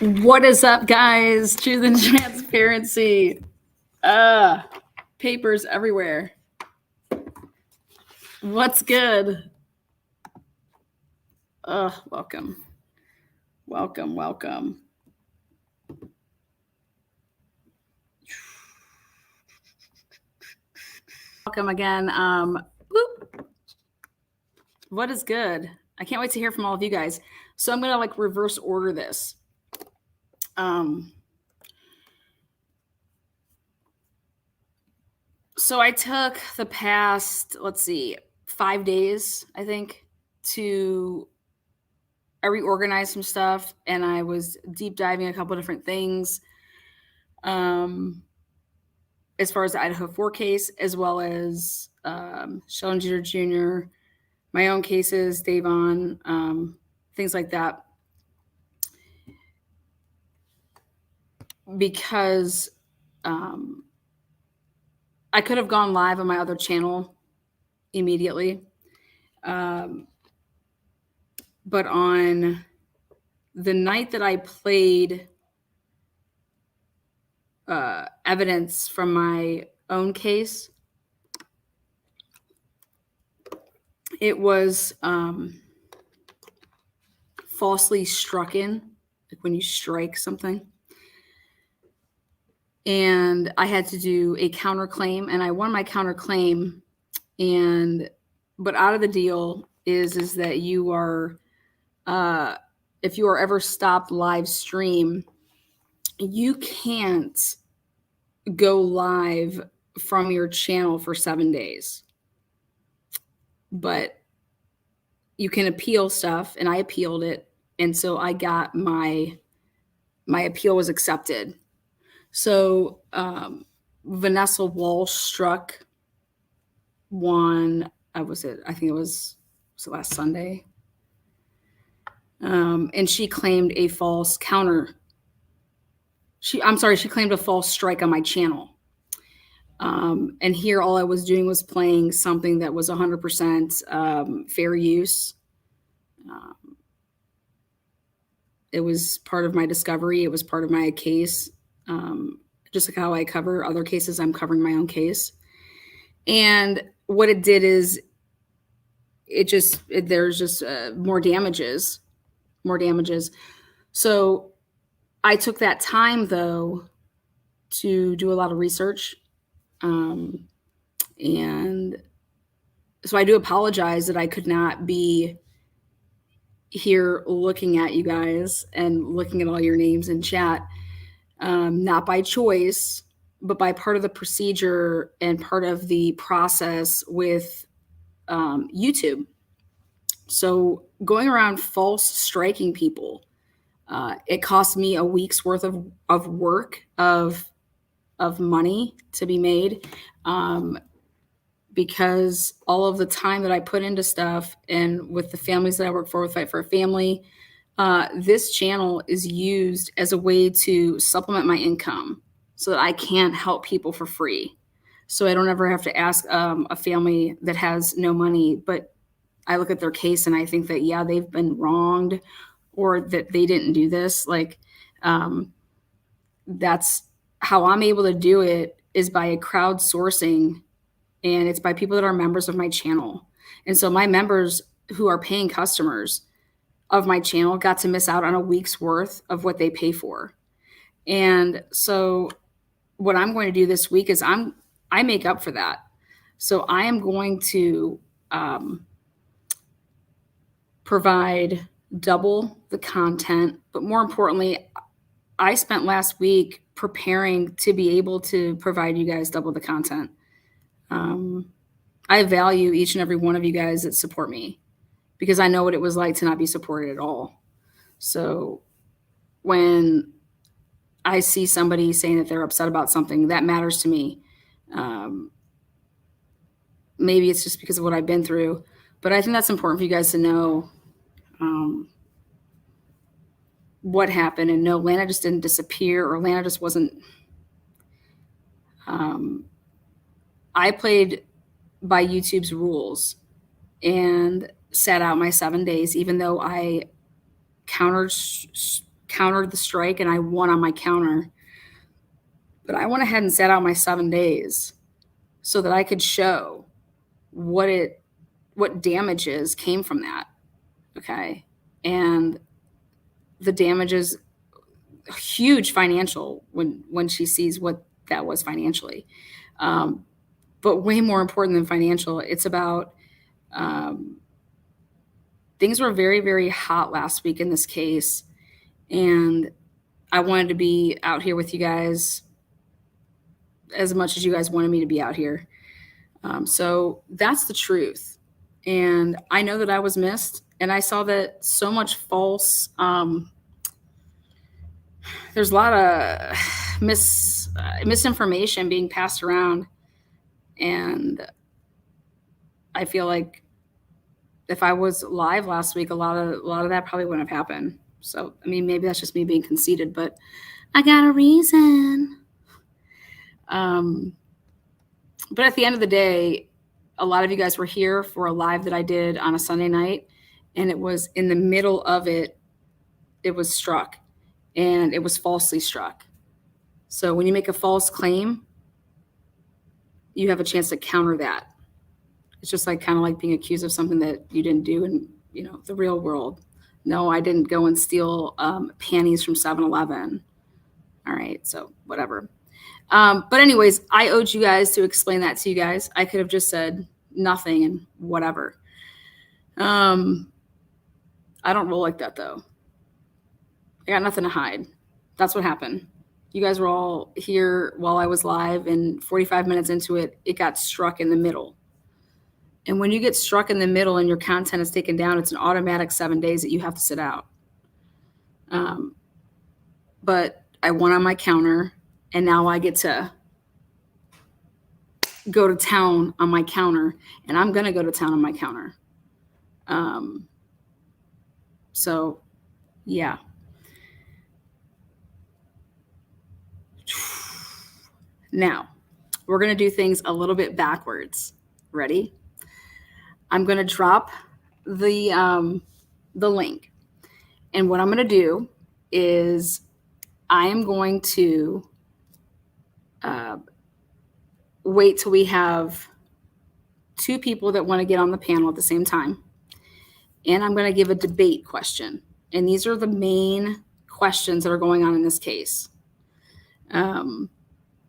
What is up, guys? Truth and transparency. Papers everywhere. What's good? Welcome. Welcome, welcome. Welcome again. What is good? I can't wait to hear from all of you guys. So I'm going to reverse order this. So I took the past, 5 days, I think, I reorganized some stuff, and I was deep diving a couple of different things. As far as the Idaho4 case, as well as Sheldon Jeter Jr., my own cases, Davon, things like that. Because I could have gone live on my other channel immediately. But on the night that I played evidence from my own case, it was falsely struck in, like when you strike something. And I had to do a counterclaim, and I won my counterclaim. But out of the deal is that you are, if you are ever stopped live stream, you can't go live from your channel for 7 days. But you can appeal stuff, and I appealed it. And so I got my appeal was accepted. So Vanessa Walsh struck one, I think it was last Sunday. And she claimed a false she claimed a false strike on my channel. And here all I was doing was playing something that was 100% fair use. It was part of my discovery. It was part of my case. Just like how I cover other cases, I'm covering my own case. And what it did is there's just more damages. So I took that time, though, to do a lot of research. And so I do apologize that I could not be here looking at you guys and looking at all your names in chat. Not by choice, but by part of the procedure and part of the process with YouTube. So going around false striking people, it cost me a week's worth of work, of money to be made, because all of the time that I put into stuff, and with the families that I work for with Fight for a Family, this channel is used as a way to supplement my income so that I can help people for free. So I don't ever have to ask a family that has no money, but I look at their case and I think that, yeah, they've been wronged, or that they didn't do this. That's how I'm able to do it, is by crowdsourcing, and it's by people that are members of my channel. And so my members who are paying customers of my channel got to miss out on a week's worth of what they pay for. And so what I'm going to do this week is I make up for that. So I am going to provide double the content, but more importantly, I spent last week preparing to be able to provide you guys double the content. I value each and every one of you guys that support me, because I know what it was like to not be supported at all. So when I see somebody saying that they're upset about something, that matters to me. Maybe it's just because of what I've been through, but I think that's important for you guys to know what happened, and no, Lana just didn't disappear, or Lana just wasn't. I played by YouTube's rules and sat out my 7 days, even though I countered the strike and I won on my counter. But I went ahead and sat out my 7 days so that I could show what damages came from that. Okay. And the damage is huge financial when she sees what that was financially. But way more important than financial, it's about things were very, very hot last week in this case. And I wanted to be out here with you guys as much as you guys wanted me to be out here. So that's the truth. And I know that I was missed. And I saw that so much false, there's a lot of misinformation being passed around. And I feel like if I was live last week, a lot of that probably wouldn't have happened. So, I mean, maybe that's just me being conceited, but I got a reason. But at the end of the day, a lot of you guys were here for a live that I did on a Sunday night, and it was in the middle of it was struck, and it was falsely struck. So when you make a false claim, you have a chance to counter that. It's just like kind of like being accused of something that you didn't do in, the real world. No, I didn't go and steal panties from 7-Eleven. All right, so whatever. But anyways, I owed you guys to explain that to you guys. I could have just said nothing and whatever. I don't roll like that, though. I got nothing to hide. That's what happened. You guys were all here while I was live, and 45 minutes into it, it got struck in the middle. And when you get struck in the middle and your content is taken down, it's an automatic 7 days that you have to sit out. But I won on my counter, and now I get to go to town on my counter, and I'm going to go to town on my counter. So, yeah. Now, we're going to do things a little bit backwards. Ready? I'm going to drop the link. And what I'm going to do is I am going to wait till we have 2 people that want to get on the panel at the same time. And I'm going to give a debate question. And these are the main questions that are going on in this case.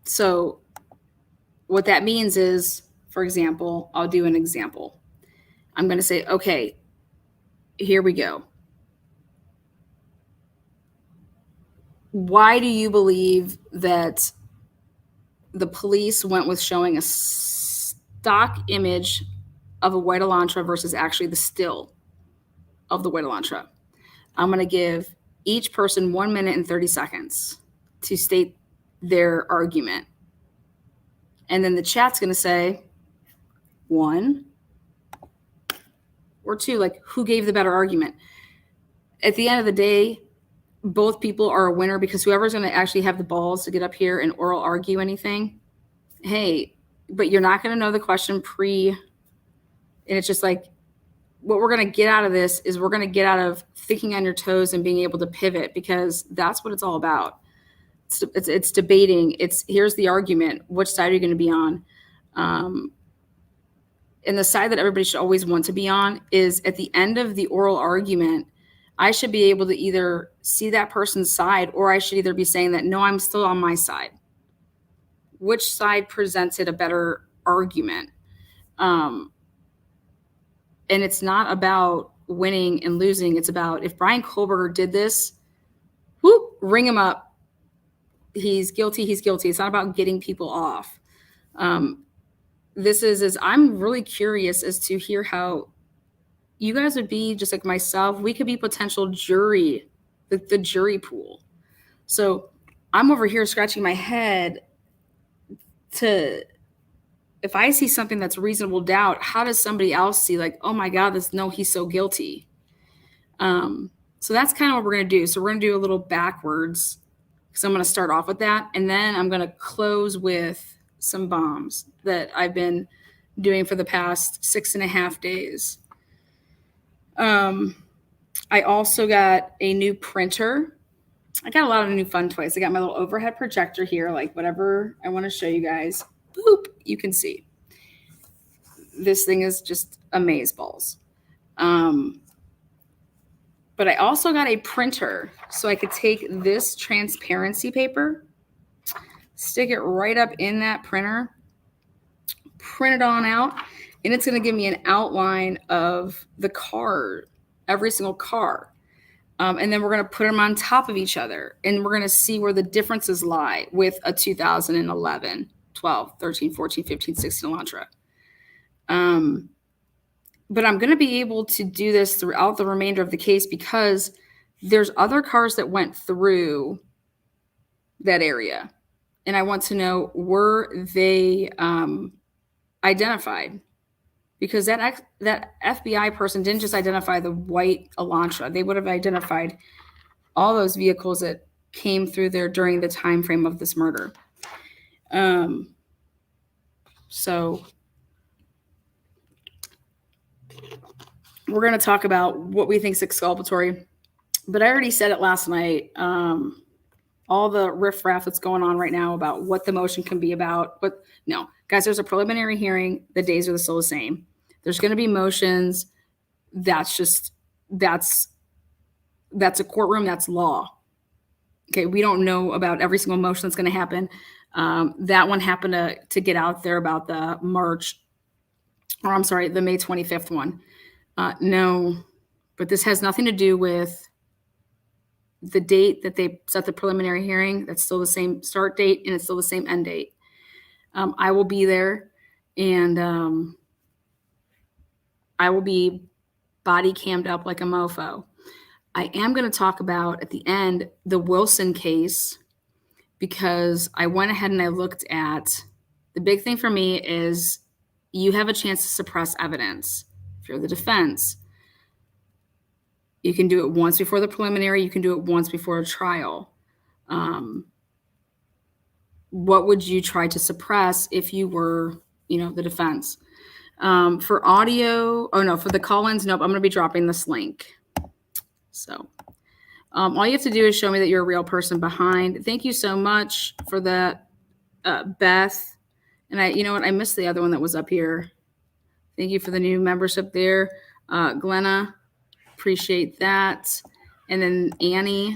So what that means is, for example, I'll do an example. I'm going to say, okay, here we go. Why do you believe that the police went with showing a stock image of a white Elantra versus actually the still of the white Elantra? I'm going to give each person 1 minute and 30 seconds to state their argument. And then the chat's going to say 1 or 2, like who gave the better argument. At the end of the day, both people are a winner, because whoever's going to actually have the balls to get up here and oral argue anything, hey, but you're not going to know the question and it's just like, what we're going to get out of this is we're going to get out of thinking on your toes and being able to pivot, because that's what it's all about. It's debating. Here's the argument. Which side are you going to be on? And the side that everybody should always want to be on is at the end of the oral argument, I should be able to either see that person's side, or I should either be saying that, no, I'm still on my side. Which side presented a better argument? And it's not about winning and losing. It's about, if Brian Kohlberger did this, whoop, ring him up. He's guilty. He's guilty. It's not about getting people off. This is I'm really curious as to hear how you guys would be, just like myself. We could be potential jury, the jury pool. So I'm over here scratching my head to, if I see something that's reasonable doubt, how does somebody else see, like, oh my God, he's so guilty. So that's kind of what we're going to do. So we're going to do a little backwards, because I'm going to start off with that. And then I'm going to close with some bombs that I've been doing for the past 6.5 days. I also got a new printer I got a lot of new fun toys. I got my little overhead projector here, like whatever I want to show you guys. Boop, you can see. This thing is just amazeballs. But I also got a printer, so I could take this transparency paper, stick it right up in that printer, print it on out, and it's going to give me an outline of the car, every single car. And then we're going to put them on top of each other, and we're going to see where the differences lie with a 2011, 12, 13, 14, 15, 16 Elantra. But I'm going to be able to do this throughout the remainder of the case because there's other cars that went through that area. And I want to know, were they identified? Because that FBI person didn't just identify the white Elantra. They would have identified all those vehicles that came through there during the time frame of this murder. So we're going to talk about what we think is exculpatory. But I already said it last night. All the riffraff that's going on right now about what the motion can be about. But no, guys, there's a preliminary hearing. The days are still the same. There's going to be motions. That's a courtroom. That's law. Okay, we don't know about every single motion that's going to happen. That one happened to get out there about the the May 25th one. No, but this has nothing to do with the date that they set the preliminary hearing. That's still the same start date, and it's still the same end date. I will be there, and I will be body cammed up like a mofo. I am going to talk about, at the end, the Wilson case, because I went ahead and I looked at, the big thing for me is you have a chance to suppress evidence. If you're the defense, you can do it once before the preliminary. You can do it once before a trial. What would you try to suppress if you were, the defense? For audio, for the call-ins, nope, I'm going to be dropping this link. So all you have to do is show me that you're a real person behind. Thank you so much for that, Beth. And I missed the other one that was up here. Thank you for the new membership there. Glenna, appreciate that. And then Annie,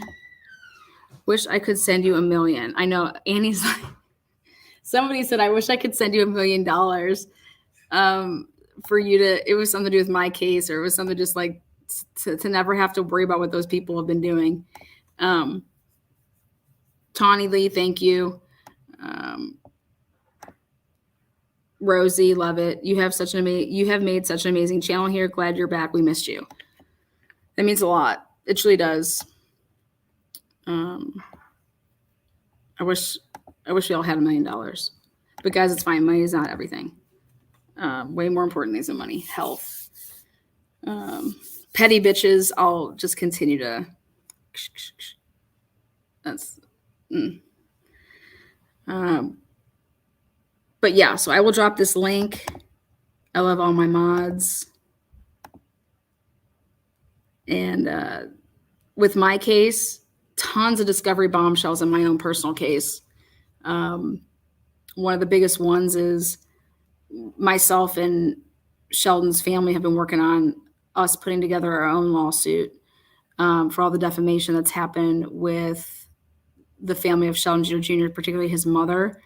wish I could send you $1 million. I know Annie's like, somebody said, I wish I could send you $1 million for you to, it was something to do with my case, or it was something just like to never have to worry about what those people have been doing. Tawny Lee, thank you. Rosie, love it. You have made such an amazing channel here. Glad you're back. We missed you. That means a lot. It truly does. I wish we all had $1 million, but guys, it's fine. Money is not everything. Way more important things than money. Health. Petty bitches. I'll just continue to. That's. But yeah, so I will drop this link. I love all my mods. And with my case, tons of discovery bombshells in my own personal case. One of the biggest ones is myself and Sheldon's family have been working on us putting together our own lawsuit for all the defamation that's happened with the family of Sheldon Jr., particularly his mother,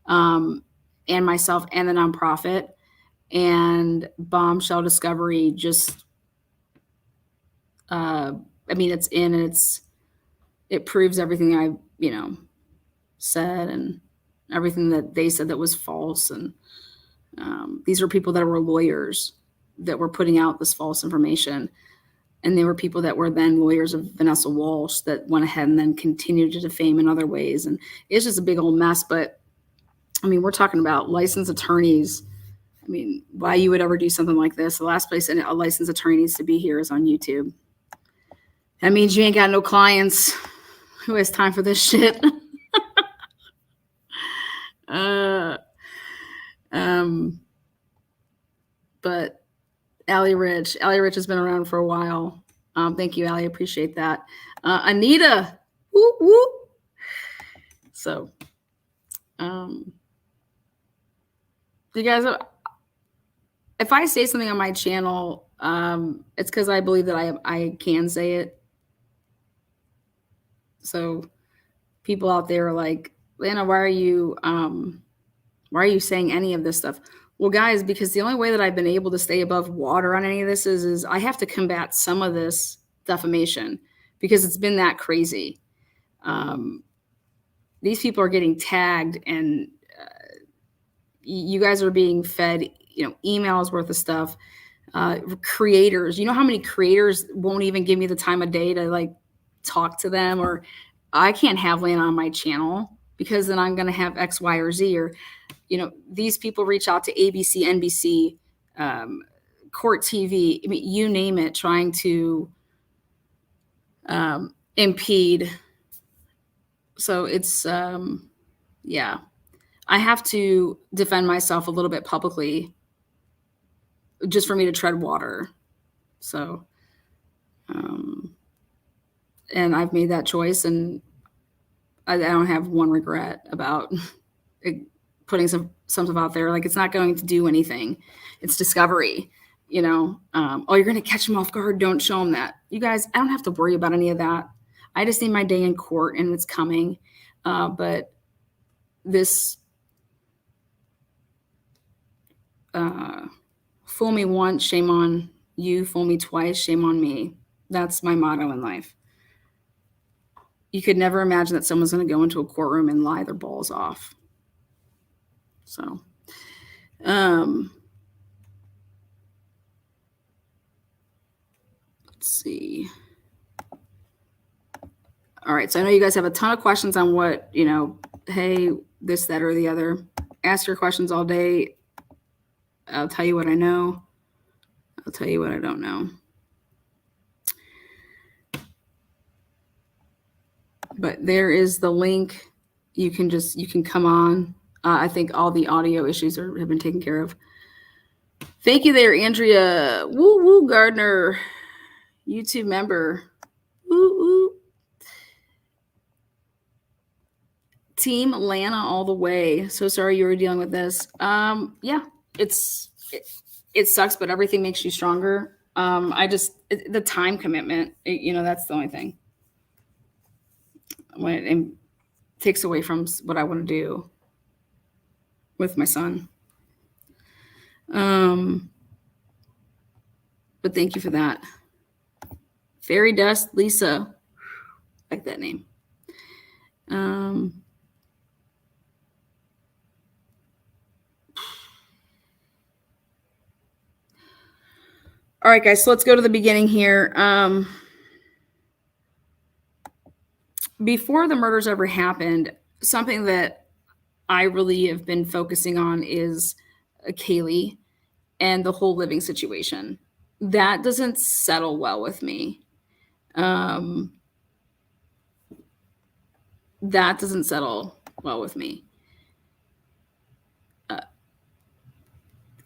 and myself and the nonprofit. And bombshell discovery just, it's in, and it proves everything I, said, and everything that they said that was false. And these are people that were lawyers that were putting out this false information. And they were people that were then lawyers of Vanessa Walsh that went ahead and then continued to defame in other ways. And it's just a big old mess. But we're talking about licensed attorneys. Why you would ever do something like this? The last place a licensed attorney needs to be here is on YouTube. That means you ain't got no clients. Who has time for this shit? But Allie Rich has been around for a while. Thank you, Allie. Appreciate that. Anita, Whoop, whoop. So, you guys, if I say something on my channel, it's because I believe that I can say it. So people out there are like, Lana, why are you saying any of this stuff? Well, guys, because the only way that I've been able to stay above water on any of this is I have to combat some of this defamation because it's been that crazy. These people are getting tagged, and you guys are being fed, emails worth of stuff. Creators, you know how many creators won't even give me the time of day to like talk to them, or I can't have Lana on my channel because then I'm going to have X, Y, or Z, or these people reach out to ABC, NBC, Court TV, I mean, you name it, trying to impede. So it's, yeah, I have to defend myself a little bit publicly just for me to tread water. So, and I've made that choice, and I don't have one regret about putting some stuff out there. Like, it's not going to do anything. It's discovery, oh, you're going to catch them off guard. Don't show them that. You guys, I don't have to worry about any of that. I just need my day in court, and it's coming. But this, fool me once, shame on you. Fool me twice, shame on me. That's my motto in life. You could never imagine that someone's going to go into a courtroom and lie their balls off. So, let's see. All right. So I know you guys have a ton of questions on what, hey, this, that, or the other. Ask your questions all day. I'll tell you what I know. I'll tell you what I don't know. But there is the link. You can come on. I think all the audio issues have been taken care of. Thank you there, Andrea. Woo woo Gardner, YouTube member. Woo woo. Team Lana all the way. So sorry you were dealing with this. Yeah, it sucks, but everything makes you stronger. The time commitment, that's the only thing. When it takes away from what I want to do with my son. But thank you for that. Fairy Dust Lisa. Like that name. All right, guys, so let's go to the beginning here. Before the murders ever happened, something that I really have been focusing on is Kaylee and the whole living situation. That doesn't settle well with me. That doesn't settle well with me.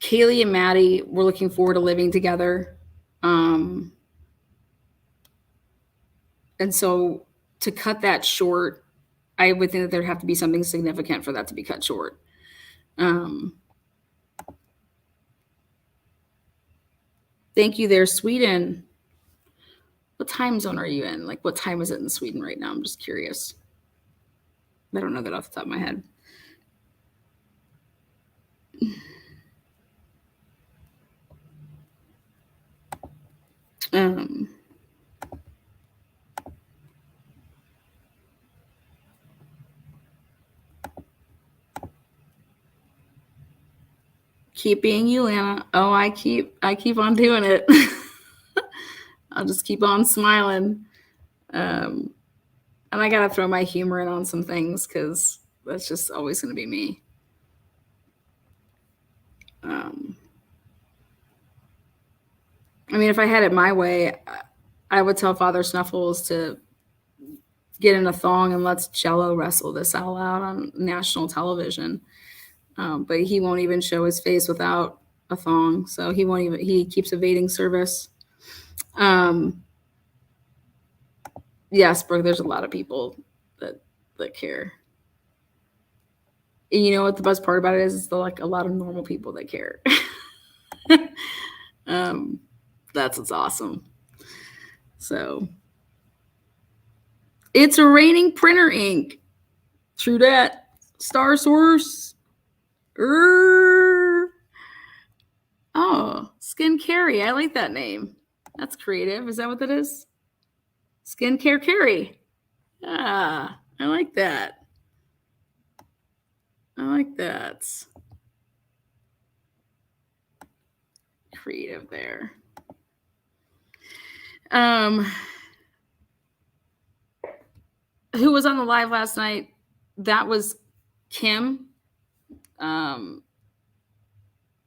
Kaylee and Maddie were looking forward to living together. And so to cut that short, I would think that there'd have to be something significant for that to be cut short. Thank you there, Sweden. What time zone are you in? Like, what time is it in Sweden right now? I'm just curious. I don't know that off the top of my head. Keep being you, Lana. Oh, I keep on doing it. I'll just keep on smiling. And I got to throw my humor in on some things because that's just always going to be me. I mean, if I had it my way, I would tell Father Snuffles to get in a thong and let's Jello wrestle this all out on national television. But he won't even show his face without a thong. So he keeps evading service. Yes, Brooke, there's a lot of people that care. And you know what the best part about it is? It's like a lot of normal people that care. That's what's awesome. So it's a raining printer ink. True that. Star Source. Oh, Skin Carry. I like that name. That's creative. Is that what that is? Skincare Carry. Ah, I like that. I like that. Creative there. Who was on the live last night? That was Kim.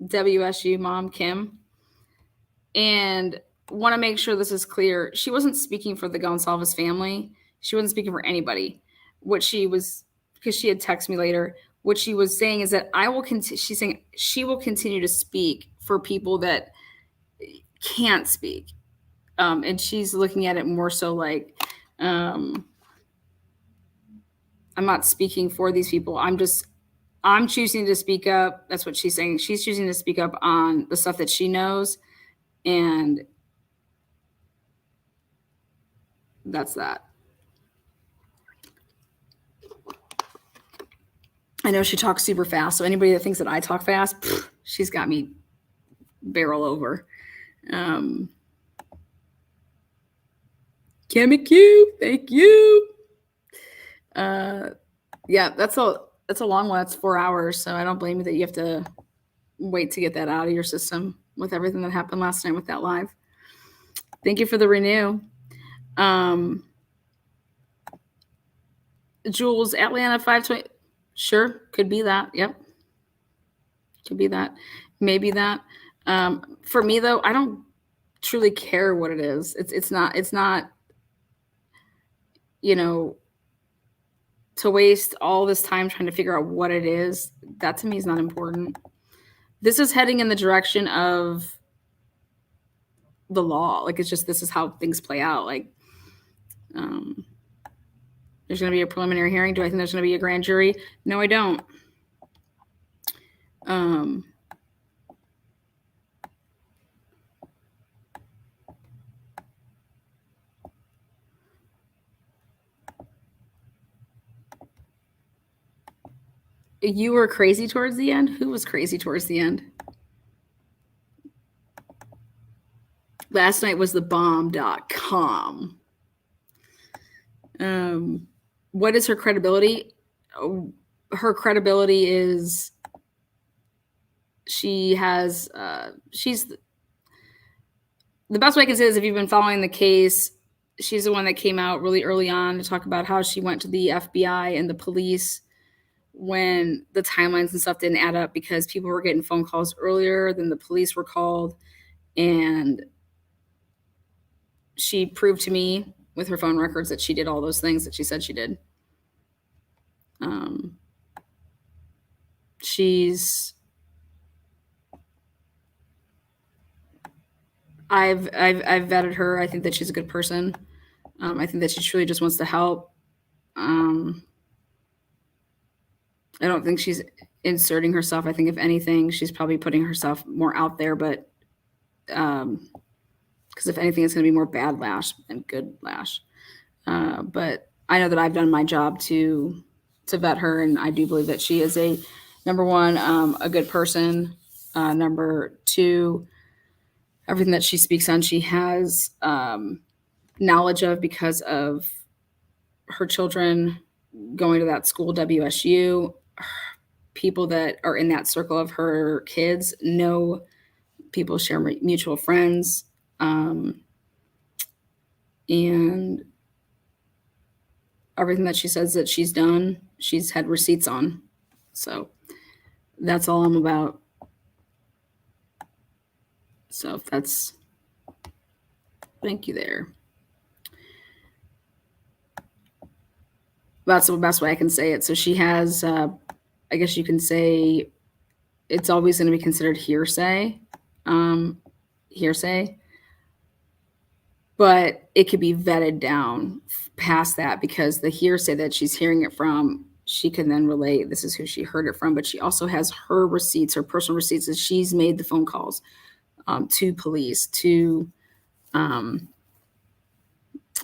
WSU mom, Kim. And want to make sure this is clear. She wasn't speaking for the Gonsalves family. She wasn't speaking for anybody. What she was, because she had texted me later, what she was saying is that I will continue, she's saying she will continue to speak for people that can't speak. And she's looking at it more so like, I'm not speaking for these people. I'm choosing to speak up. That's what she's saying. She's choosing to speak up on the stuff that she knows. And that's that. I know she talks super fast. So anybody that thinks that I talk fast, she's got me barrel over. Kimmy Q, thank you. Yeah, that's a long one. That's 4 hours. So I don't blame you that you have to wait to get that out of your system with everything that happened last night with that live. Thank you for the renew. Jules, Atlanta 520. Sure, could be that. Yep. Could be that. Maybe that. For me though, I don't truly care what it is. It's not, you know, to waste all this time trying to figure out what it is. That to me is not important. This is heading in the direction of the law. Like, it's just, this is how things play out. Like, there's going to be a preliminary hearing. Do I think there's going to be a grand jury? No, I don't. You were crazy towards the end? Who was crazy towards the end? Last night was the bomb.com. What is her credibility? Her credibility is she's the best way I can say is, if you've been following the case, she's the one that came out really early on to talk about how she went to the FBI and the police when the timelines and stuff didn't add up, because people were getting phone calls earlier than the police were called. And she proved to me with her phone records that she did all those things that she said she did. I've vetted her. I think that she's a good person. I think that she truly just wants to help. I don't think she's inserting herself. I think if anything, she's probably putting herself more out there, but because if anything, it's going to be more bad lash than good lash. But I know that I've done my job to vet her, and I do believe that she is a, number one, a good person. Number two, everything that she speaks on, she has knowledge of because of her children going to that school, WSU. People that are in that circle of her kids know people, share mutual friends. And everything that she says that she's done, she's had receipts on. So that's all I'm about. So that's, thank you there. That's the best way I can say it. So she has, I guess you can say, it's always going to be considered hearsay. but it could be vetted down past that, because the hearsay that she's hearing it from, she can then relate this is who she heard it from, but she also has her receipts, her personal receipts, that she's made the phone calls to police, to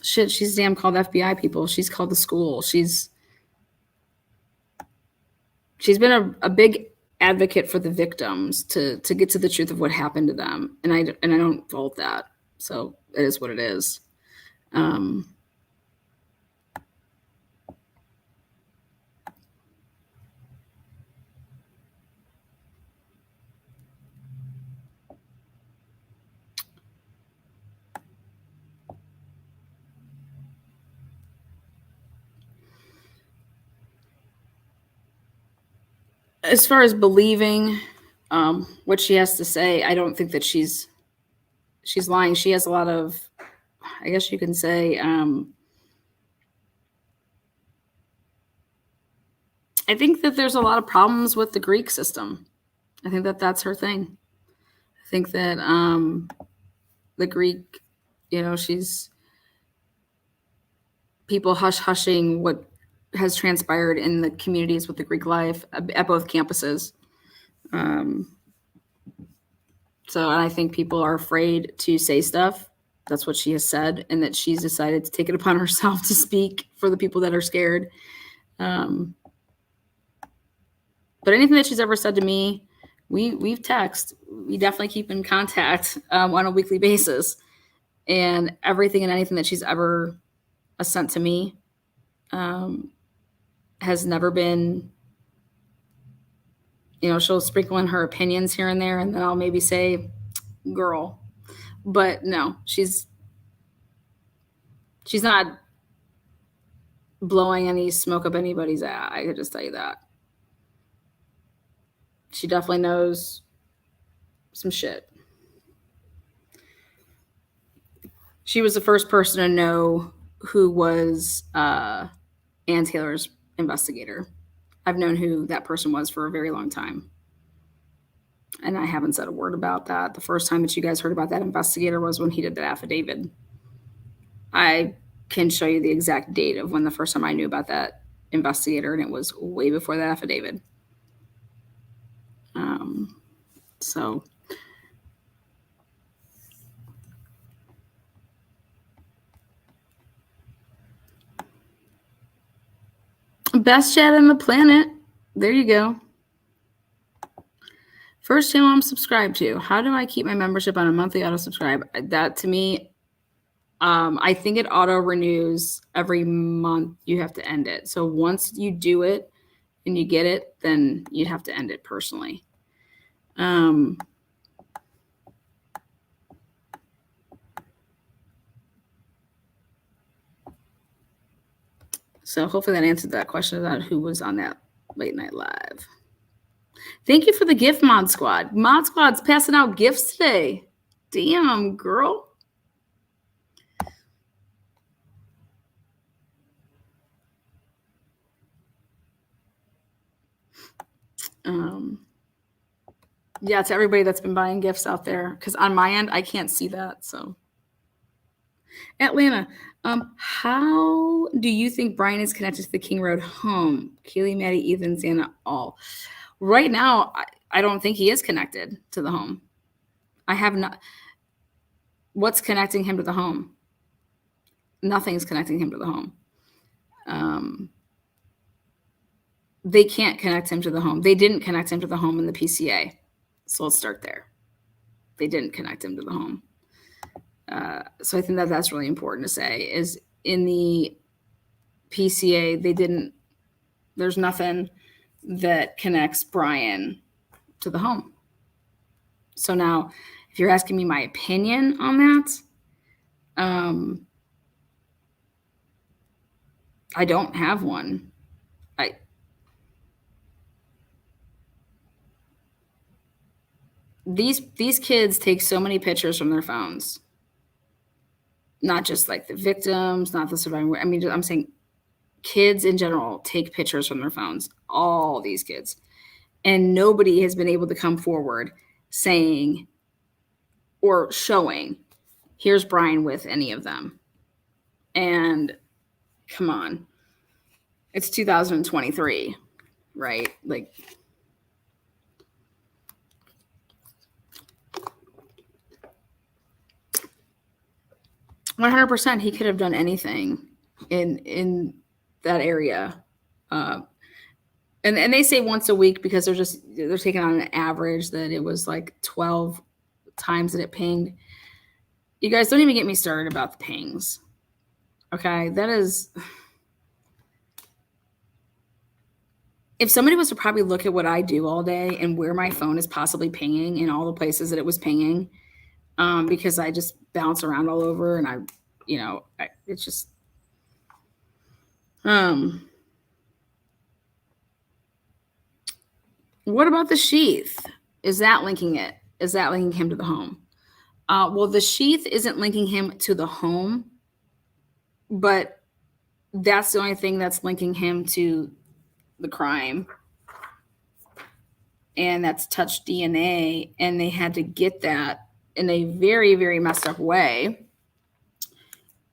she's damn called FBI people. She's called the school. She's been a big advocate for the victims to get to the truth of what happened to them. And I don't fault that. So it is what it is. As far as believing what she has to say, I don't think that she's lying. She has a lot of, I guess you can say, I think that there's a lot of problems with the Greek system. I think that that's her thing. I think that the Greek, she's people hushing what has transpired in the communities with the Greek life at both campuses. So I think people are afraid to say stuff. That's what she has said, and that she's decided to take it upon herself to speak for the people that are scared. But anything that she's ever said to me, we've texted. We definitely keep in contact on a weekly basis. And everything and anything that she's ever sent to me has never been, she'll sprinkle in her opinions here and there, and then I'll maybe say, girl. But no, she's not blowing any smoke up anybody's ass. I could just tell you that. She definitely knows some shit. She was the first person to know who was Ann Taylor's investigator. I've known who that person was for a very long time. And I haven't said a word about that. The first time that you guys heard about that investigator was when he did that affidavit. I can show you the exact date of when the first time I knew about that investigator, and it was way before that affidavit. So best chat on the planet. There you go. First channel I'm subscribed to. How do I keep my membership on a monthly auto subscribe? That to me, I think it auto renews every month. You have to end it. So once you do it and you get it, then you'd have to end it personally. So hopefully that answered that question about who was on that late night live. Thank you for the gift, Mod Squad. Mod Squad's passing out gifts today. Damn, girl. Yeah, to everybody that's been buying gifts out there, because on my end, I can't see that. So, Atlanta, how do you think Brian is connected to the King Road home? Keely, Maddie, Ethan, Xana, all. Right now, I don't think he is connected to the home. I have not. What's connecting him to the home? Nothing's connecting him to the home. They can't connect him to the home. They didn't connect him to the home in the PCA. So let's start there. They didn't connect him to the home. So I think that that's really important to say, is in the PCA, they didn't, there's nothing that connects Brian to the home. So now, if you're asking me my opinion on that, I don't have one. These kids take so many pictures from their phones. Not just like the victims, not the survivor. I mean, I'm saying kids in general take pictures from their phones. All these kids. And nobody has been able to come forward saying or showing here's Brian with any of them. And come on, it's 2023, right? Like, %, he could have done anything in that area. And they say once a week because they're taking on an average that it was like 12 times that it pinged. You guys don't even get me started about the pings. Okay, that is, if somebody was to probably look at what I do all day and where my phone is possibly pinging in all the places that it was pinging, because I just bounce around all over and it's just, what about the sheath? Is that linking it? Is that linking him to the home? Well, the sheath isn't linking him to the home, but that's the only thing that's linking him to the crime. And that's touch DNA. And they had to get that in a very, very messed up way.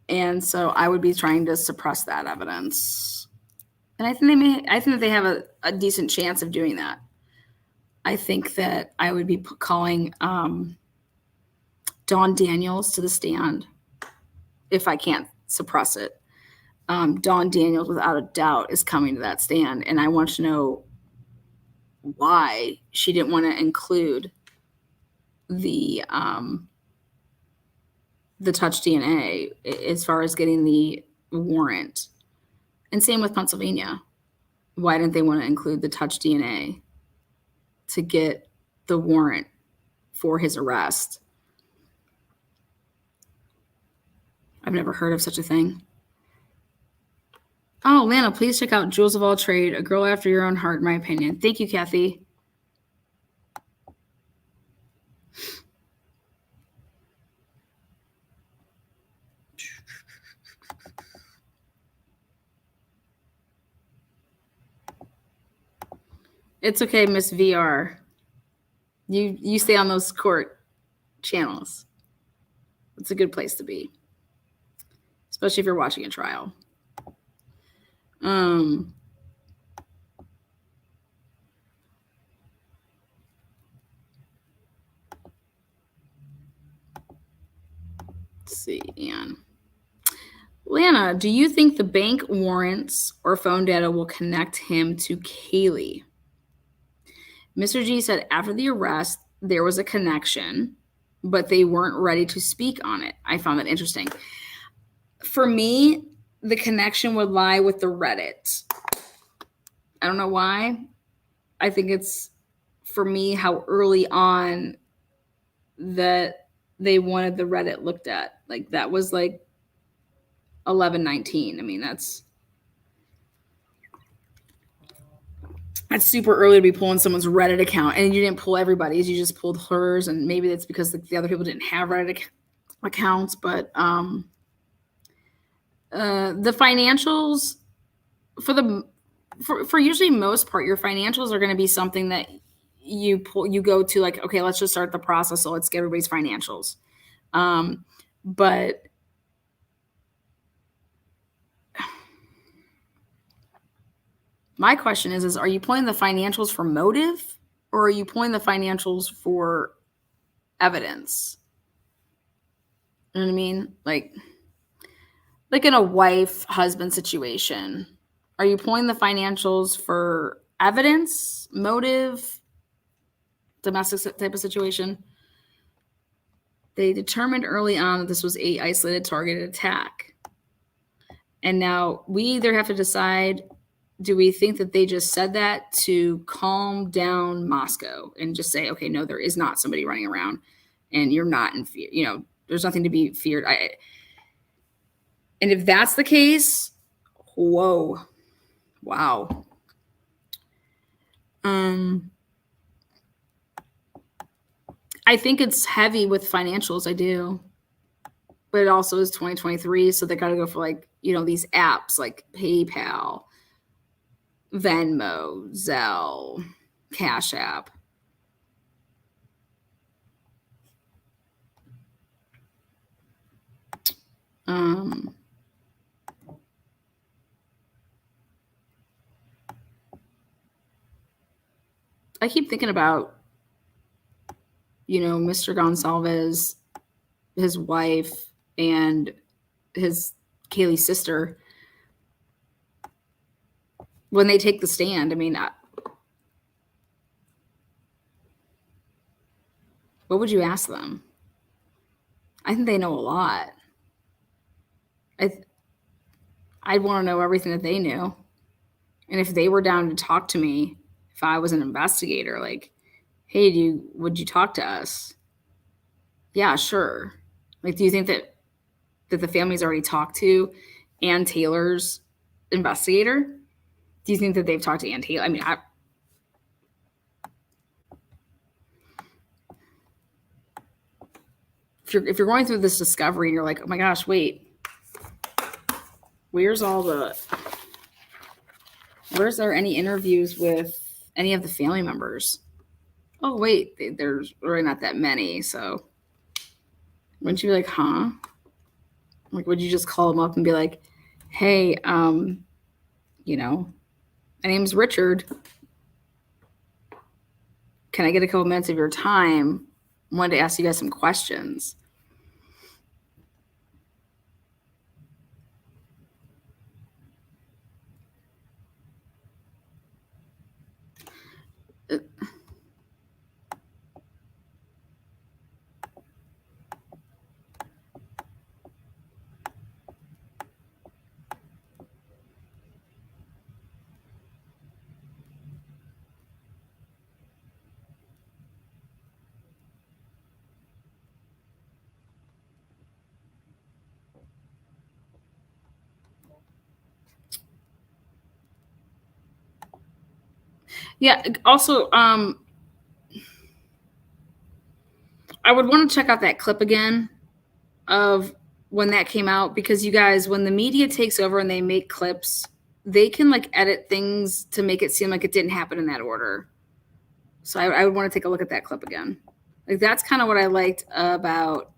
And so I would be trying to suppress that evidence. And I think that they have a decent chance of doing that. I think that I would be calling Dawn Daniels to the stand if I can't suppress it. Dawn Daniels, without a doubt, is coming to that stand. And I want to know why she didn't want to include the touch DNA as far as getting the warrant. And same with Pennsylvania. Why didn't they want to include the touch DNA to get the warrant for his arrest? I've never heard of such a thing. Oh, Lana, please check out Jewels of All Trade, a girl after your own heart, in my opinion. Thank you, Kathy. It's okay, Miss VR. You stay on those court channels. It's a good place to be, especially if you're watching a trial. Let's see, Anne. Lana, do you think the bank warrants or phone data will connect him to Kaylee? Mr. G said after the arrest, there was a connection, but they weren't ready to speak on it. I found that interesting. For me, the connection would lie with the Reddit. I don't know why. I think it's, for me, how early on that they wanted the Reddit looked at. Like, that was like 11/19. I mean, that's super early to be pulling someone's Reddit account. And you didn't pull everybody's, you just pulled hers. And maybe that's because the other people didn't have Reddit accounts. But the financials, for usually most part, your financials are going to be something that you go to, like, okay, let's just start the process. So let's get everybody's financials. But my question is, are you pulling the financials for motive, or are you pulling the financials for evidence? You know what I mean? Like in a wife-husband situation, are you pulling the financials for evidence, motive, domestic type of situation? They determined early on that this was a isolated targeted attack. And now we either have to decide, do we think that they just said that to calm down Moscow and just say, okay, no, there is not somebody running around and you're not in fear. You know, there's nothing to be feared. And if that's the case, whoa, wow. I think it's heavy with financials. I do. But it also is 2023. So they got to go for, like, you know, these apps like PayPal, Venmo, Zelle, Cash App. I keep thinking about, Mr. Gonsalves, his wife, and his Kaylee's sister. When they take the stand, I mean, what would you ask them? I think they know a lot. I'd want to know everything that they knew. And if they were down to talk to me, if I was an investigator, like, hey, would you talk to us? Yeah, sure. Like, do you think that the family's already talked to Ann Taylor's investigator? Do you think that they've talked to Ann Taylor? I mean, if you're going through this discovery and you're like, oh my gosh, wait, where's there any interviews with any of the family members? Oh wait, there's really not that many. So wouldn't you be like, huh? Like, would you just call them up and be like, hey, my name's Richard. Can I get a couple minutes of your time? I wanted to ask you guys some questions. Yeah. Also, I would want to check out that clip again of when that came out, because you guys, when the media takes over and they make clips, they can like edit things to make it seem like it didn't happen in that order. So I would want to take a look at that clip again. Like, that's kind of what I liked about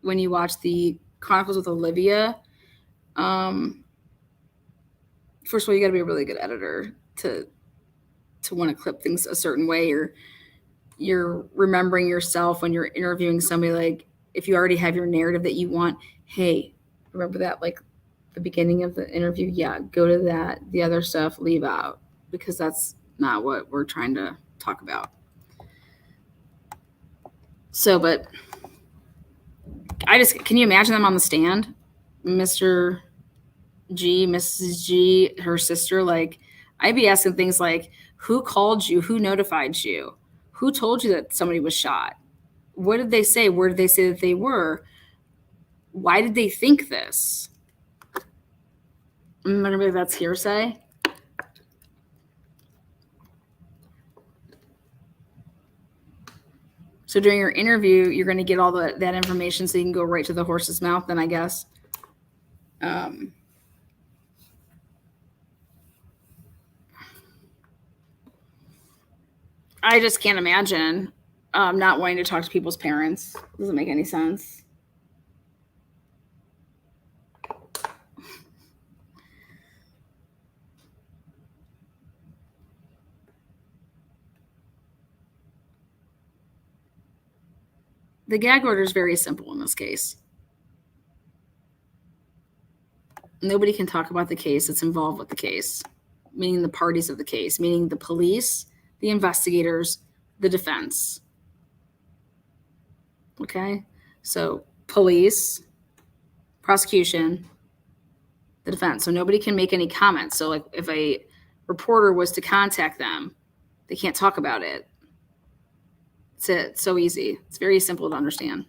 when you watch the Chronicles with Olivia. First of all, you got to be a really good editor to want to clip things a certain way, or you're remembering yourself when you're interviewing somebody. Like, if you already have your narrative that you want, hey, remember that, like, the beginning of the interview? Yeah, go to that. The other stuff, leave out, because that's not what we're trying to talk about. So, but can you imagine them on the stand? Mr. G, Mrs. G, her sister, like, I'd be asking things like, who called you? Who notified you? Who told you that somebody was shot? What did they say? Where did they say that they were? Why did they think this? Maybe that's hearsay. So during your interview, you're going to get all that information so you can go right to the horse's mouth, then, I guess. I just can't imagine not wanting to talk to people's parents. Doesn't make any sense. The gag order is very simple in this case. Nobody can talk about the case that's involved with the case, meaning the parties of the case, meaning the police, the investigators, the defense. Okay? So police, prosecution, the defense. So nobody can make any comments. So, like, if a reporter was to contact them, they can't talk about it. That's it. It's so easy. It's very simple to understand.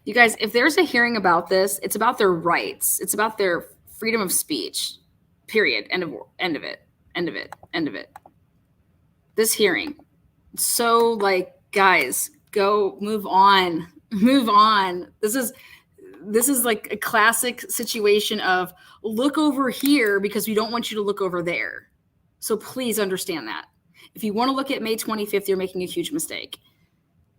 You guys, if there's a hearing about this, it's about their rights. It's about their freedom of speech. Period. End of it. End of it. End of it. This hearing. So, like, guys, go move on. Move on. this is like a classic situation of look over here because we don't want you to look over there. So please understand that. If you want to look at May 25th, you're making a huge mistake.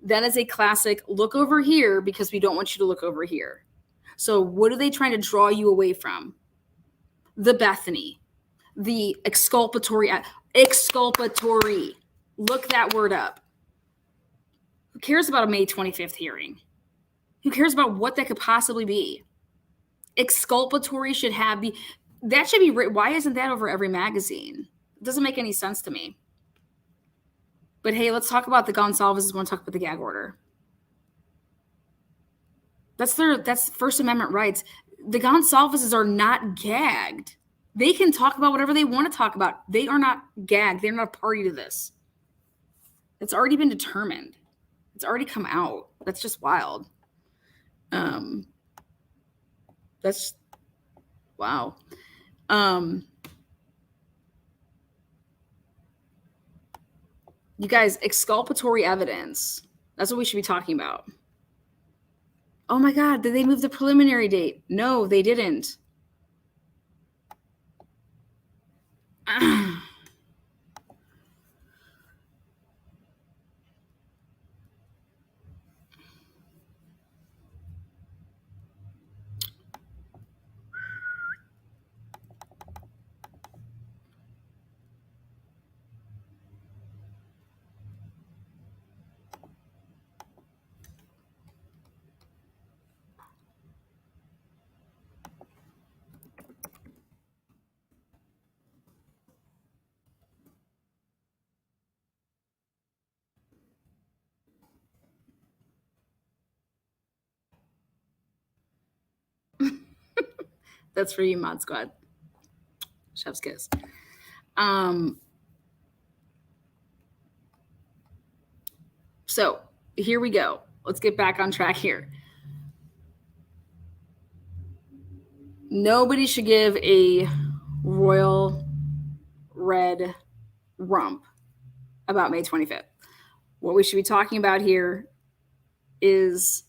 That is a classic look over here because we don't want you to look over here. So what are they trying to draw you away from? The Bethany, the exculpatory. Look that word up. Who cares about a May 25th hearing? Who cares about what that could possibly be? Exculpatory should be written. Why isn't that over every magazine? It doesn't make any sense to me. But hey, let's talk about the Gonsalves. Want to talk about the gag order. That's First Amendment rights. The Gonsalves are not gagged. They can talk about whatever they want to talk about. They are not gagged. They're not a party to this. It's already been determined. It's already come out. That's just wild. That's wow. You guys, exculpatory evidence. That's what we should be talking about. Oh my God, did they move the preliminary date? No, they didn't. That's for you, Mod Squad. Chef's kiss. So here we go. Let's get back on track here. Nobody should give a royal red rump about May 25th. What we should be talking about here is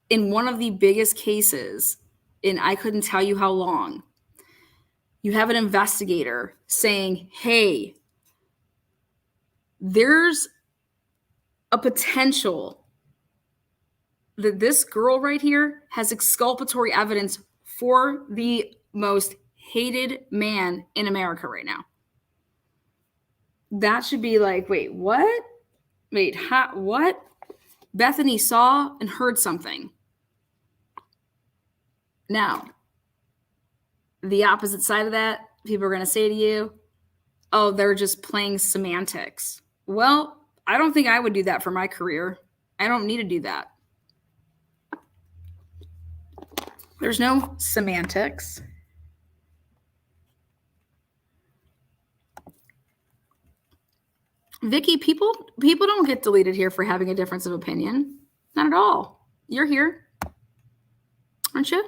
in one of the biggest cases in I couldn't tell you how long, you have an investigator saying, hey, there's a potential that this girl right here has exculpatory evidence for the most hated man in America right now. That should be like, wait, what? Wait, what? Bethany saw and heard something. Now, the opposite side of that, people are going to say to you, oh, they're just playing semantics. Well, I don't think I would do that for my career. I don't need to do that. There's no semantics. Vicky, people don't get deleted here for having a difference of opinion. Not at all. You're here, aren't you?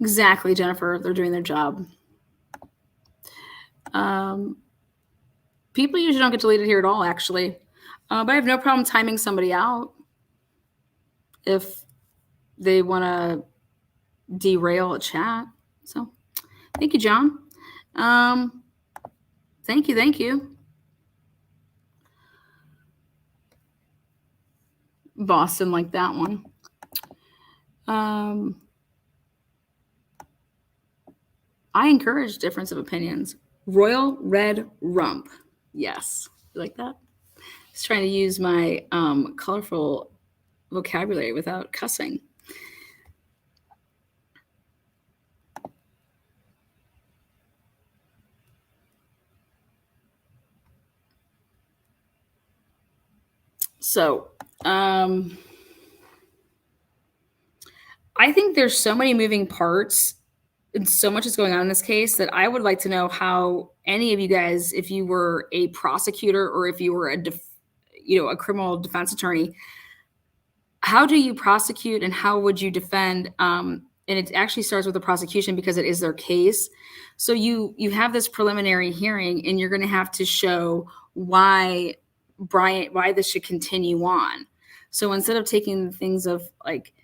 Exactly, Jennifer. They're doing their job. People usually don't get deleted here at all, actually. But I have no problem timing somebody out if they want to derail a chat. So thank you, John. Thank you. Boston like that one. I encourage difference of opinions. Royal red rump. Yes. You like that? Just trying to use my colorful vocabulary without cussing. So I think there's so many moving parts and so much is going on in this case that I would like to know how any of you guys, if you were a prosecutor or if you were a criminal defense attorney, how do you prosecute and how would you defend and it actually starts with the prosecution because it is their case. So you have this preliminary hearing, and you're going to have to show why this should continue on. So instead of taking things of like,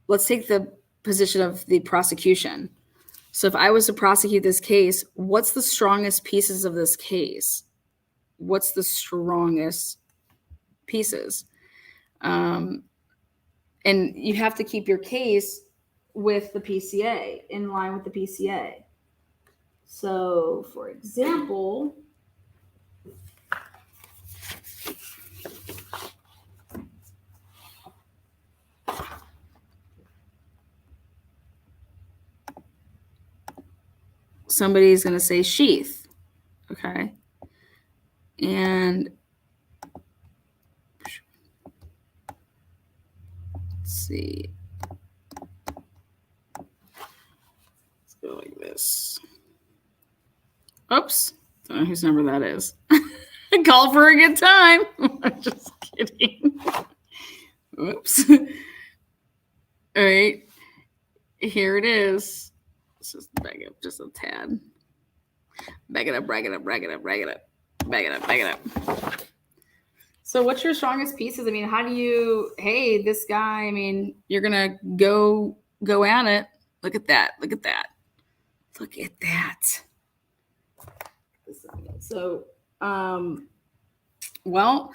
let's take the position of the prosecution. So if I was to prosecute this case, what's the strongest pieces of this case? What's the strongest pieces? And you have to keep your case with the PCA, in line with the PCA. So, for example, somebody's going to say sheath, okay? And let's see. Let's go like this. Oops. Don't know whose number that is. Call for a good time. I'm just kidding. Oops. All right. Here it is. Let's just back up just a tad. Back it up, back it up, back it up, back it up, back it up, back it up. So what's your strongest pieces? I mean, how do you, hey, this guy, I mean, you're going to go at it. Look at that. Look at that. Look at that. So, well,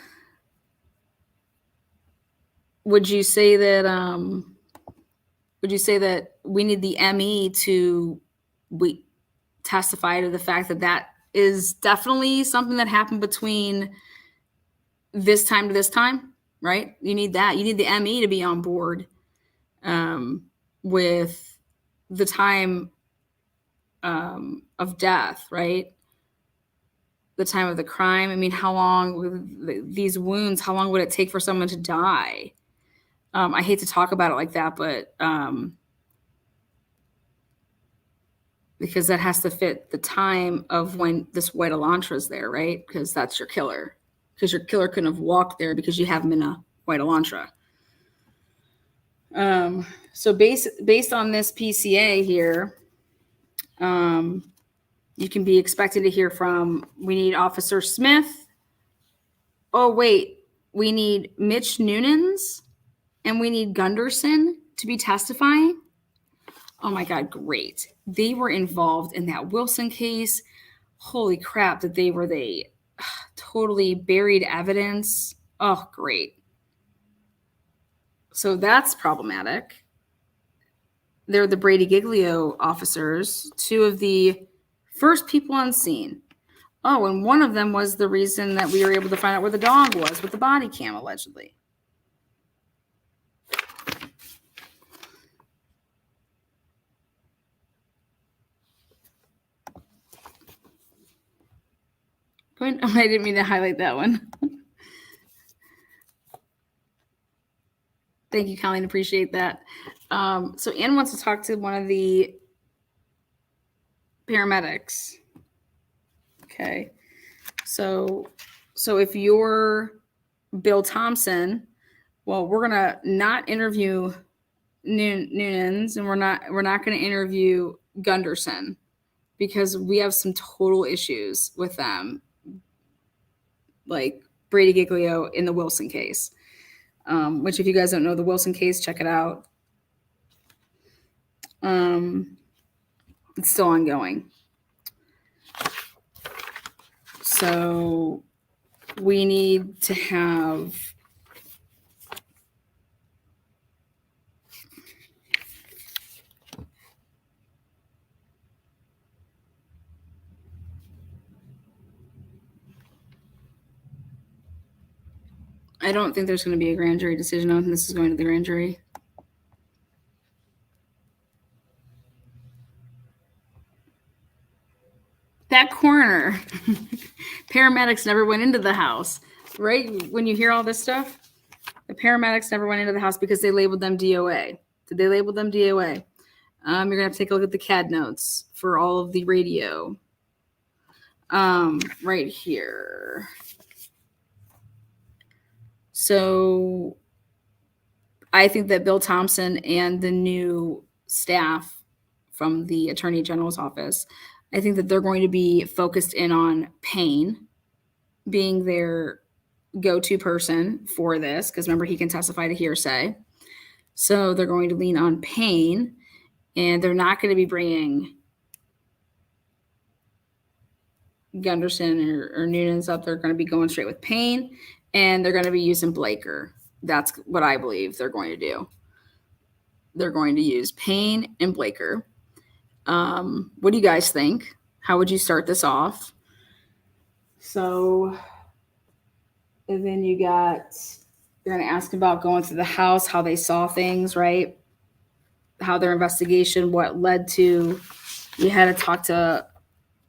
would you say that we need the ME to testify to the fact that that is definitely something that happened between this time to this time, right? You need that. You need the ME to be on board with the time of death, right? The time of the crime. I mean, how long, these wounds, how long would it take for someone to die? I hate to talk about it like that, but because that has to fit the time of when this white Elantra is there, right? Because that's your killer. Because your killer couldn't have walked there because you have him in a white Elantra. So based on this PCA here, you can be expected to hear from, we need Officer Smith. Oh, wait, we need Mitch Noonans and we need Gunderson to be testifying. Oh my God, great. They were involved in that Wilson case. Holy crap, that they were totally buried evidence. Oh, great. So that's problematic. They're the Brady Giglio officers, two of the first people on scene. Oh, and one of them was the reason that we were able to find out where the dog was with the body cam, allegedly. I didn't mean to highlight that one. Thank you, Colleen. Appreciate that. So Ann wants to talk to one of the paramedics. Okay. So if you're Bill Thompson, well, we're gonna not interview Noonans, and we're not gonna interview Gunderson because we have some total issues with them, like Brady Giglio in the Wilson case. Which, if you guys don't know the Wilson case, check it out. It's still ongoing. So we need to have I don't think there's going to be a grand jury decision. I don't think this is going to the grand jury. That coroner, paramedics never went into the house, right? When you hear all this stuff, the paramedics never went into the house because they labeled them DOA. Did they label them DOA? You're going to have to take a look at the CAD notes for all of the radio. Right here. So I think that Bill Thompson and the new staff from the Attorney General's office, I think that they're going to be focused in on Payne being their go-to person for this, because remember, he can testify to hearsay. So they're going to lean on Payne, and they're not going to be bringing Gunderson or Noonan's up. They're going to be going straight with Payne, and they're going to be using Blaker. That's what I believe they're going to do. They're going to use Payne and Blaker. What do you guys think? How would you start this off? So, and then you're going to ask about going through the house, how they saw things, right? How their investigation, what led to, you had to talk to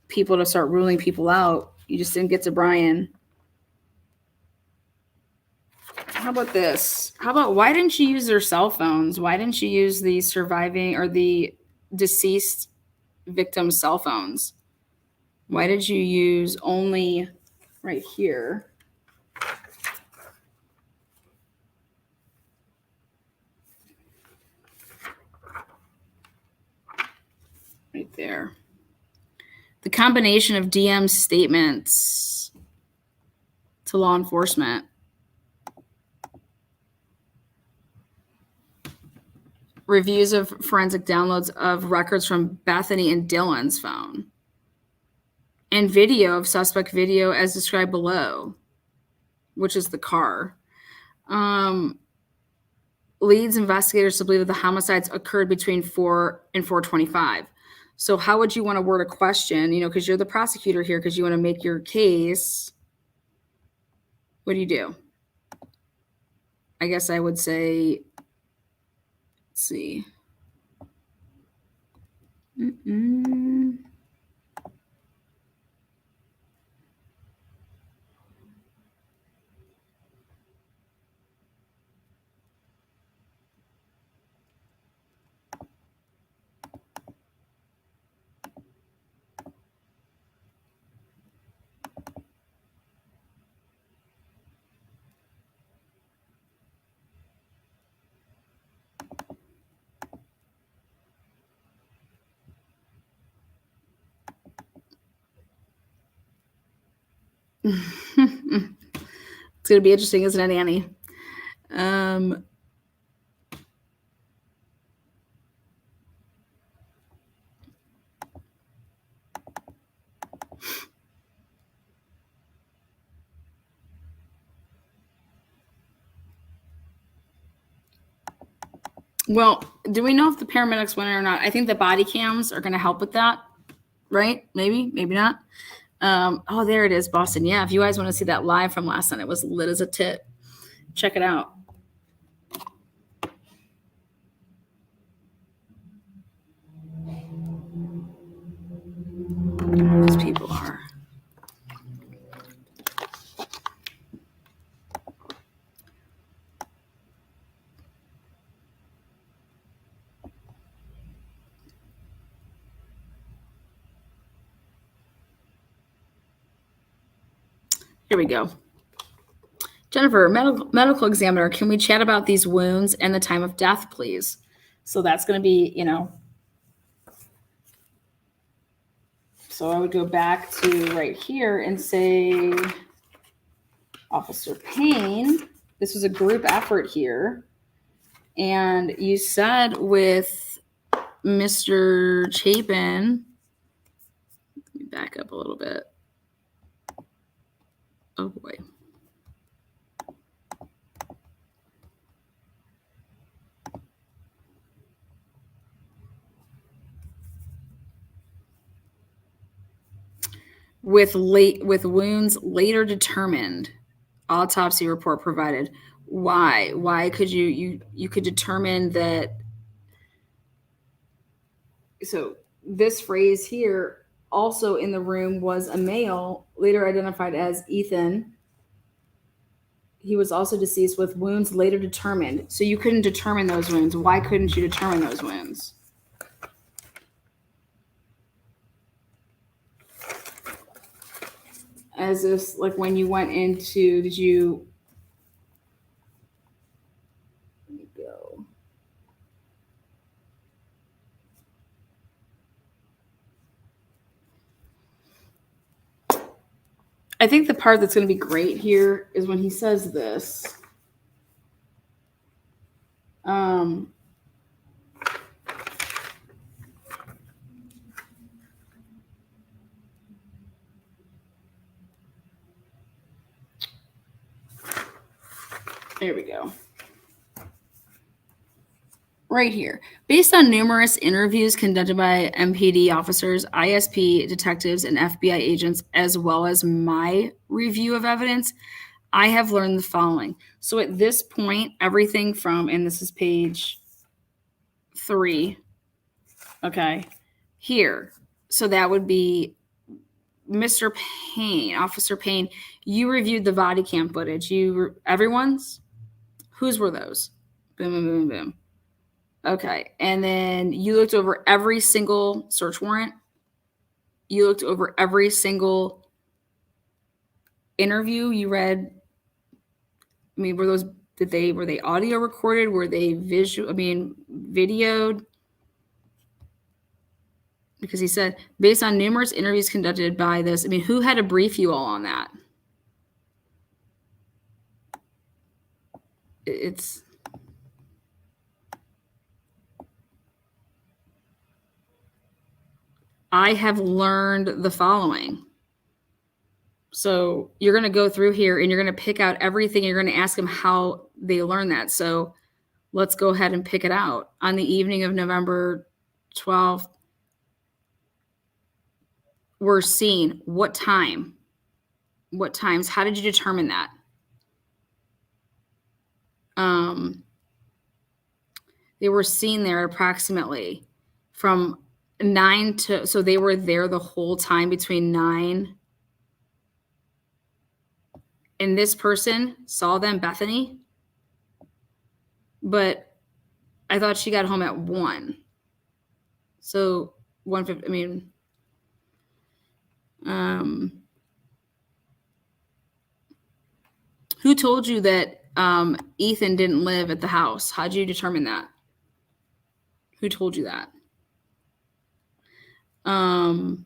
people to start ruling people out. You just didn't get to Brian. How about this? How about, why didn't you use their cell phones? Why didn't you use the surviving or the deceased victim's cell phones? Why did you use only right here? Right there. The combination of DM's statements to law enforcement. Reviews of forensic downloads of records from Bethany and Dylan's phone. And video of suspect video as described below, which is the car. Leads investigators to believe that the homicides occurred between 4 and 4:25. So how would you want to word a question? You know, because you're the prosecutor here, because you want to make your case. What do? I guess I would say, let's see. It's going to be interesting, isn't it, Annie? Well, do we know if the paramedics went or not? I think the body cams are going to help with that, right? Maybe, maybe not. Oh, there it is, Boston. Yeah, if you guys want to see that live from last night, it was lit as a tit. Check it out. These people are. Here we go. Jennifer, medical examiner, can we chat about these wounds and the time of death, please? So that's going to be, you know. So I would go back to right here and say, Officer Payne, this was a group effort here. And you said with Mr. Chapin, let me back up a little bit. Oh boy. With wounds later determined, autopsy report provided. Why could you could determine that? So this phrase here, also in the room was a male, later identified as Ethan. He was also deceased with wounds later determined. So you couldn't determine those wounds. Why couldn't you determine those wounds? As if, like, when you went into, did you, let me go. I think the part that's going to be great here is when he says this. There we go. Right here. Based on numerous interviews conducted by MPD officers, ISP detectives, and FBI agents, as well as my review of evidence, I have learned the following. So at this point, everything from, and this is page 3, okay, here. So that would be Mr. Payne, Officer Payne. You reviewed the body cam footage. Everyone's? Whose were those? Boom, boom, boom, boom. Okay. And then you looked over every single search warrant. You looked over every single interview you read. I mean, were they audio recorded? Were they videoed? Because he said, based on numerous interviews conducted by this, I mean, who had to brief you all on that? I have learned the following. So you're going to go through here and you're going to pick out everything. You're going to ask them how they learned that. So let's go ahead and pick it out. On the evening of November 12th, we're seeing what time? What times? How did you determine that? They were seen there approximately from 9 to, so they were there the whole time between 9. And this person saw them, Bethany, but I thought she got home at 1. So 1:50, I mean, who told you that Ethan didn't live at the house? How'd you determine that? Who told you that? How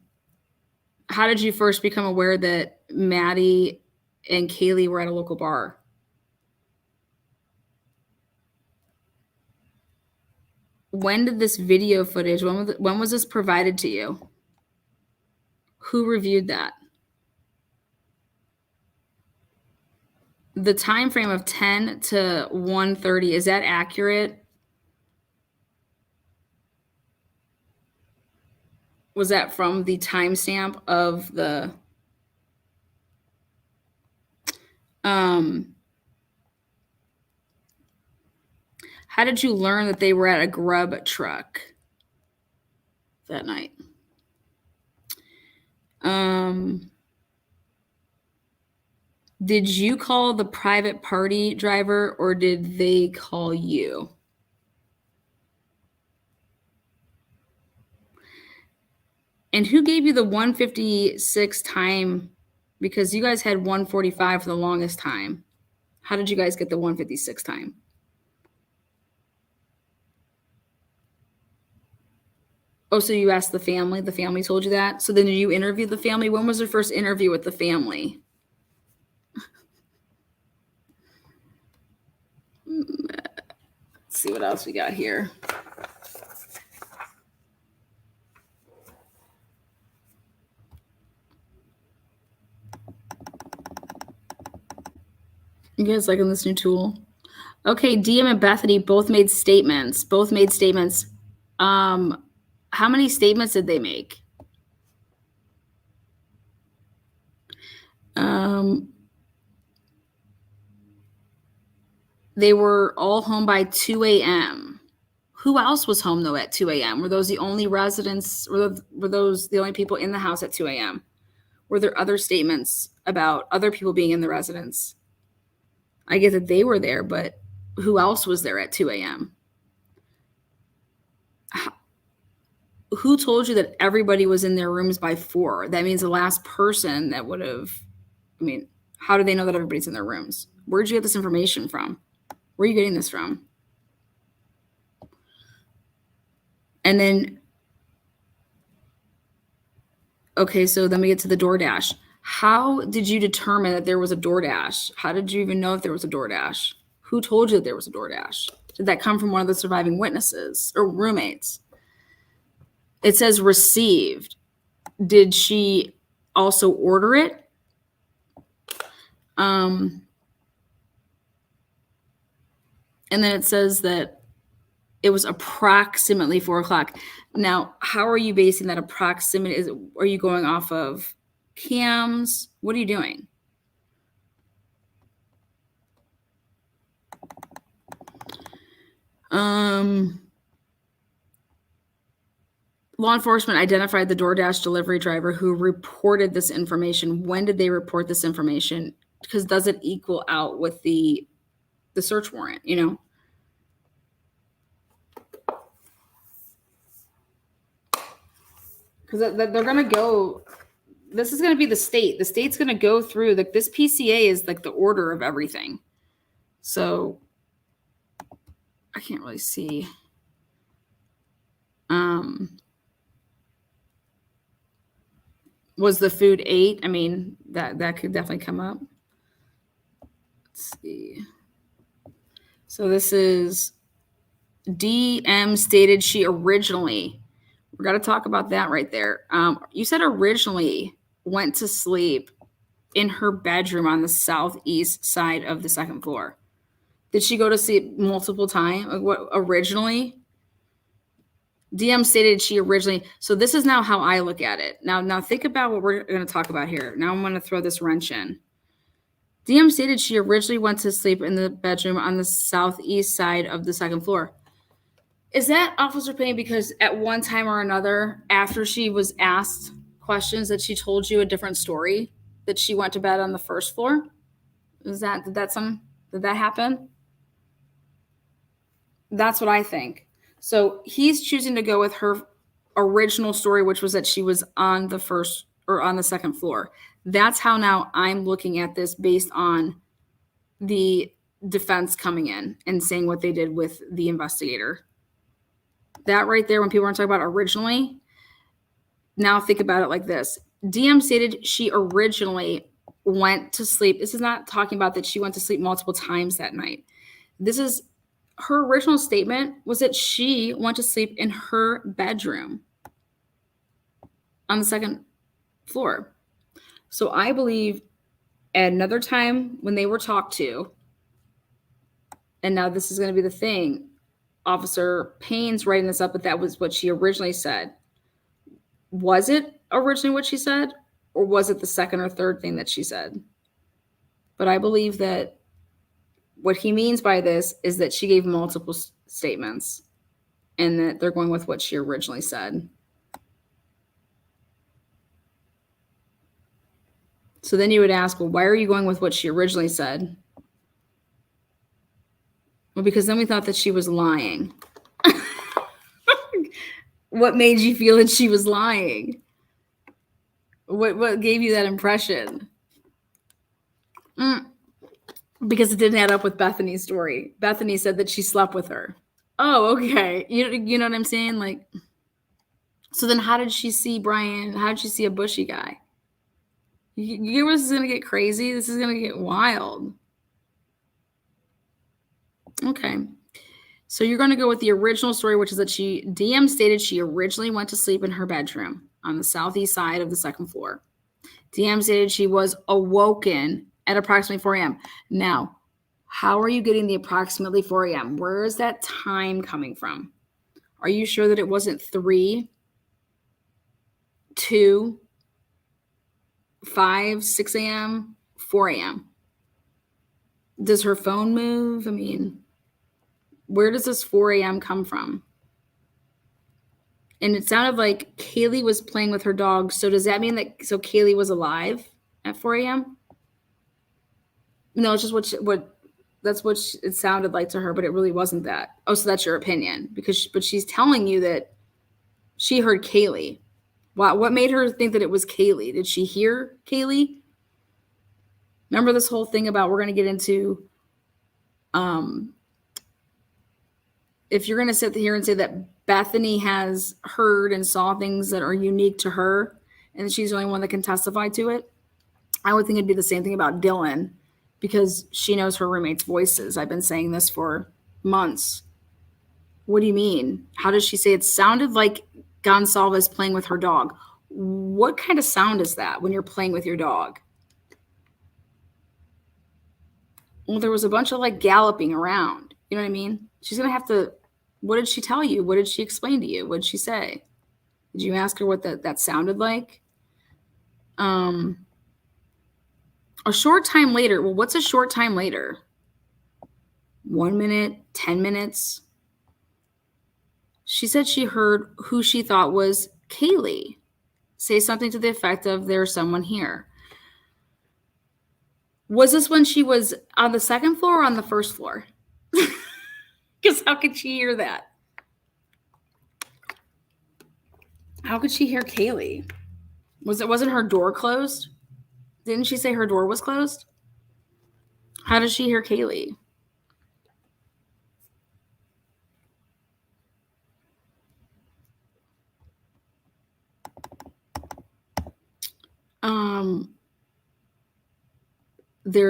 did you first become aware that Maddie and Kaylee were at a local bar? When did this video footage, when was this provided to you? Who reviewed that? The time frame of 10 to 1:30, is that accurate? Was that from the timestamp of the how did you learn that they were at a grub truck that night? Did you call the private party driver or did they call you? And who gave you the 1:56 time? Because you guys had 1:45 for the longest time. How did you guys get the 1:56 time? Oh, so you asked the family? The family told you that? So then did you interview the family? When was your first interview with the family? Let's see what else we got here. You guys liking this new tool? Okay, DM and Bethany both made statements. How many statements did they make? They were all home by 2 a.m. Who else was home, though, at 2 a.m.? Were those the only residents? Were those the only people in the house at 2 a.m.? Were there other statements about other people being in the residence? I get that they were there, but who else was there at 2 a.m.? Who told you that everybody was in their rooms by 4? That means the last person that would have, I mean, how do they know that everybody's in their rooms? Where'd you get this information from? Where are you getting this from? And then, okay, so then we get to the DoorDash. How did you determine that there was a DoorDash? How did you even know if there was a DoorDash? Who told you that there was a DoorDash? Did that come from one of the surviving witnesses or roommates? It says received. Did she also order it? And then it says that it was approximately 4 o'clock. Now, how are you basing that approximate? Are you going off of cams? What are you doing? Law enforcement identified the DoorDash delivery driver who reported this information. When did they report this information? Because does it equal out with the search warrant, you know? Because they're going to go, this is going to be the state. The state's going to go through, like, this PCA is like the order of everything. So I can't really see. Was the food 8? I mean, that could definitely come up. Let's see. So this is DM stated she originally, we got to talk about that right there. You said originally went to sleep in her bedroom on the southeast side of the second floor. Did she go to sleep multiple times? Like, what originally? DM stated she originally. So this is now how I look at it. Now think about what we're going to talk about here. Now I'm going to throw this wrench in. DM stated she originally went to sleep in the bedroom on the southeast side of the second floor. Is that Officer Payne because at one time or another, after she was asked questions, that she told you a different story, that she went to bed on the first floor? Did that happen? That's what I think. So he's choosing to go with her original story, which was that she was on the first or on the second floor. That's how now I'm looking at this based on the defense coming in and saying what they did with the investigator. That right there, when people are talking about originally, now think about it like this. DM stated she originally went to sleep. This is not talking about that she went to sleep multiple times that night. This is her original statement was that she went to sleep in her bedroom on the second floor. So I believe at another time when they were talked to, and now this is going to be the thing, Officer Payne's writing this up, but that was what she originally said. Was it originally what she said, or was it the second or third thing that she said? But I believe that what he means by this is that she gave multiple statements and that they're going with what she originally said. So then you would ask, well, why are you going with what she originally said? Well, because then we thought that she was lying. What made you feel that she was lying? What gave you that impression? Because it didn't add up with Bethany's story. Bethany said that she slept with her. Oh, okay. You know what I'm saying? Like, so then how did she see Brian? How did she see a bushy guy? You know this is going to get crazy? This is going to get wild. Okay. So you're going to go with the original story, which is that DM stated she originally went to sleep in her bedroom on the southeast side of the second floor. DM stated she was awoken at approximately 4 a.m. Now, how are you getting the approximately 4 a.m.? Where is that time coming from? Are you sure that it wasn't 3, 2, 5, 6 a.m., 4 a.m.? Does her phone move? I mean, where does this 4 a.m. come from? And it sounded like Kaylee was playing with her dog. So does that mean that Kaylee was alive at 4 a.m.? No, it's just what it sounded like to her, but it really wasn't that. Oh, so that's your opinion but she's telling you that she heard Kaylee. What made her think that it was Kaylee? Did she hear Kaylee? Remember this whole thing about, we're going to get into, if you're going to sit here and say that Bethany has heard and saw things that are unique to her and she's the only one that can testify to it. I would think it'd be the same thing about Dylan because she knows her roommate's voices. I've been saying this for months. What do you mean? How does she say it sounded like Gonsalves playing with her dog? What kind of sound is that when you're playing with your dog? Well, there was a bunch of like galloping around. You know what I mean? She's going to have to. What did she tell you? What did she explain to you? What did she say? Did you ask her what that sounded like? A short time later. Well, what's a short time later? 1 minute, 10 minutes. She said she heard who she thought was Kaylee say something to the effect of, "There's someone here." Was this when she was on the second floor or on the first floor? Because how could she hear that? How could she hear Kaylee? Wasn't her door closed? Didn't she say her door was closed? How did she hear Kaylee?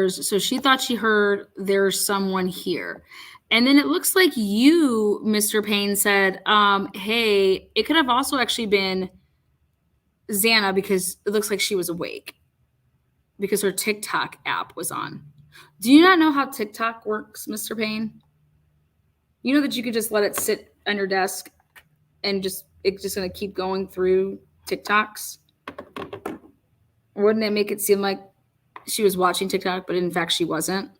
So she thought she heard "there's someone here." And then it looks like you, Mr. Payne, said, hey, it could have also actually been Xana because it looks like she was awake because her TikTok app was on. Do you not know how TikTok works, Mr. Payne? You know that you could just let it sit on your desk and it's just going to keep going through TikToks? Wouldn't it make it seem like she was watching TikTok, but in fact she wasn't?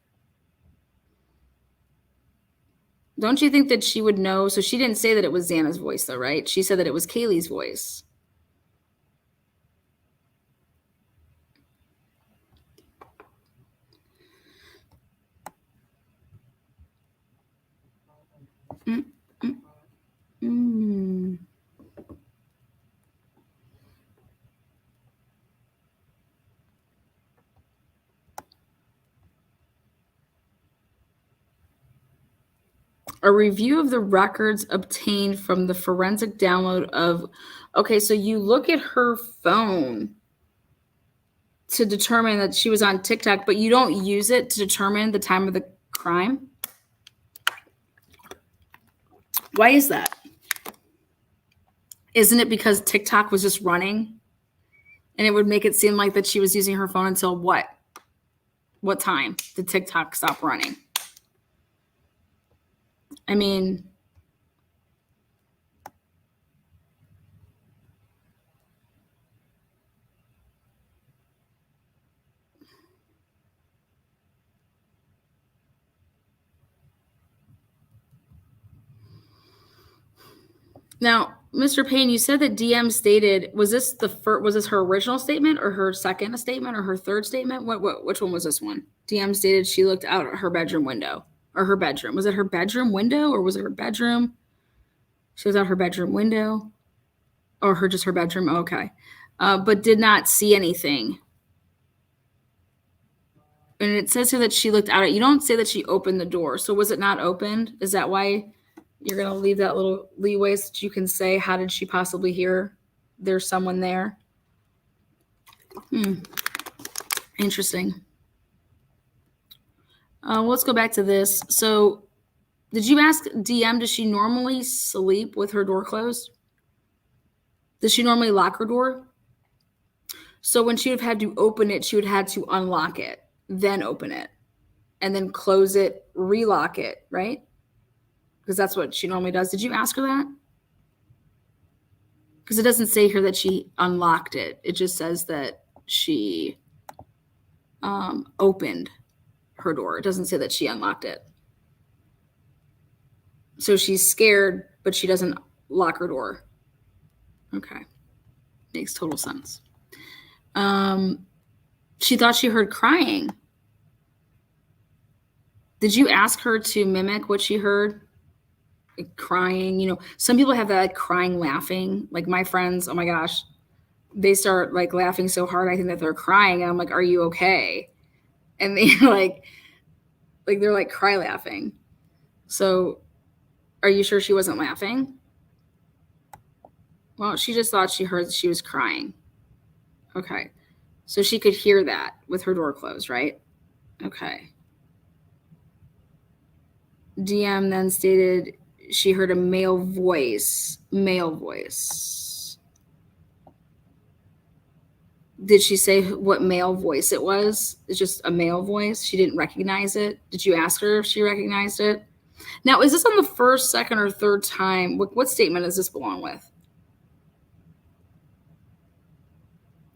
Don't you think that she would know? So she didn't say that it was Xana's voice, though, right? She said that it was Kaylee's voice. A review of the records obtained from the forensic download of. Okay, so you look at her phone to determine that she was on TikTok, but you don't use it to determine the time of the crime? Why is that? Isn't it because TikTok was just running and it would make it seem like that she was using her phone until what? What time did TikTok stop running? I mean, now, Mr. Payne, you said that DM stated, was this her original statement or her second statement or her third statement? Which one was this one? DM stated she looked out at her bedroom window or her bedroom. Was it her bedroom window or was it her bedroom? She was out her bedroom window or just her bedroom. Okay. But did not see anything. And it says here that she looked out at, you don't say that she opened the door. So was it not opened? Is that why you're going to leave that little leeway so that you can say, how did she possibly hear there's someone there? Interesting. Let's go back to this. So did you ask DM, does she normally sleep with her door closed? Does she normally lock her door? So when she would have had to open it, she would have had to unlock it, then open it, and then close it, relock it, right? Because that's what she normally does. Did you ask her that? Because it doesn't say here that she unlocked it. It just says that she opened her door. It doesn't say that she unlocked it. So she's scared, but she doesn't lock her door. Okay. Makes total sense. She thought she heard crying. Did you ask her to mimic what she heard? Like crying, you know, some people have that like crying, laughing. Like my friends, oh my gosh, they start like laughing so hard, I think that they're crying. And I'm like, are you okay? And they like they're like cry laughing. So are you sure she wasn't laughing? Well, she just thought she heard that she was crying. Okay. So she could hear that with her door closed, right? Okay. DM then stated she heard a male voice. Male voice. Did she say what male voice it was? It's just a male voice. She didn't recognize it. Did you ask her if she recognized it? Now, is this on the first, second, or third time? What statement does this belong with?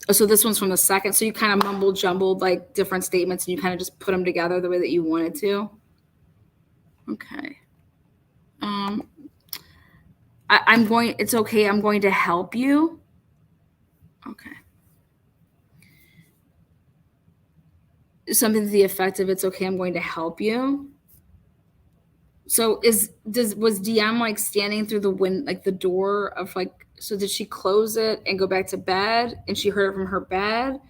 Oh, so this one's from the second. So you kind of mumbled, jumbled like different statements, and you kind of just put them together the way that you wanted to. Okay. I'm going. It's okay. I'm going to help you. Okay. Something to the effect of "It's okay. I'm going to help you." So was DM like standing through the like the door of like? So did she close it and go back to bed, and she heard it from her bed,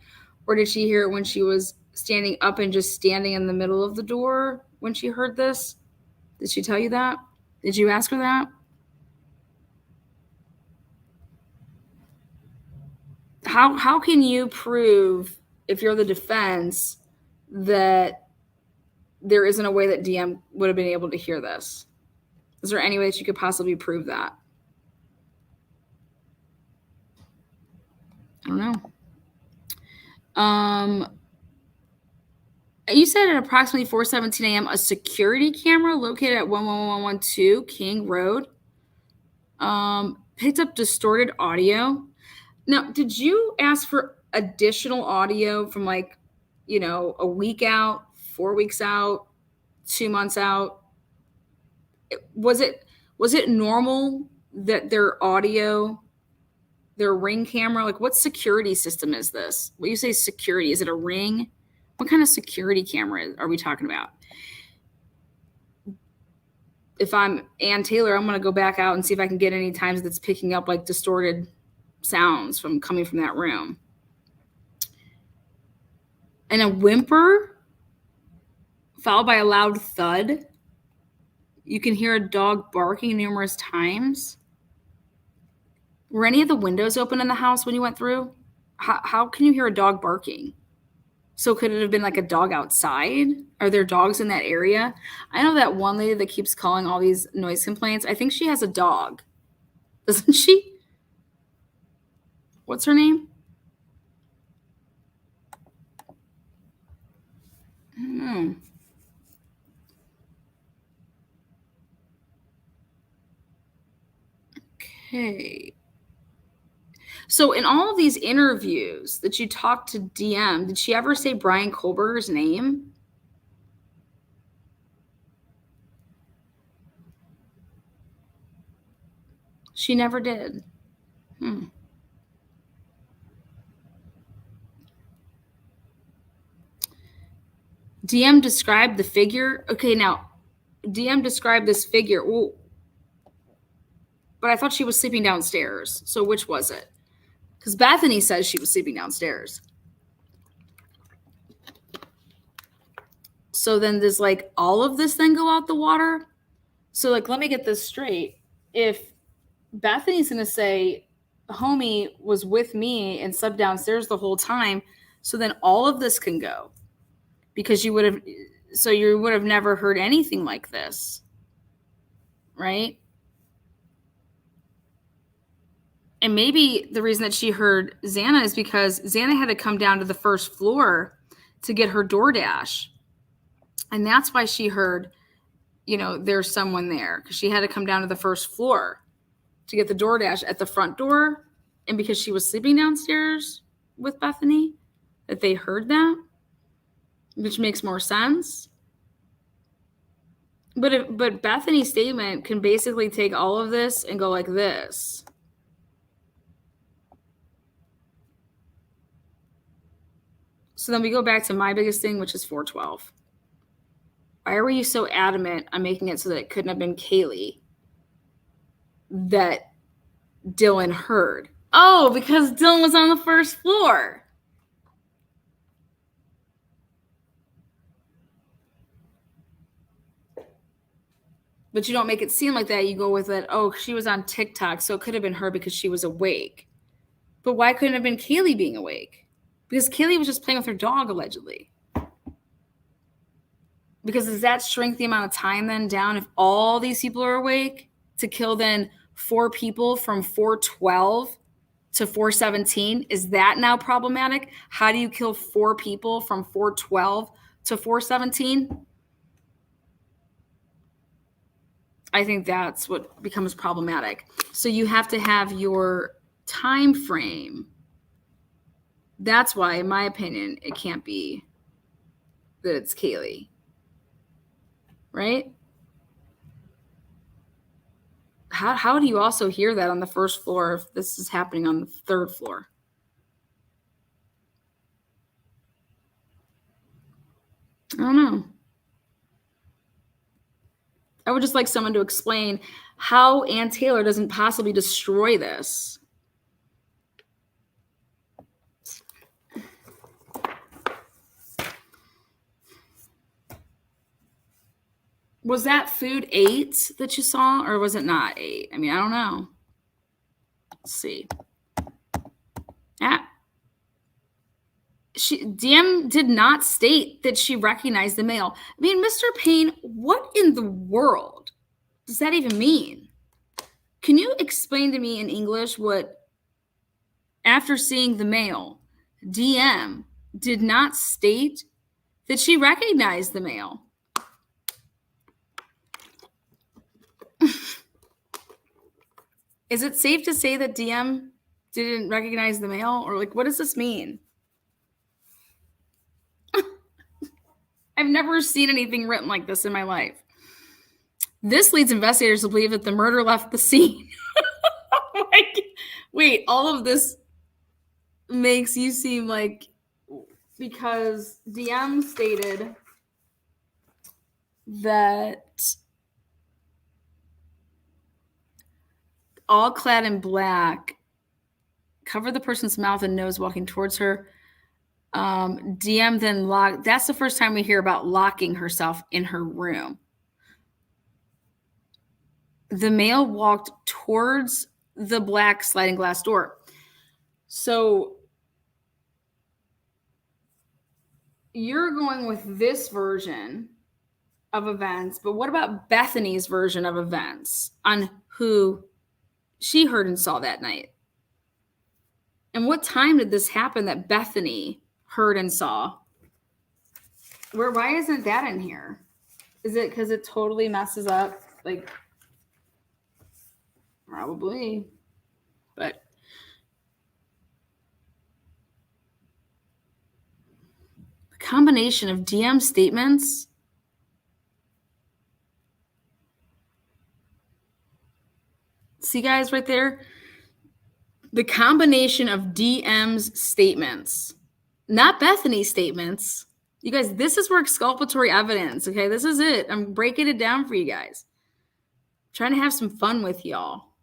or did she hear it when she was standing up and just standing in the middle of the door when she heard this? Did she tell you that? Did you ask her that? How can you prove, if you're the defense, that there isn't a way that DM would have been able to hear this? Is there any way that you could possibly prove that? I don't know. You said at approximately 4:17 a.m., a security camera located at 11112 King Road picked up distorted audio. Now, did you ask for additional audio from like, a week out, 4 weeks out, 2 months out? Was it normal that their audio, their Ring camera, like what security system is this? When you say security, is it a Ring? What kind of security camera are we talking about? If I'm Ann Taylor, I'm going to go back out and see if I can get any times that's picking up like distorted sounds from coming from that room. And a whimper followed by a loud thud. You can hear a dog barking numerous times. Were any of the windows open in the house when you went through? How can you hear a dog barking? So could it have been like a dog outside? Are there dogs in that area? I know that one lady that keeps calling all these noise complaints. I think she has a dog. Doesn't she? What's her name? I don't know. Okay. So in all of these interviews that you talked to DM, did she ever say Brian Kohlberger's name? She never did. DM described the figure. Okay, now DM described this figure. Well, but I thought she was sleeping downstairs. So which was it? Because Bethany says she was sleeping downstairs. So then does like all of this then go out the water? So like, let me get this straight. If Bethany's going to say, homie was with me and slept downstairs the whole time, so then all of this can go because you would have never heard anything like this, right? And maybe the reason that she heard Xana is because Xana had to come down to the first floor to get her DoorDash. And that's why she heard, there's someone there, because she had to come down to the first floor to get the DoorDash at the front door. And because she was sleeping downstairs with Bethany, that they heard that, which makes more sense. But Bethany's statement can basically take all of this and go like this. So then we go back to my biggest thing, which is 412. Why were you so adamant on making it so that it couldn't have been Kaylee that Dylan heard? Oh, because Dylan was on the first floor. But you don't make it seem like that. You go with it, oh, she was on TikTok, so it could have been her because she was awake. But why couldn't it have been Kaylee being awake? Because Kaylee was just playing with her dog, allegedly. Because does that shrink the amount of time then down if all these people are awake to kill then 4 people from 412 to 417? Is that now problematic? How do you kill 4 people from 412 to 417? I think that's what becomes problematic. So you have to have your time frame. That's why, in my opinion, it can't be that it's Kaylee. Right? How do you also hear that on the first floor if this is happening on the 3rd floor? I don't know. I would just like someone to explain how Ann Taylor doesn't possibly destroy this. Was that food 8 that you saw, or was it not 8? I mean, I don't know. Let's see. DM did not state that she recognized the mail. I mean, Mr. Payne, what in the world does that even mean? Can you explain to me in English what, after seeing the mail, DM did not state that she recognized the mail? Is it safe to say that DM didn't recognize the mail? Or like, what does this mean? I've never seen anything written like this in my life. This leads investigators to believe that the murder left the scene. Like, wait, all of this makes you seem like, because DM stated that all clad in black, cover the person's mouth and nose walking towards her. DM then locked. That's the first time we hear about locking herself in her room. The male walked towards the black sliding glass door. So you're going with this version of events, but what about Bethany's version of events on who she heard and saw that night? And what time did this happen that Bethany heard and saw? Why isn't that in here? Is it because it totally messes up? Like, probably. But the combination of DM statements, see guys right there? The combination of DM's statements, not Bethany's statements. You guys, this is where exculpatory evidence, okay? This is it. I'm breaking it down for you guys. I'm trying to have some fun with y'all.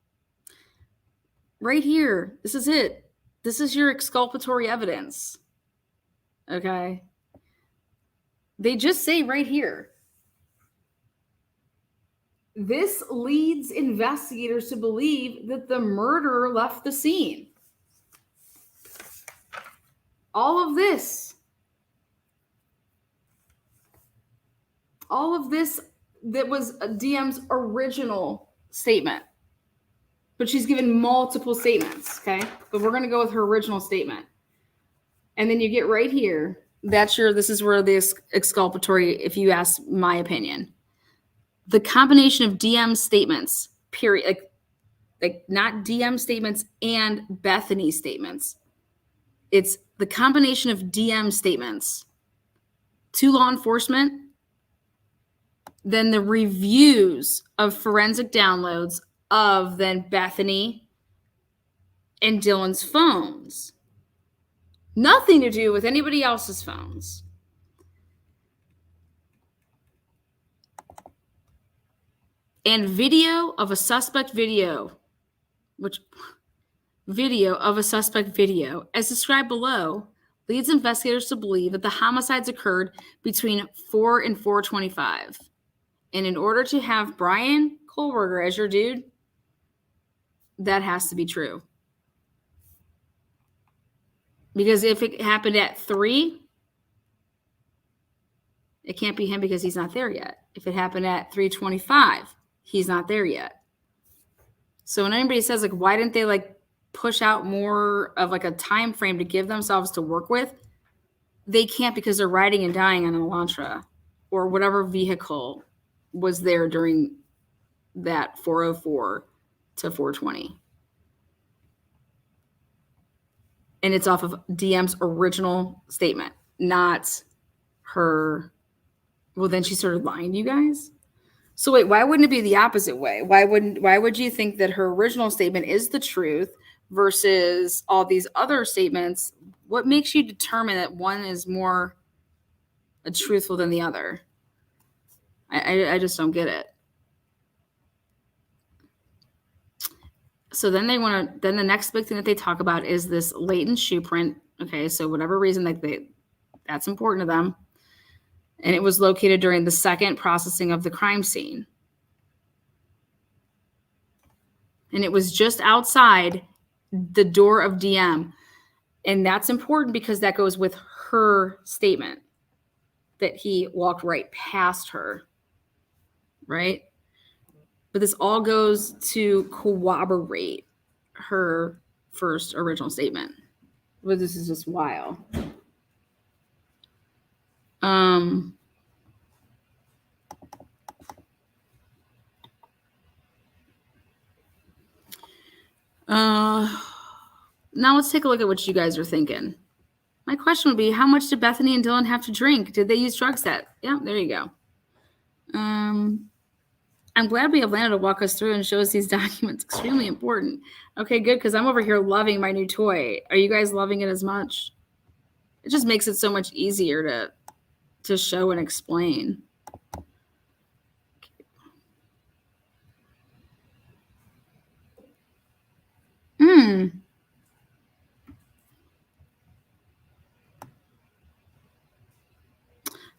Right here, this is it. This is your exculpatory evidence, okay? They just say right here, this leads investigators to believe that the murderer left the scene. All of this that was DM's original statement. But she's given multiple statements, okay? But we're going to go with her original statement. And then you get right here. This is where the exculpatory, if you ask my opinion. The combination of DM statements, period, like not DM statements and Bethany statements. It's the combination of DM statements to law enforcement, then the reviews of forensic downloads of then Bethany and Dylan's phones. Nothing to do with anybody else's phones. And video of a suspect video, as described below, leads investigators to believe that the homicides occurred between 4 and 4:25. And in order to have Brian Kohlberger as your dude, that has to be true. Because if it happened at 3, it can't be him because he's not there yet. If it happened at 3:25, he's not there yet. So when anybody says, like, why didn't they, like, push out more of, like, a time frame to give themselves to work with? They can't because they're riding and dying on an Elantra or whatever vehicle was there during that 4:04 to 4:20. And it's off of DM's original statement, not her. Well, then she started lying to you guys. So wait, why wouldn't it be the opposite way? Why would you think that her original statement is the truth versus all these other statements? What makes you determine that one is more truthful than the other? I just don't get it. So then the next big thing that they talk about is this latent shoe print. Okay, so whatever reason that's important to them. And it was located during the second processing of the crime scene. And it was just outside the door of DM. And that's important because that goes with her statement that he walked right past her, right? But this all goes to corroborate her first original statement. But this is just wild. Now let's take a look at what you guys are thinking. My question would be, how much did Bethany and Dylan have to drink? Did they use drugs Yeah, there you go. I'm glad we have Lana to walk us through and show us these documents. Extremely important. Okay, good, because I'm over here loving my new toy. Are you guys loving it as much? It just makes it so much easier to show and explain.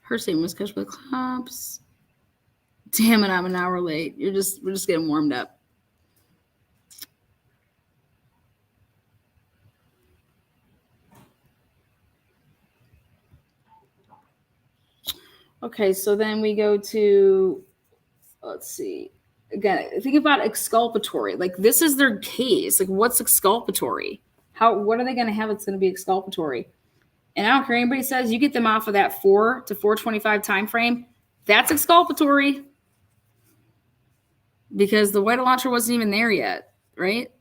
Her statement was catch by the cops. Damn it, I'm an hour late. We're just getting warmed up. Okay, so then we go to, let's see. Again, think about exculpatory. Like, this is their case. Like, what's exculpatory? What are they going to have that's going to be exculpatory? And I don't care anybody says, you get them off of that 4 to 4:25 time frame. That's exculpatory because the white Elantra wasn't even there yet, right?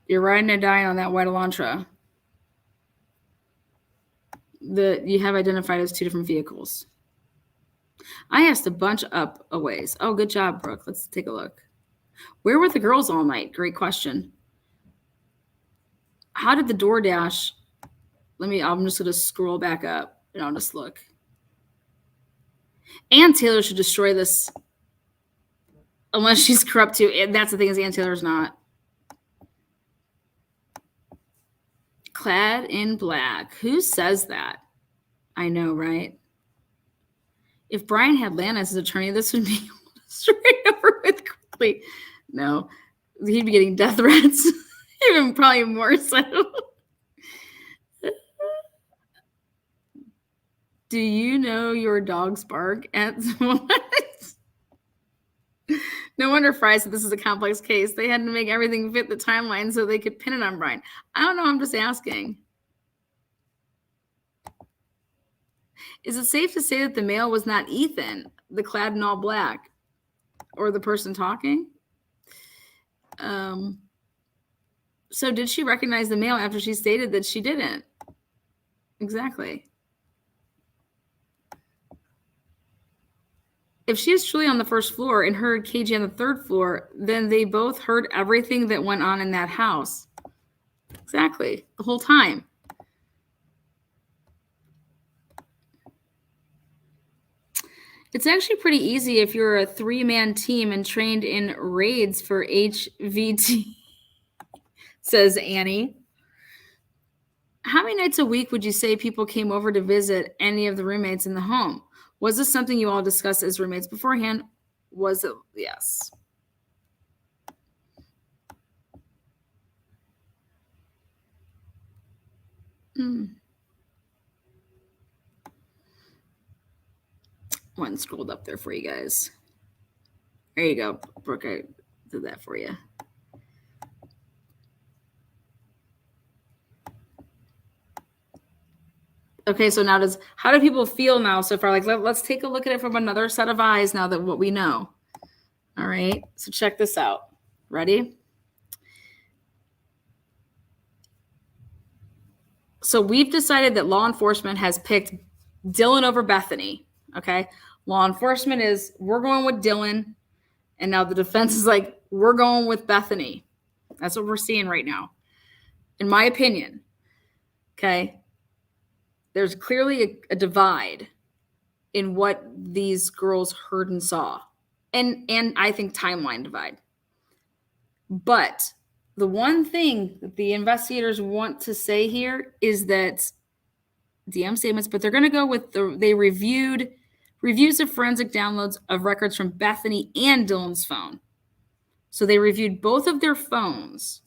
You're riding and dying on that white Elantra. You have identified as 2 different vehicles. I asked a bunch up a ways. Oh, good job, Brooke. Let's take a look. Where were the girls all night? Great question. How did the DoorDash? I'm just going to scroll back up and I'll just look. Ann Taylor should destroy this unless she's corrupt too. And that's the thing, is Ann Taylor's not. Clad in black. Who says that? I know, right? If Brian had Lana as his attorney, this would be straight over with quickly. No, he'd be getting death threats. Even probably more so. Do you know your dogs bark at what? No wonder Fry said this is a complex case. They had to make everything fit the timeline so they could pin it on Brian. I don't know. I'm just asking. Is it safe to say that the male was not Ethan, the clad in all black, or the person talking? So did she recognize the male after she stated that she didn't? Exactly. If she is truly on the first floor and heard KJ on the third floor, then they both heard everything that went on in that house. Exactly. The whole time. It's actually pretty easy if you're a 3-man team and trained in raids for HVT, says Annie. How many nights a week would you say people came over to visit any of the roommates in the home? Was this something you all discussed as roommates beforehand? Was it? Yes. One scrolled up there for you guys. There you go, Brooke. I did that for you. Okay, so now how do people feel now so far? Like, let's take a look at it from another set of eyes now that what we know. All right, so check this out. Ready? So we've decided that law enforcement has picked Dylan over Bethany. Okay, law enforcement we're going with Dylan, and now the defense is like, we're going with Bethany. That's what we're seeing right now, in my opinion. Okay, there's clearly a divide in what these girls heard and saw, and I think timeline divide. But the one thing that the investigators want to say here is that DM statements, but they're going to go with they reviews of forensic downloads of records from Bethany and Dylan's phone. So they reviewed both of their phones.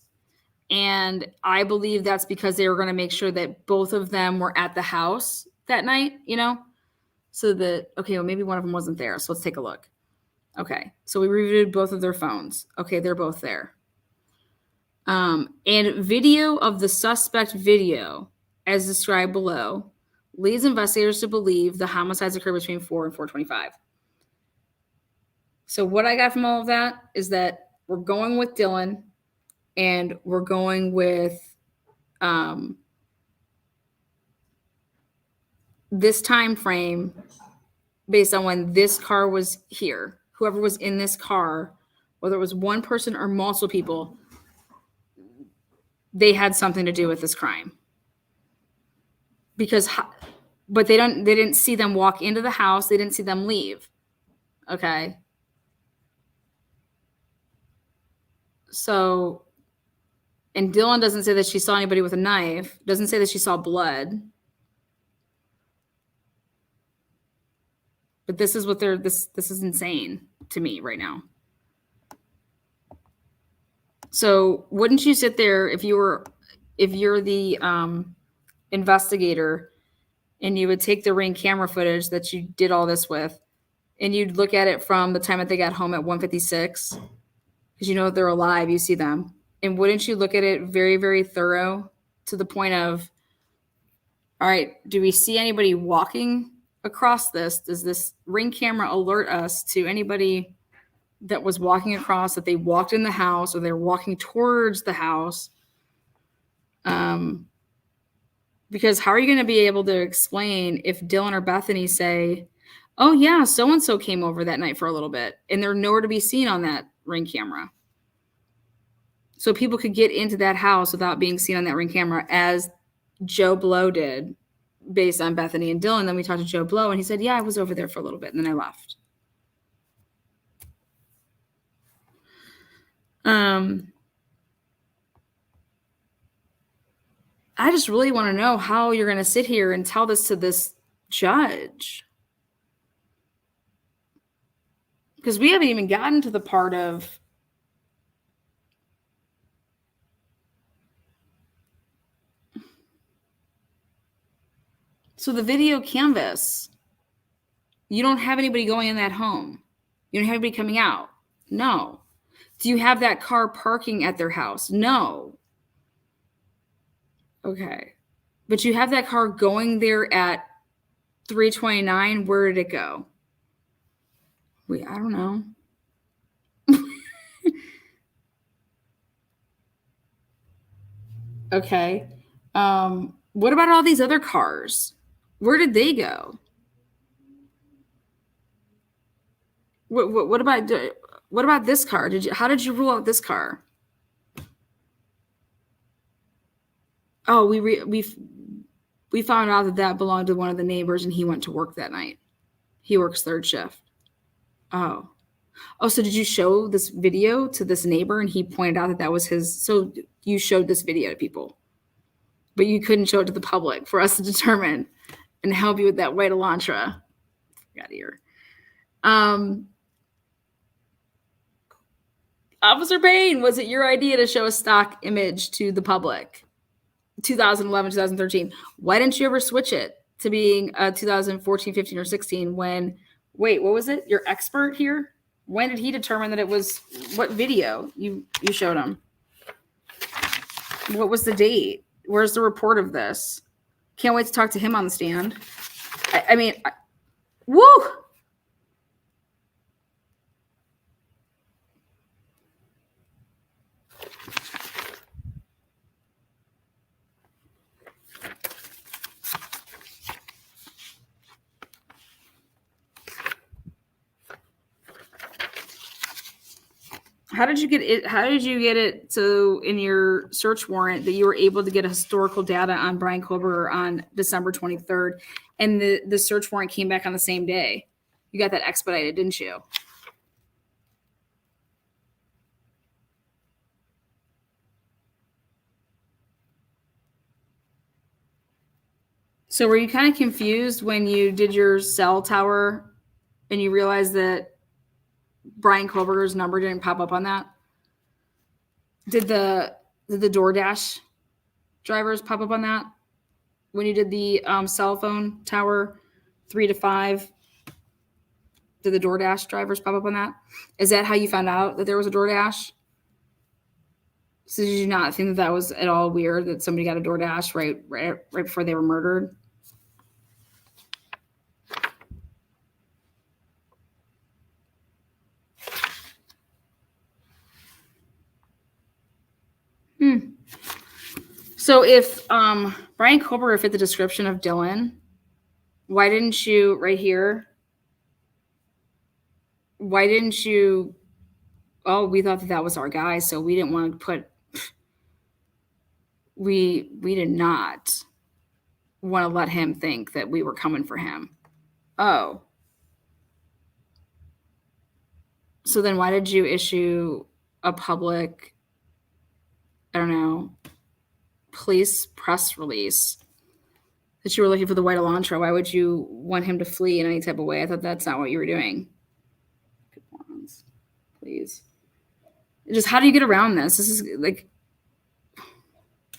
And I believe that's because they were going to make sure that both of them were at the house that night, so that, okay, well, maybe one of them wasn't there. So let's take a look. Okay. So we reviewed both of their phones. Okay. They're both there. And video of the suspect video, as described below, leads investigators to believe the homicides occurred between 4 and 4:25. So what I got from all of that is that we're going with Dylan, and we're going with this time frame based on when this car was here. Whoever was in this car, whether it was one person or multiple people, they had something to do with this crime. But they didn't see them walk into the house. They didn't see them leave. Okay. So, and Dylan doesn't say that she saw anybody with a knife. Doesn't say that she saw blood. But this is what this is insane to me right now. So wouldn't you sit there if you're the investigator, and you would take the Ring camera footage that you did all this with, and you'd look at it from the time that they got home at 1:56, because they're alive, you see them. And wouldn't you look at it very, very thorough to the point of, all right, do we see anybody walking across this? Does this Ring camera alert us to anybody that was walking across, that they walked in the house or they're walking towards the house? Because how are you going to be able to explain if Dylan or Bethany say, oh yeah, so-and-so came over that night for a little bit, and they're nowhere to be seen on that Ring camera? So people could get into that house without being seen on that Ring camera, as Joe Blow did based on Bethany and Dylan. Then we talked to Joe Blow, and he said, yeah, I was over there for a little bit, and then I left. I just really want to know how you're going to sit here and tell this to this judge. Because we haven't even gotten to the part of, so the video canvas, you don't have anybody going in that home. You don't have anybody coming out. No. Do you have that car parking at their house? No. Okay. But you have that car going there at 3:29. Where did it go? I don't know. Okay. What about all these other cars? Where did they go? What about this car? How did you rule out this car? Oh, we found out that belonged to one of the neighbors, and he went to work that night. He works third shift. Oh, so did you show this video to this neighbor, and he pointed out that was his? So you showed this video to people, but you couldn't show it to the public for us to determine and help you with that white Elantra. Get out of here. Officer Payne, was it your idea to show a stock image to the public 2011, 2013. Why didn't you ever switch it to being 2014, 15, or 16 when, wait, what was it? Your expert here? When did he determine that it was, what video you showed him? What was the date? Where's the report of this? Can't wait to talk to him on the stand. I mean, woo! How did you get it? How did you get it so in your search warrant that you were able to get historical data on Brian Koberger on December 23rd, and the search warrant came back on the same day? You got that expedited, didn't you? So were you kind of confused when you did your cell tower and you realized that Brian Koberger's number didn't pop up on that? Did the DoorDash drivers pop up on that when you did the cell phone tower 3 to 5? Did the DoorDash drivers pop up on that? Is that how you found out that there was a DoorDash? So did you not think that was at all weird that somebody got a DoorDash right before they were murdered? So if Brian Koberger fit the description of Dylan, why didn't you, right here, why didn't you, oh, we thought that was our guy, so we didn't want to put, we did not want to let him think that we were coming for him. Oh. So then why did you issue a public, I don't know, police press release that you were looking for the white Elantra? Why would you want him to flee in any type of way? I thought that's not what you were doing. Please. Just how do you get around this? This is like,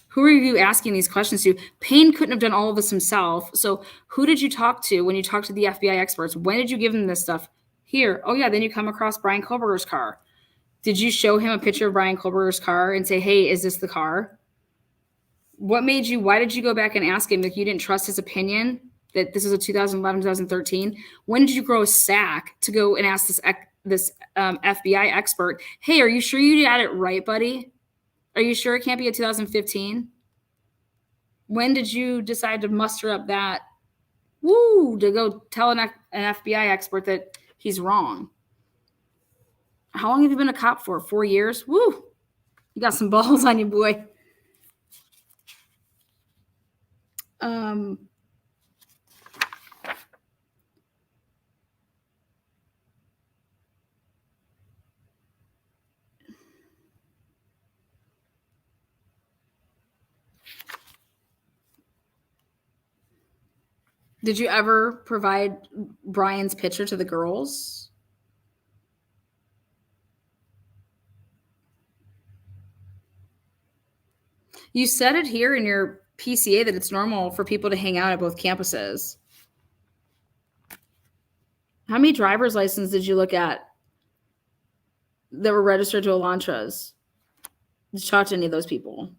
who are you asking these questions to? Payne couldn't have done all of this himself. So who did you talk to when you talked to the FBI experts? When did you give them this stuff? Here. Oh, yeah. Then you come across Brian Koberger's car. Did you show him a picture of Brian Koberger's car and say, hey, is this the car? What made you, why did you go back and ask him if you didn't trust his opinion that this is a 2011, 2013? When did you grow a sack to go and ask this FBI expert, hey, are you sure you got it right, buddy? Are you sure it can't be a 2015? When did you decide to muster up that, to go tell an FBI expert that he's wrong? How long have you been a cop for? 4 years? Woo! You got some balls on you, boy. Did you ever provide Brian's picture to the girls? You said it here in your PCA that it's normal for people to hang out at both campuses. How many driver's licenses did you look at that were registered to Elantras? Did you talk to any of those people?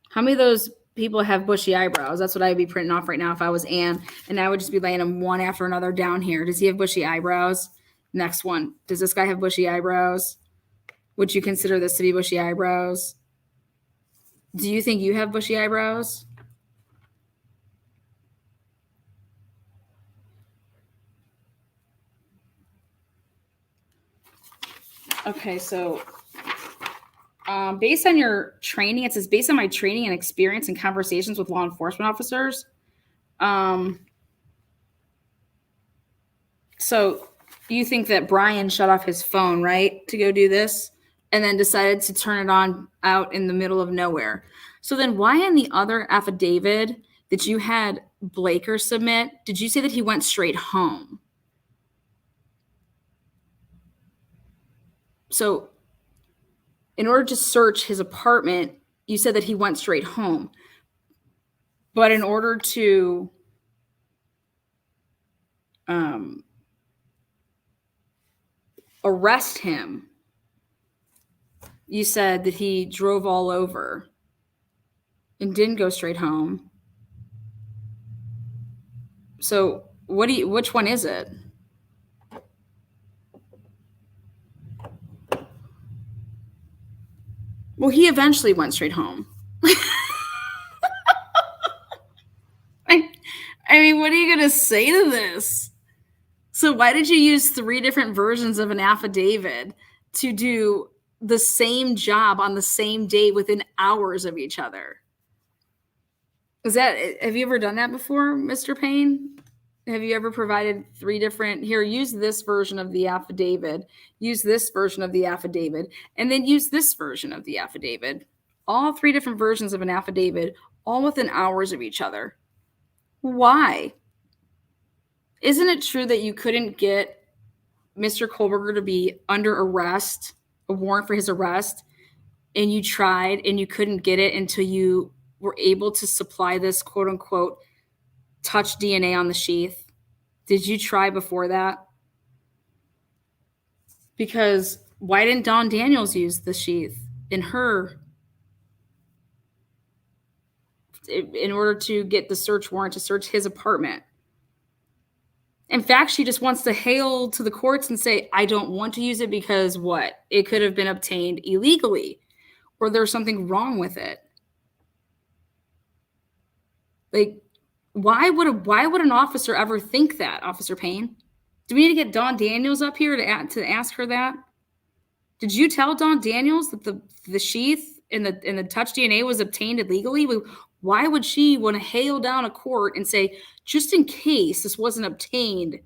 How many of those people have bushy eyebrows? That's what I'd be printing off right now if I was Anne, and I would just be laying them one after another down here. Does he have bushy eyebrows? Next one. Does this guy have bushy eyebrows? Would you consider this to be bushy eyebrows? Do you think you have bushy eyebrows? Okay, so based on your training, it says based on my training and experience and conversations with law enforcement officers. So you think that Brian shut off his phone, right, to go do this, and then decided to turn it on out in the middle of nowhere. So then why in the other affidavit that you had Blaker submit, did you say that he went straight home? So in order to search his apartment, you said that he went straight home. But in order to arrest him, you said that he drove all over and didn't go straight home. So which one is it? Well, he eventually went straight home. I mean, what are you going to say to this? So why did you use 3 different versions of an affidavit to do the same job on the same day within hours of each other? Have you ever done that before, Mr. Payne? Have you ever provided 3 different, here, use this version of the affidavit, use this version of the affidavit, and then use this version of the affidavit? All 3 different versions of an affidavit, all within hours of each other. Why? Isn't it true that you couldn't get Mr. Kohlberger to be under arrest, a warrant for his arrest, and you tried and you couldn't get it until you were able to supply this quote unquote touch DNA on the sheath? Did you try before that? Because why didn't Dawn Daniels use the sheath in order to get the search warrant to search his apartment? In fact, she just wants to hail to the courts and say, I don't want to use it because what? It could have been obtained illegally, or there's something wrong with it. Like, why would an officer ever think that, Officer Payne? Do we need to get Dawn Daniels up here to ask her that? Did you tell Dawn Daniels that the sheath and the touch DNA was obtained illegally? Why would she want to hail down a court and say, just in case this wasn't obtained,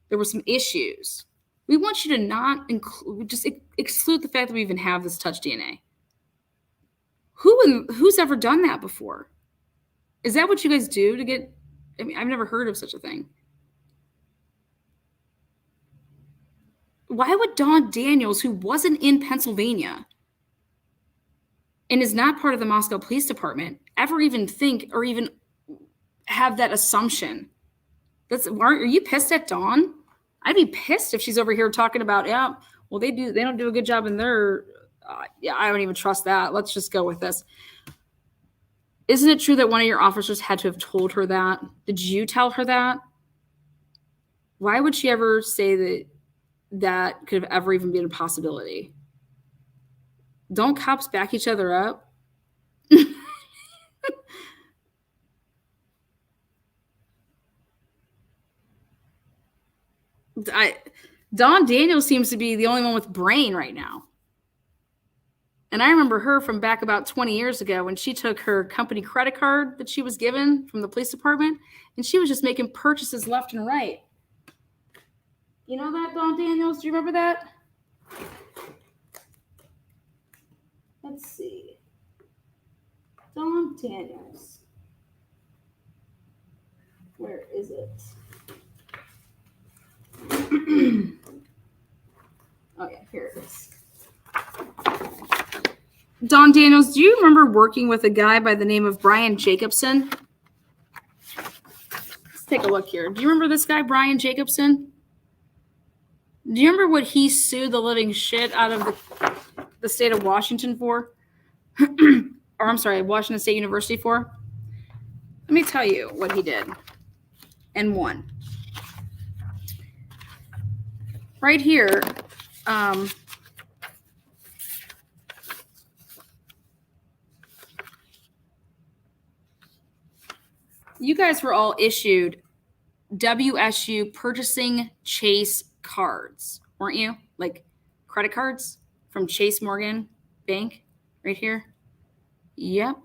there were some issues? We want you to not exclude the fact that we even have this touch DNA. Who's ever done that before? Is that what you guys do to get? I mean, I've never heard of such a thing. Why would Dawn Daniels, who wasn't in Pennsylvania and is not part of the Moscow Police Department, ever even think or even have that assumption? Are you pissed at Dawn? I'd be pissed if she's over here talking about, yeah, well, they don't do a good job in their, yeah, I don't even trust that. Let's just go with this. Isn't it true that one of your officers had to have told her that? Did you tell her that? Why would she ever say that could have ever even been a possibility? Don't cops back each other up? Dawn Daniels seems to be the only one with brain right now. And I remember her from back about 20 years ago when she took her company credit card that she was given from the police department, and she was just making purchases left and right. You know that, Dawn Daniels? Do you remember that? Let's see. Dawn Daniels. Where is it? Oh, yeah, here it is. Dawn Daniels, do you remember working with a guy by the name of Brian Jacobson? Let's take a look here. Do you remember this guy, Brian Jacobson? Do you remember what he sued the living shit out of the state of Washington for? Or I'm sorry, Washington State University for? Let me tell you what he did and won. Right here, you guys were all issued WSU purchasing Chase cards, weren't you? Like credit cards from Chase Morgan Bank right here. Yep.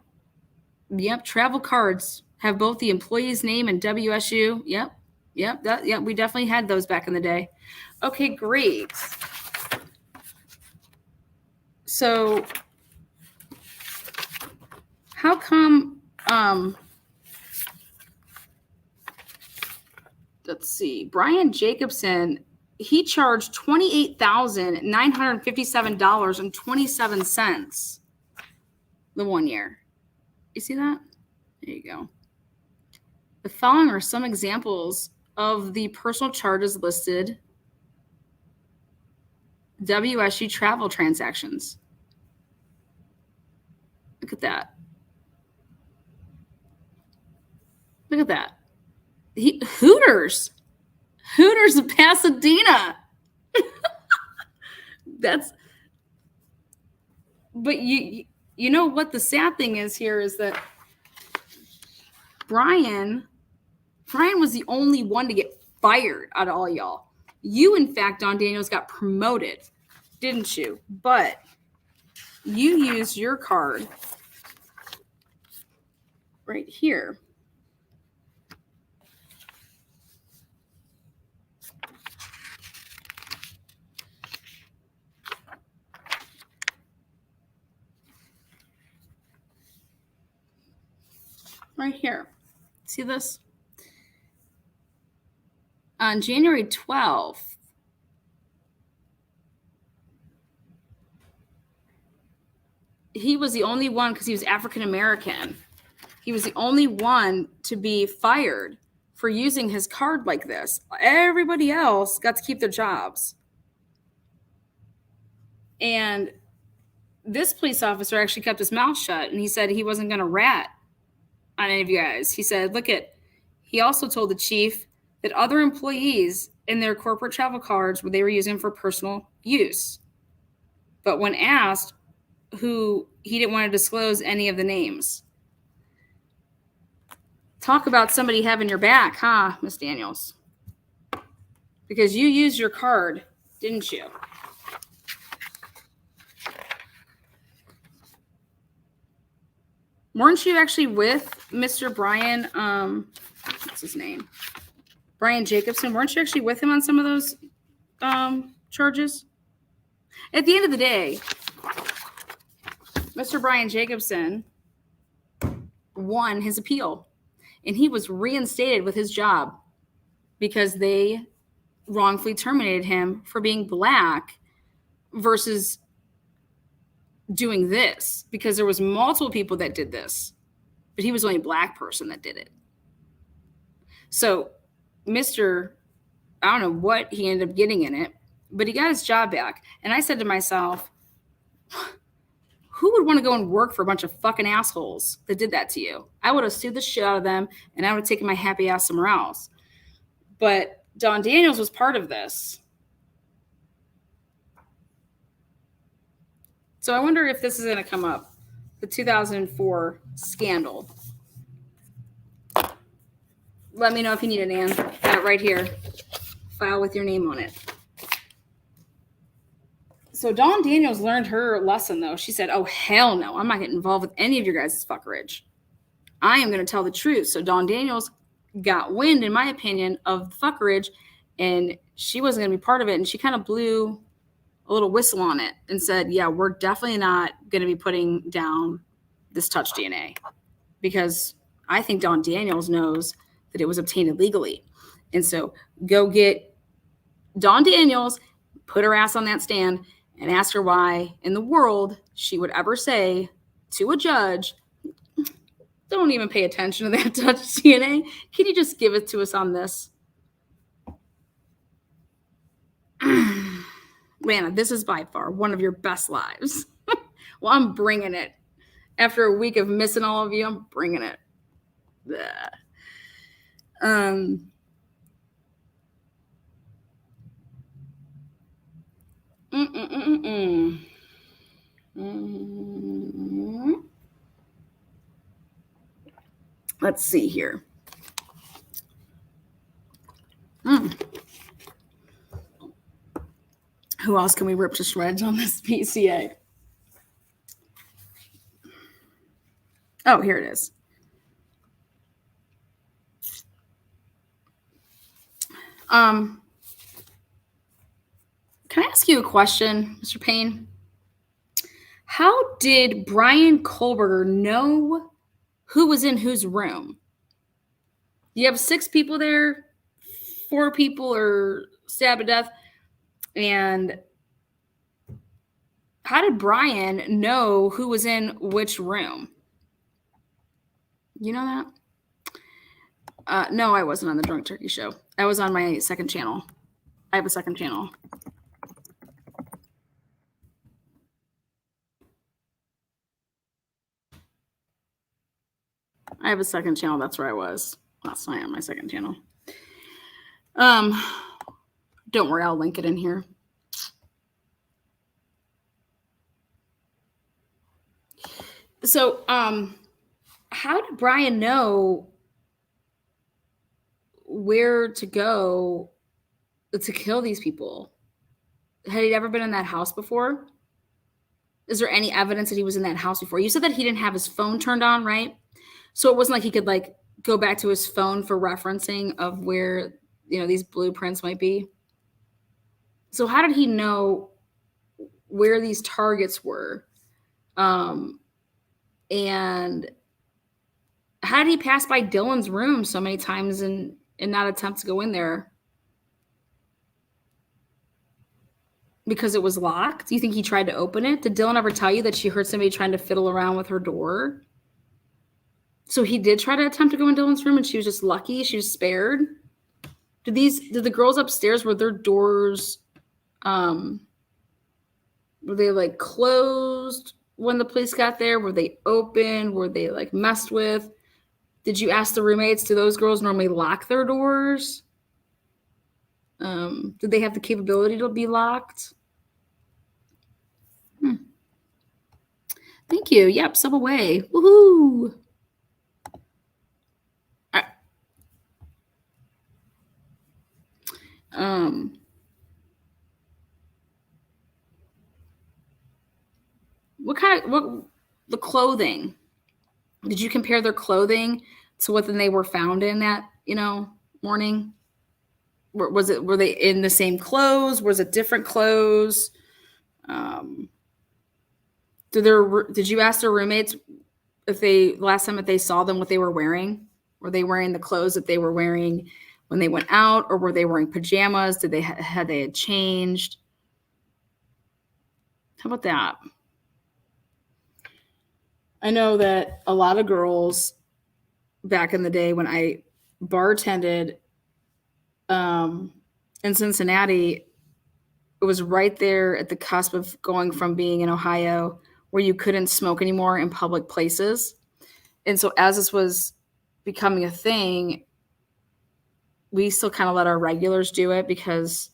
Travel cards have both the employee's name and WSU. Yep. We definitely had those back in the day. Okay, great. So how come, let's see, Brian Jacobson, he charged $28,957.27. the 1 year. You see that? There you go. The following are some examples of the personal charges listed WSU travel transactions. Look at that. Look at that. Hooters of Pasadena. But you know what the sad thing is here is that Brian was the only one to get fired out of all y'all. You, in fact, Don Daniels, got promoted, didn't you? But you used your card right here. Right here. See this? On January 12th, he was the only one, because he was African American. He was the only one to be fired for using his card like this. Everybody else got to keep their jobs. And this police officer actually kept his mouth shut, and he said he wasn't going to rat on any of you guys. He said, he also told the chief that other employees in their corporate travel cards they were using for personal use. But when asked who, he didn't want to disclose any of the names. Talk about somebody having your back, huh, Miss Daniels? Because you used your card, didn't you? Weren't you actually with Mr. Brian, what's his name? Brian Jacobson. Weren't you actually with him on some of those charges? At the end of the day, Mr. Brian Jacobson won his appeal, and he was reinstated with his job because they wrongfully terminated him for being black versus doing this, because there was multiple people that did this, but he was the only black person that did it. So I don't know what he ended up getting in it, but he got his job back. And I said to myself, who would want to go and work for a bunch of fucking assholes that did that to you? I would have sued the shit out of them, and I would have taken my happy ass somewhere else. But Don Daniels was part of this. So I wonder if this is going to come up, the 2004 scandal. Let me know if you need it, Ann. Got it right here. File with your name on it. So Dawn Daniels learned her lesson, though. She said, oh, hell no. I'm not getting involved with any of your guys' fuckerage. I am going to tell the truth. So Dawn Daniels got wind, in my opinion, of the fuckerage, and she wasn't going to be part of it. And she kind of blew a little whistle on it and said, yeah, we're definitely not going to be putting down this touch DNA, because I think Dawn Daniels knows that it was obtained illegally. And so go get Dawn Daniels, put her ass on that stand, and ask her why in the world she would ever say to a judge, don't even pay attention to that touch DNA. Can you just give it to us on this? Man, this is by far one of your best lives. Well, I'm bringing it. After a week of missing all of you, I'm bringing it. Let's see here. Who else can we rip to shreds on this PCA? Oh, here it is. Can I ask you a question, Mr. Payne? How did Brian Kohlberger know who was in whose room? You have 6 people there, 4 people are stabbed to death. And how did Brian know who was in which room? You know that? No, I wasn't on the Drunk Turkey show. I was on my second channel. I have a second channel. I have a second channel. That's where I was last night on my second channel. Don't worry, I'll link it in here. So, how did Brian know where to go to kill these people? Had he ever been in that house before? Is there any evidence that he was in that house before? You said that he didn't have his phone turned on, right? So it wasn't like he could like go back to his phone for referencing of where, you know, these blueprints might be. So how did he know where these targets were? And how did he pass by Dylan's room so many times and not attempt to go in there? Because it was locked? Do you think he tried to open it? Did Dylan ever tell you that she heard somebody trying to fiddle around with her door? So he did try to attempt to go in Dylan's room and she was just lucky she was spared? Did the girls upstairs, were their doors were they like closed when the police got there? Were they open? Were they like messed with? Did you ask the roommates, do those girls normally lock their doors? Did they have the capability to be locked? Thank you. Yep, sub away. Woohoo! What the clothing? Did you compare their clothing to what then they were found in that, morning? Were they in the same clothes? Was it different clothes? Did you ask their roommates last time that they saw them what they were wearing? Were they wearing the clothes that they were wearing when they went out, or were they wearing pajamas? Did they had changed? How about that? I know that a lot of girls back in the day when I bartended in Cincinnati, it was right there at the cusp of going from being in Ohio where you couldn't smoke anymore in public places. And so as this was becoming a thing, we still kind of let our regulars do it because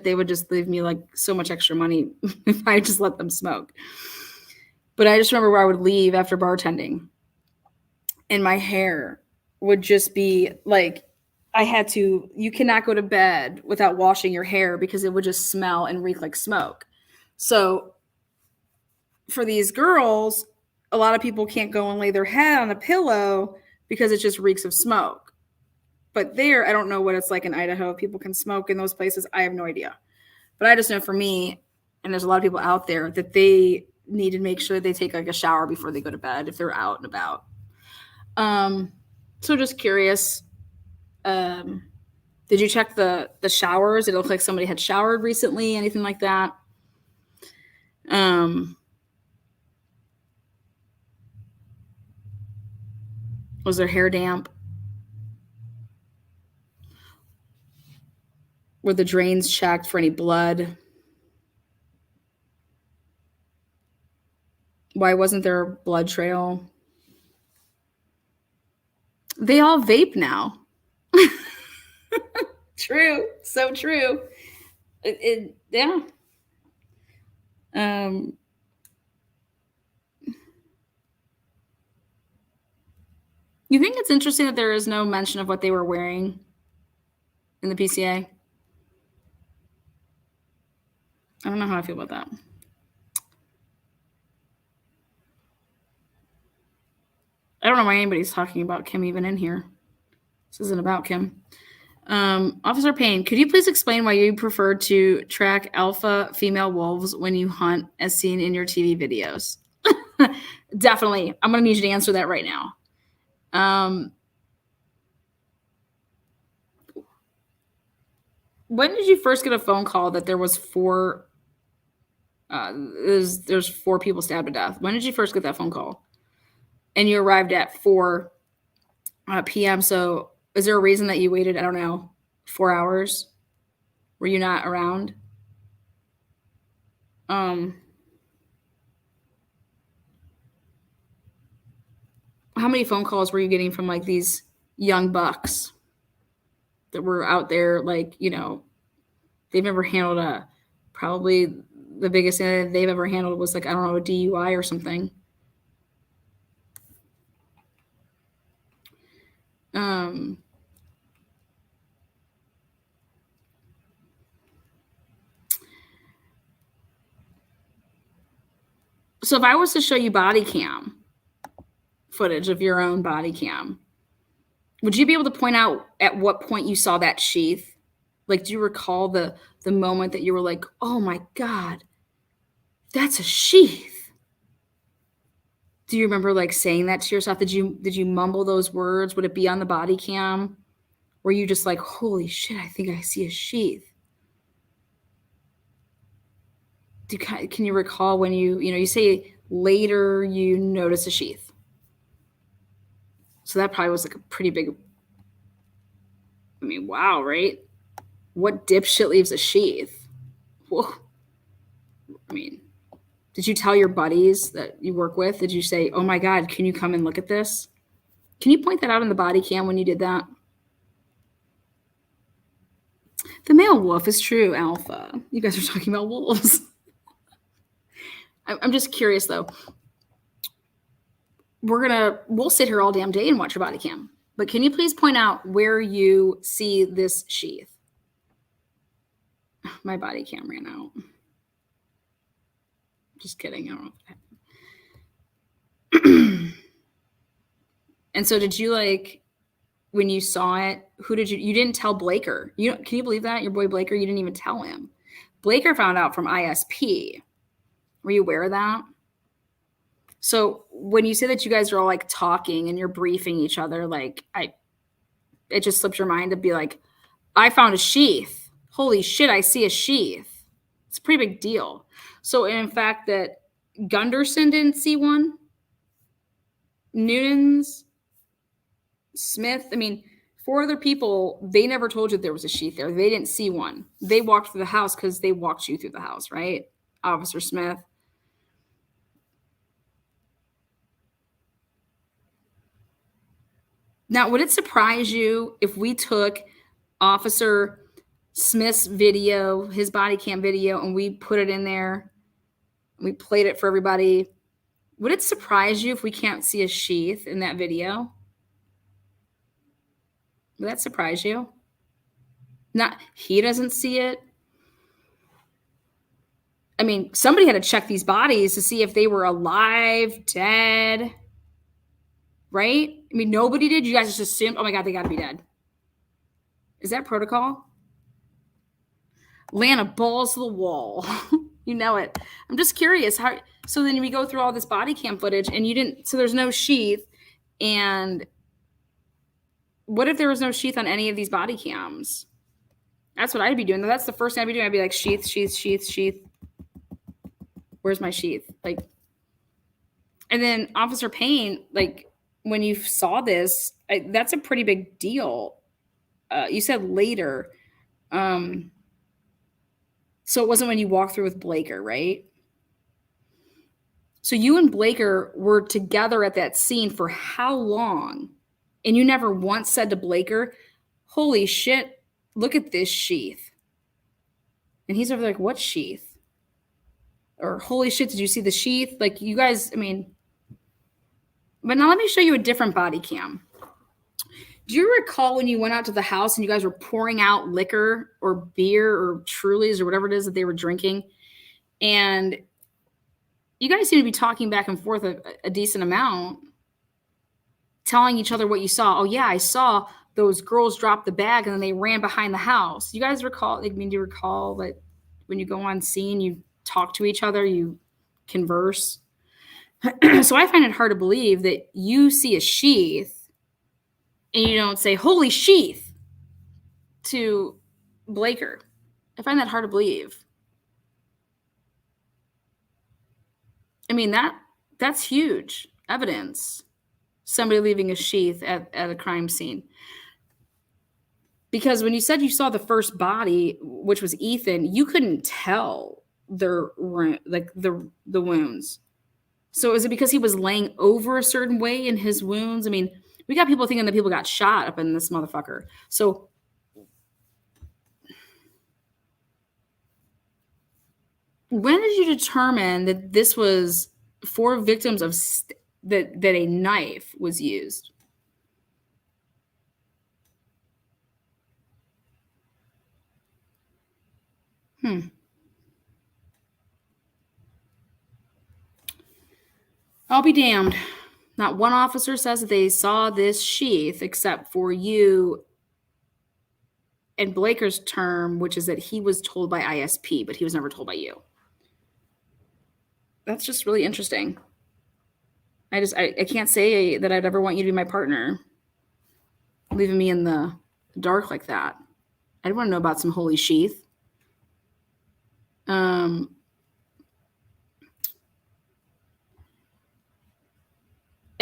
they would just leave me like so much extra money if I just let them smoke. But I just remember where I would leave after bartending and my hair would just be like, you cannot go to bed without washing your hair because it would just smell and reek like smoke. So for these girls, a lot of people can't go and lay their head on a pillow because it just reeks of smoke. But there, I don't know what it's like in Idaho. If people can smoke in those places, I have no idea. But I just know for me, and there's a lot of people out there, that they need to make sure they take like a shower before they go to bed if they're out and about. So just curious. Did you check the showers? Did it look like somebody had showered recently? Anything like that? Was their hair damp? Were the drains checked for any blood? Why wasn't there a blood trail? They all vape now. True. So true. Yeah. You think it's interesting that there is no mention of what they were wearing in the PCA? I don't know how I feel about that. I don't know why anybody's talking about Kim even in here. This isn't about Kim. Officer Payne, could you please explain why you prefer to track alpha female wolves when you hunt as seen in your TV videos? Definitely. I'm going to need you to answer that right now. When did you first get a phone call that there was 4 There's 4 people stabbed to death. When did you first get that phone call? And you arrived at 4 p.m. So is there a reason that you waited, I don't know, 4 hours? Were you not around? How many phone calls were you getting from like these young bucks that were out there, like, you know, they've never handled probably the biggest thing that they've ever handled was like, I don't know, a DUI or something. So if I was to show you body cam footage of your own body cam, would you be able to point out at what point you saw that sheath? Like, do you recall the moment that you were like, oh my God, that's a sheath? Do you remember like saying that to yourself? Did you mumble those words? Would it be on the body cam? Were you just like, holy shit, I think I see a sheath? Can you recall when you say later you notice a sheath? So that probably was like a pretty big, I mean, wow, right? What dipshit leaves a sheath? Whoa. I mean, did you tell your buddies that you work with? Did you say, oh my God, can you come and look at this? Can you point that out in the body cam when you did that? The male wolf is true, Alpha. You guys are talking about wolves. I'm just curious though. We'll sit here all damn day and watch your body cam. But can you please point out where you see this sheath? My body cam ran out. Just kidding. I don't know. And so did you like, when you saw it, you didn't tell Blaker? Can you believe that? Your boy Blaker, you didn't even tell him. Blaker found out from ISP. Were you aware of that? So when you say that you guys are all like talking and you're briefing each other, like it just slipped your mind to be like, I found a sheath. Holy shit, I see a sheath. It's a pretty big deal. So in fact that Gunderson didn't see one, Noonan's, Smith, I mean, 4 other people, they never told you there was a sheath there. They didn't see one. They walked through the house because they walked you through the house, right? Officer Smith. Now, would it surprise you if we took Officer Smith's video, his body cam video, and we put it in there? We played it for everybody. Would it surprise you if we can't see a sheath in that video? Would that surprise you? He doesn't see it. I mean, somebody had to check these bodies to see if they were alive, dead, right? I mean, nobody did. You guys just assumed, oh my God, they got to be dead. Is that protocol? Lana, balls to the wall. You know it. I'm just curious. So then we go through all this body cam footage and you didn't, so there's no sheath. And what if there was no sheath on any of these body cams? That's what I'd be doing. That's the first thing I'd be doing. I'd be like, sheath, sheath, sheath, sheath. Where's my sheath? Like, and then Officer Payne, like, when you saw this, that's a pretty big deal. You said later. So it wasn't when you walked through with Blaker, right? So you and Blaker were together at that scene for how long? And you never once said to Blaker, holy shit, look at this sheath. And he's over there like, what sheath? Or holy shit, did you see the sheath? Like, you guys, I mean, but now let me show you a different body cam. Do you recall when you went out to the house and you guys were pouring out liquor or beer or Trulies or whatever it is that they were drinking? And you guys seem to be talking back and forth a decent amount, telling each other what you saw. Oh yeah, I saw those girls drop the bag and then they ran behind the house. You guys recall, do you recall that when you go on scene, you talk to each other, you converse? So I find it hard to believe that you see a sheath and you don't say, holy sheath, to Blaker. I find that hard to believe. mean, that's huge evidence. Somebody leaving a sheath at a crime scene. Because when you said you saw the first body, which was Ethan, you couldn't tell their like the wounds. So is it because he was laying over a certain way in his wounds? I mean, we got people thinking that people got shot up in this motherfucker. So when did you determine that this was for victims of that a knife was used? I'll be damned. Not one officer says that they saw this sheath except for you and Blaker's term, which is that he was told by ISP, but he was never told by you. That's just really interesting. I can't say that I'd ever want you to be my partner, leaving me in the dark like that. I'd want to know about some holy sheath. And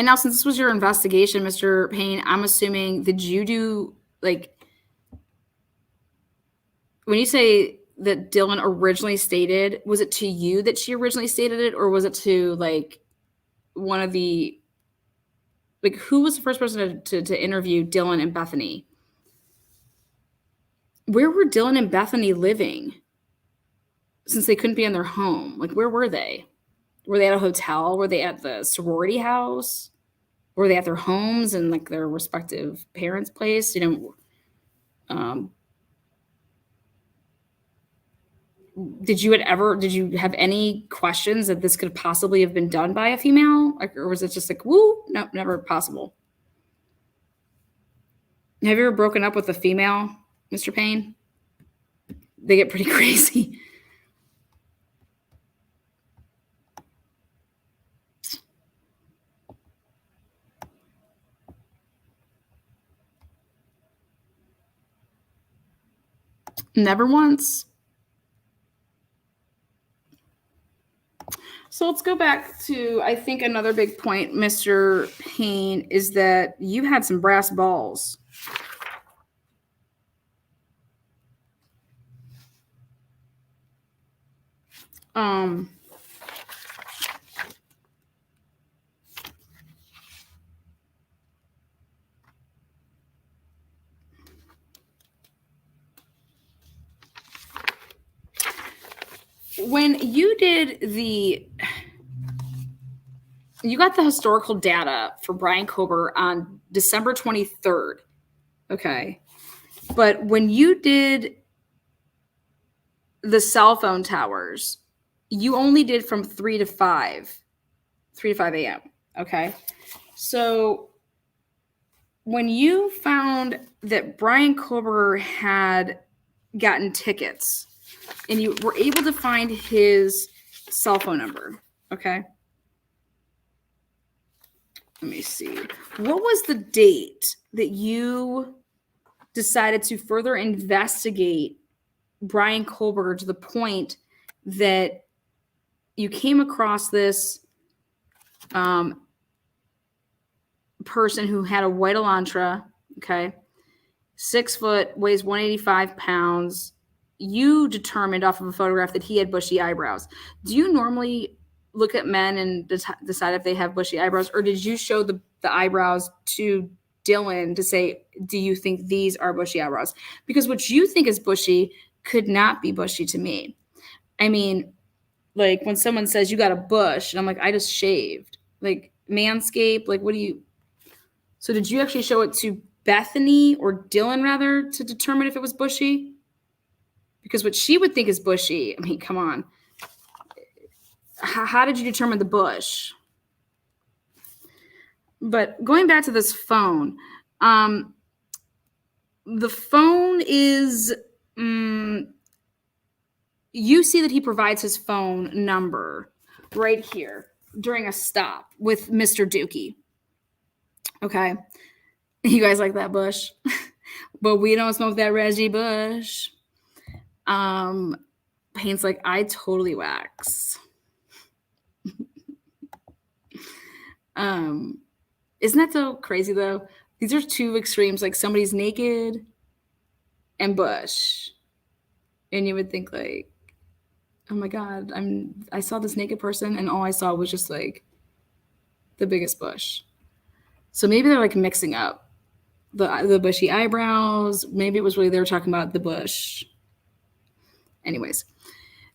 now, since this was your investigation, Mr. Payne, I'm assuming, did you do, like, when you say that Dylan originally stated, was it to you that she originally stated it, or was it to, like, one of the, like, who was the first person to interview Dylan and Bethany? Where were Dylan and Bethany living? Since they couldn't be in their home, like, where were they? Were they at a hotel? Were they at the sorority house? Were they at their homes and, like, their respective parents' place? You know, did you have any questions that this could possibly have been done by a female? Like, or was it just like, woo, no, never possible? Have you ever broken up with a female, Mr. Payne? They get pretty crazy. Never once. So let's go back to, I think, another big point, Mr. Payne, is that you had some brass balls. When you got the historical data for Brian Kober on December 23rd. Okay. But when you did the cell phone towers, you only did from 3 to 5 a.m. Okay. So when you found that Brian Kober had gotten tickets and you were able to find his cell phone number, okay? Let me see. What was the date that you decided to further investigate Brian Kober to the point that you came across this person who had a white Elantra, okay, 6 foot, weighs 185 pounds. You determined off of a photograph that he had bushy eyebrows. Do you normally look at men and decide if they have bushy eyebrows, or did you show the eyebrows to Dylan to say, do you think these are bushy eyebrows? Because what you think is bushy could not be bushy to me. I mean, like, when someone says you got a bush, and I'm like, I just shaved. Like, manscape, like, what do you... So did you actually show it to Bethany, or Dylan rather, to determine if it was bushy? Because what she would think is bushy, I mean, come on. How did you determine the bush? But going back to this phone, the phone is, you see that he provides his phone number right here during a stop with Mr. Dookie. Okay. You guys like that bush? But we don't smoke that Reggie Bush. Payne's like, I totally wax. Isn't that so crazy though? These are two extremes, like somebody's naked and bush. And you would think like, oh my God, I saw this naked person and all I saw was just like the biggest bush. So maybe they're like mixing up the bushy eyebrows. Maybe it was really they were talking about the bush. Anyways,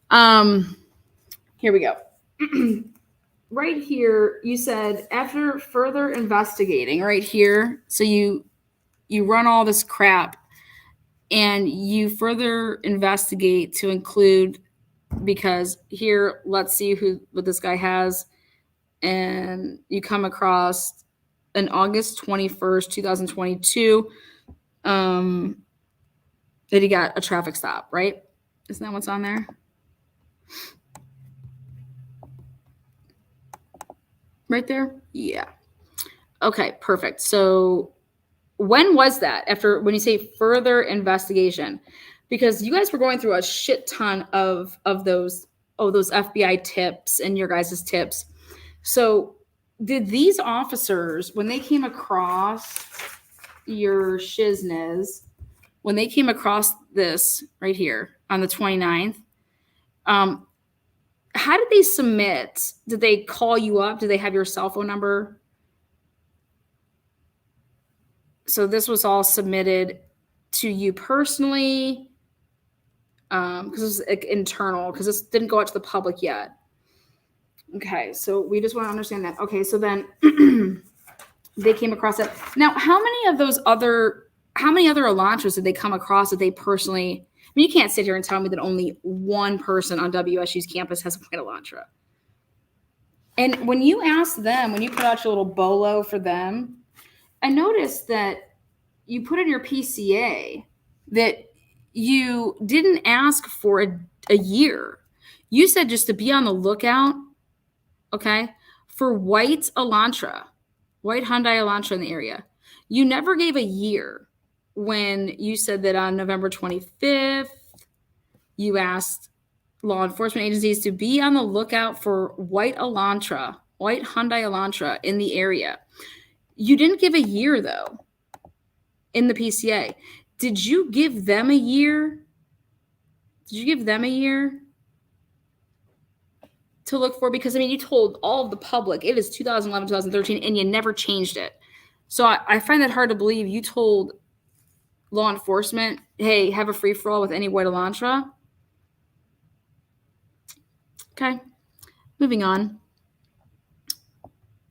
here we go. Right here, you said after further investigating, right here. So you run all this crap and you further investigate to include, because here, let's see what this guy has. And you come across on August 21st, 2022, that he got a traffic stop, right? Isn't that what's on there? Right there? Yeah. Okay, perfect. So when was that? When you say further investigation? Because you guys were going through a shit ton of those FBI tips and your guys' tips. So did these officers, when they came across your shizness, when they came across this right here on the 29th, how did they submit? Did they call you up? Did they have your cell phone number? So this was all submitted to you personally, because it was like internal, because this didn't go out to the public yet. Okay, so we just want to understand that. Okay, so then they came across it. Now, how many other Elantras did they come across that they personally? I mean, you can't sit here and tell me that only one person on WSU's campus has a white Elantra. And when you asked them, when you put out your little bolo for them, I noticed that you put in your PCA that you didn't ask for a year. You said just to be on the lookout, okay, for white Elantra, white Hyundai Elantra in the area. You never gave a year when you said that on November 25th, you asked law enforcement agencies to be on the lookout for white Elantra, white Hyundai Elantra in the area. You didn't give a year, though, in the PCA. Did you give them a year? Did you give them a year to look for? Because, I mean, you told all of the public it is 2011, 2013, and you never changed it. So I find that hard to believe. You told law enforcement, hey, have a free-for-all with any white Elantra. Okay, moving on.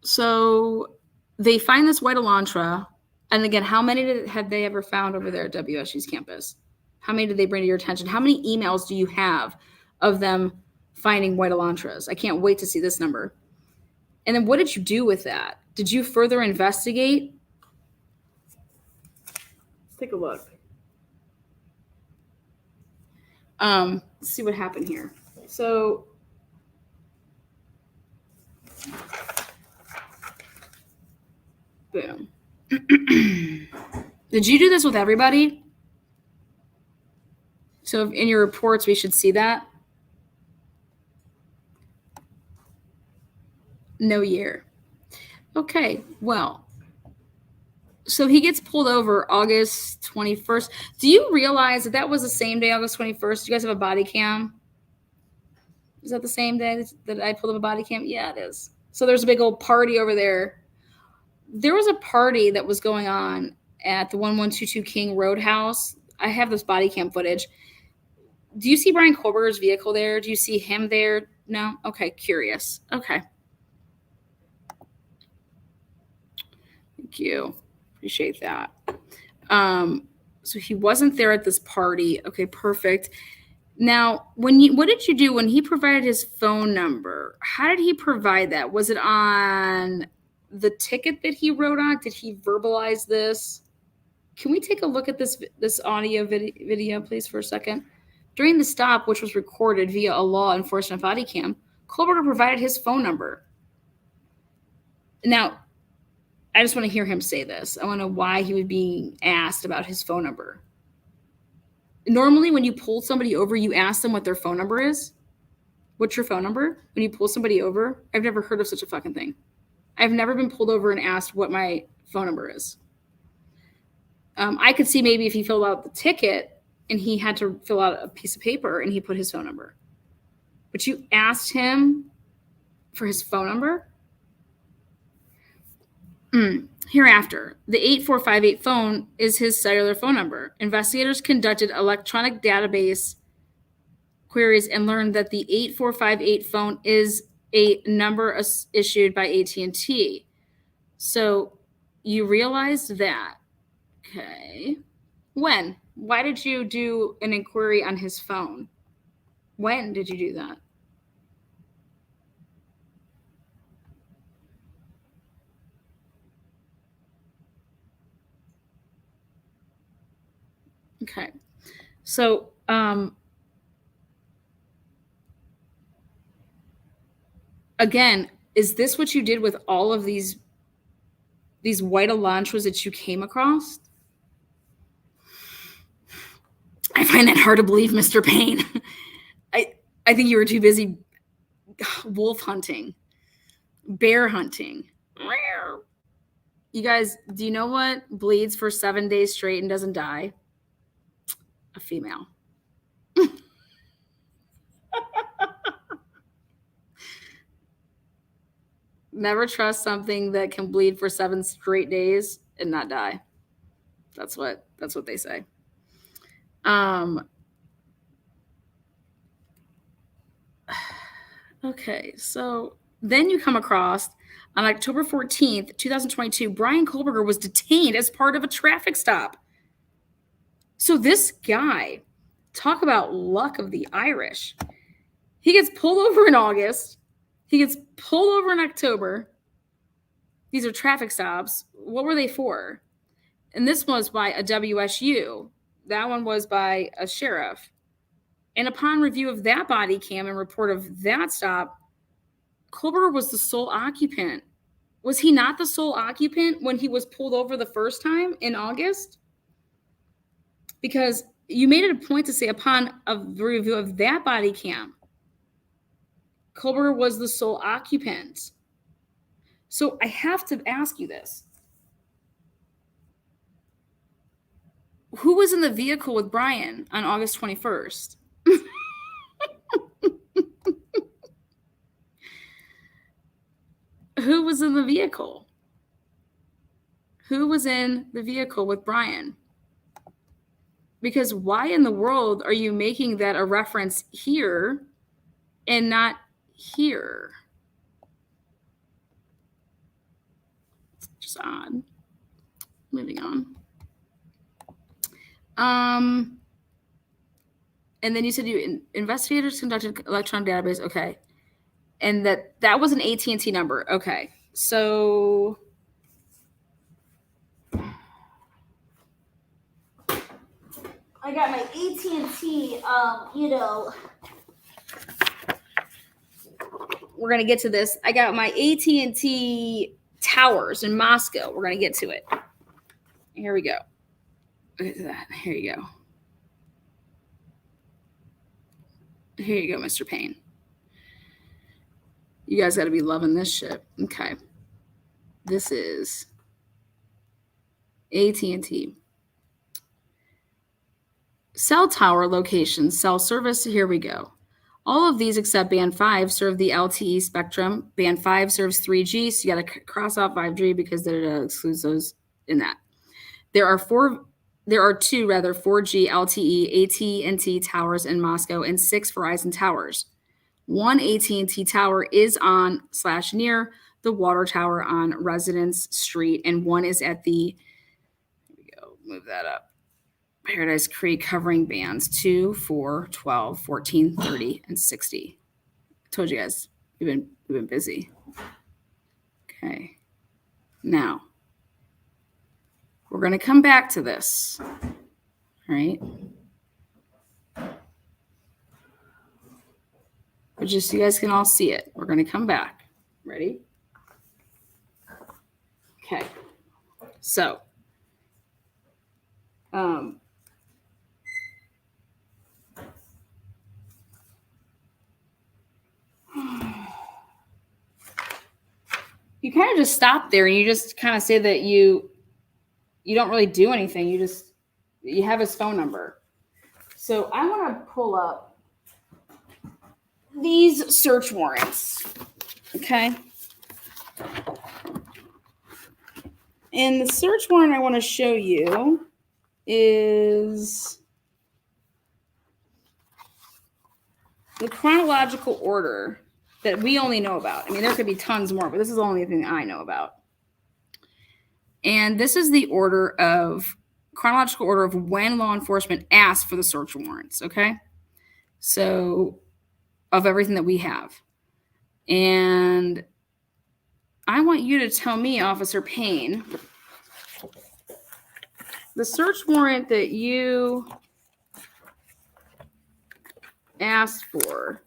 So they find this white Elantra. And again, how many had they ever found over there at WSU's campus? How many did they bring to your attention? How many emails do you have of them finding white Elantras? I can't wait to see this number. And then what did you do with that? Did you further investigate? Let's take a look. Let's see what happened here. So boom. Did you do this with everybody? So in your reports, we should see that. No year. Okay, well, so he gets pulled over August 21st. Do you realize that was the same day, August 21st? Do you guys have a body cam? Is that the same day that I pulled up a body cam? Yeah, it is. So there's a big old party over there. There was a party that was going on at the 1122 King Roadhouse. I have this body cam footage. Do you see Brian Kohlberger's vehicle there? Do you see him there? No? Okay, curious. Okay. Thank you. Appreciate that. So he wasn't there at this party. Okay, perfect. Now, what did you do when he provided his phone number? How did he provide that? Was it on the ticket that he wrote on? Did he verbalize this? Can we take a look at this audio video, please, for a second? During the stop, which was recorded via a law enforcement body cam, Kohlberger provided his phone number. Now, I just want to hear him say this. I want to know why he was being asked about his phone number. Normally, when you pull somebody over, you ask them what their phone number is. What's your phone number? When you pull somebody over? I've never heard of such a fucking thing. I've never been pulled over and asked what my phone number is. I could see maybe if he filled out the ticket and he had to fill out a piece of paper and he put his phone number. But you asked him for his phone number? Hereafter, the 8458 phone is his cellular phone number. Investigators conducted electronic database queries and learned that the 8458 phone is a number issued by AT&T. So you realized that. Okay. When? Why did you do an inquiry on his phone? When did you do that? Okay. So, again, is this what you did with all of these white Elantras that you came across? I find that hard to believe, Mr. Payne. I think you were too busy wolf hunting, bear hunting. You guys, do you know what bleeds for 7 days straight and doesn't die? A female. Never trust something that can bleed for 7 straight days and not die. That's what they say. Okay, so then you come across on October 14th, 2022, Brian Kohlberger was detained as part of a traffic stop. So this guy, talk about luck of the Irish. He gets pulled over in August. He gets pulled over in October. These are traffic stops. What were they for? And this was by a WSU. That one was by a sheriff. And upon review of that body cam and report of that stop, Kohlberger was the sole occupant. Was he not the sole occupant when he was pulled over the first time in August? Because you made it a point to say upon a review of that body cam, Kohlberger was the sole occupant. So I have to ask you this. Who was in the vehicle with Brian on August 21st? Who was in the vehicle? Who was in the vehicle with Brian? Because why in the world are you making that a reference here and not here? It's just odd. Moving on. And then you said investigators conducted electronic database. Okay. And that was an AT&T number. Okay. So I got my AT&T, we're going to get to this. I got my AT&T towers in Moscow. We're going to get to it. Here we go. Look at that. Here you go. Here you go, Mr. Payne. You guys got to be loving this shit. Okay. This is AT&T. Cell tower locations, cell service. Here we go. All of these except band 5 serve the LTE spectrum. Band 5 serves 3G, so you got to cross out 5G because it excludes those in that. There are 2 4G LTE AT&T towers in Moscow and 6 Verizon towers. One AT&T tower is on / near the water tower on Residence Street, and one is at the, here we go, move that up, Paradise Creek, covering bands 2, 4, 12, 14, 30, and 60. I told you guys, we've been busy. Okay. Now, we're going to come back to this. All right. But just so you guys can all see it, we're going to come back. Ready? Okay. So, you kind of just stop there and you just kind of say that you don't really do anything. You have his phone number. So I want to pull up these search warrants. Okay. And the search warrant I want to show you is the chronological order that we only know about. I mean, there could be tons more, but this is the only thing I know about. And this is the chronological order of when law enforcement asked for the search warrants, okay? So, of everything that we have. And I want you to tell me, Officer Payne, the search warrant that you asked for,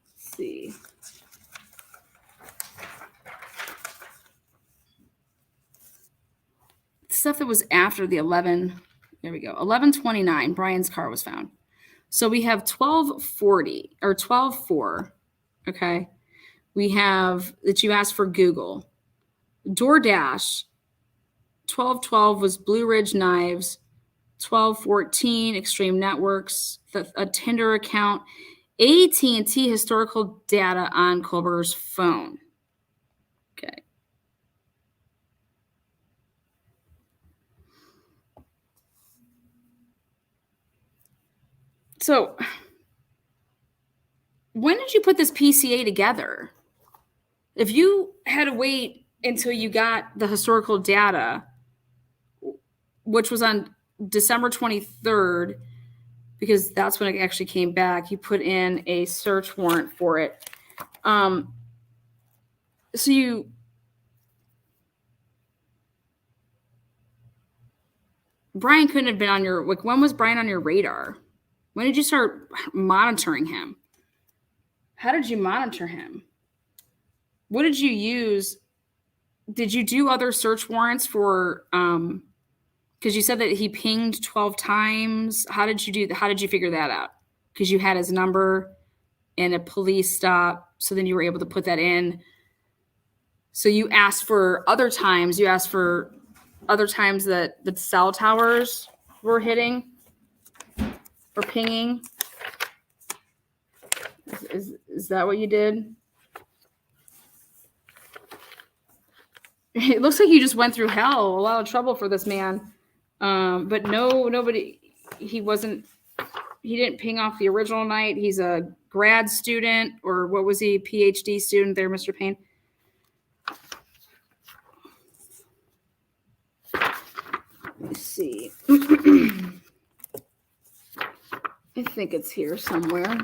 let's see. Stuff that was after the 11:29, Brian's car was found. So we have 12:40 or 12:04. Okay. We have that you asked for Google. DoorDash, 12:12 was Blue Ridge Knives, 12:14 Extreme Networks, a Tinder account, AT&T historical data on Colbert's phone. Okay. So when did you put this PCA together? If you had to wait until you got the historical data, which was on December 23rd, because that's when it actually came back, you put in a search warrant for it. Brian couldn't have been on your, like, when was Brian on your radar? When did you start monitoring him? How did you monitor him? What did you use? Did you do other search warrants for, because you said that he pinged 12 times. How did you figure that out? Because you had his number and a police stop. So then you were able to put that in. So you asked for other times. You asked for other times that the cell towers were hitting or pinging. Is that what you did? It looks like you just went through hell, a lot of trouble for this man. But nobody, he didn't ping off the original night. He's a grad student, or what was he, PhD student there, Mr. Payne? Let's see. I think it's here somewhere.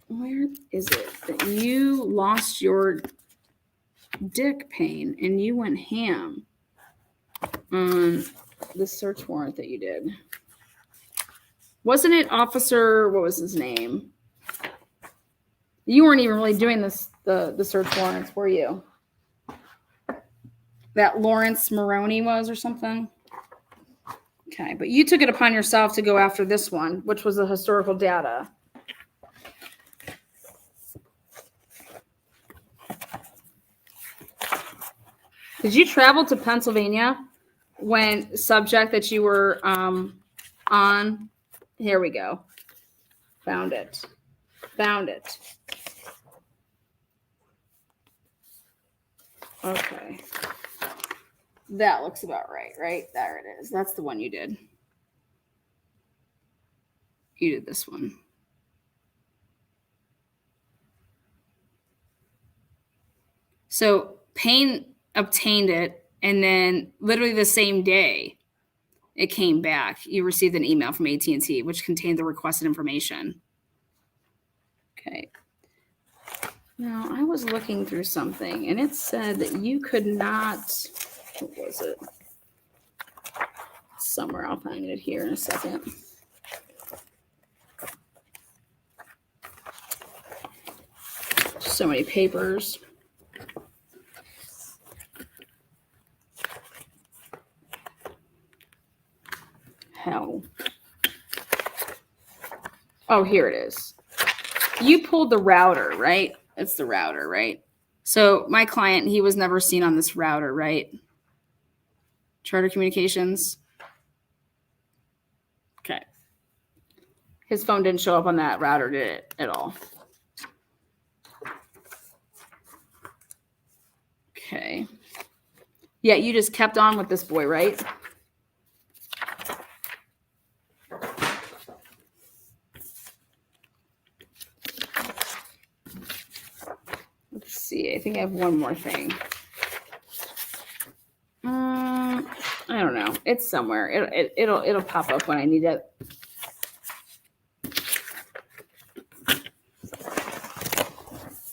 Where is it that you lost your dick, Payne, and you went ham on the search warrant that you did? Wasn't it Officer, what was his name? You weren't even really doing the search warrants, were you? That Lawrence Maroney was, or something? Okay, but you took it upon yourself to go after this one, which was the historical data. Did you travel to Pennsylvania when subject that you were on? Here we go. Found it. Okay. That looks about right? There it is. That's the one you did. You did this one. So Payne obtained it, and then literally the same day it came back. You received an email from AT&T, which contained the requested information. Okay. Now, I was looking through something, and it said that you could not, what was it? Somewhere, I'll find it here in a second. So many papers. Hell. Oh, here it is. You pulled the router, right? It's the router, right? So my client, he was never seen on this router, right? Charter Communications. Okay. His phone didn't show up on that router, did it, at all? Okay. Yeah, you just kept on with this boy, right? Let's see. I think I have one more thing. I don't know. It's somewhere. It'll pop up when I need it.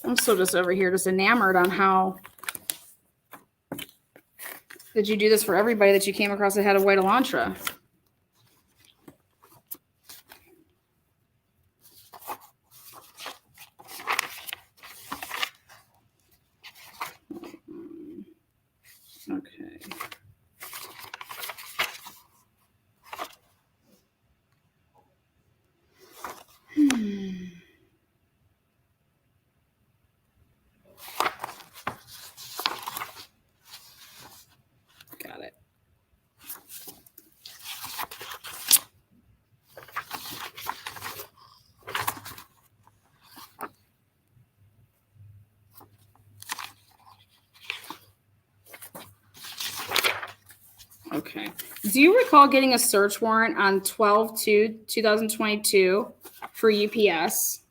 I'm still just over here, just enamored on how. Did you do this for everybody that you came across that had a white Elantra? Okay. Got it. Okay. Do you recall getting a search warrant on 12/2/2022 for UPS?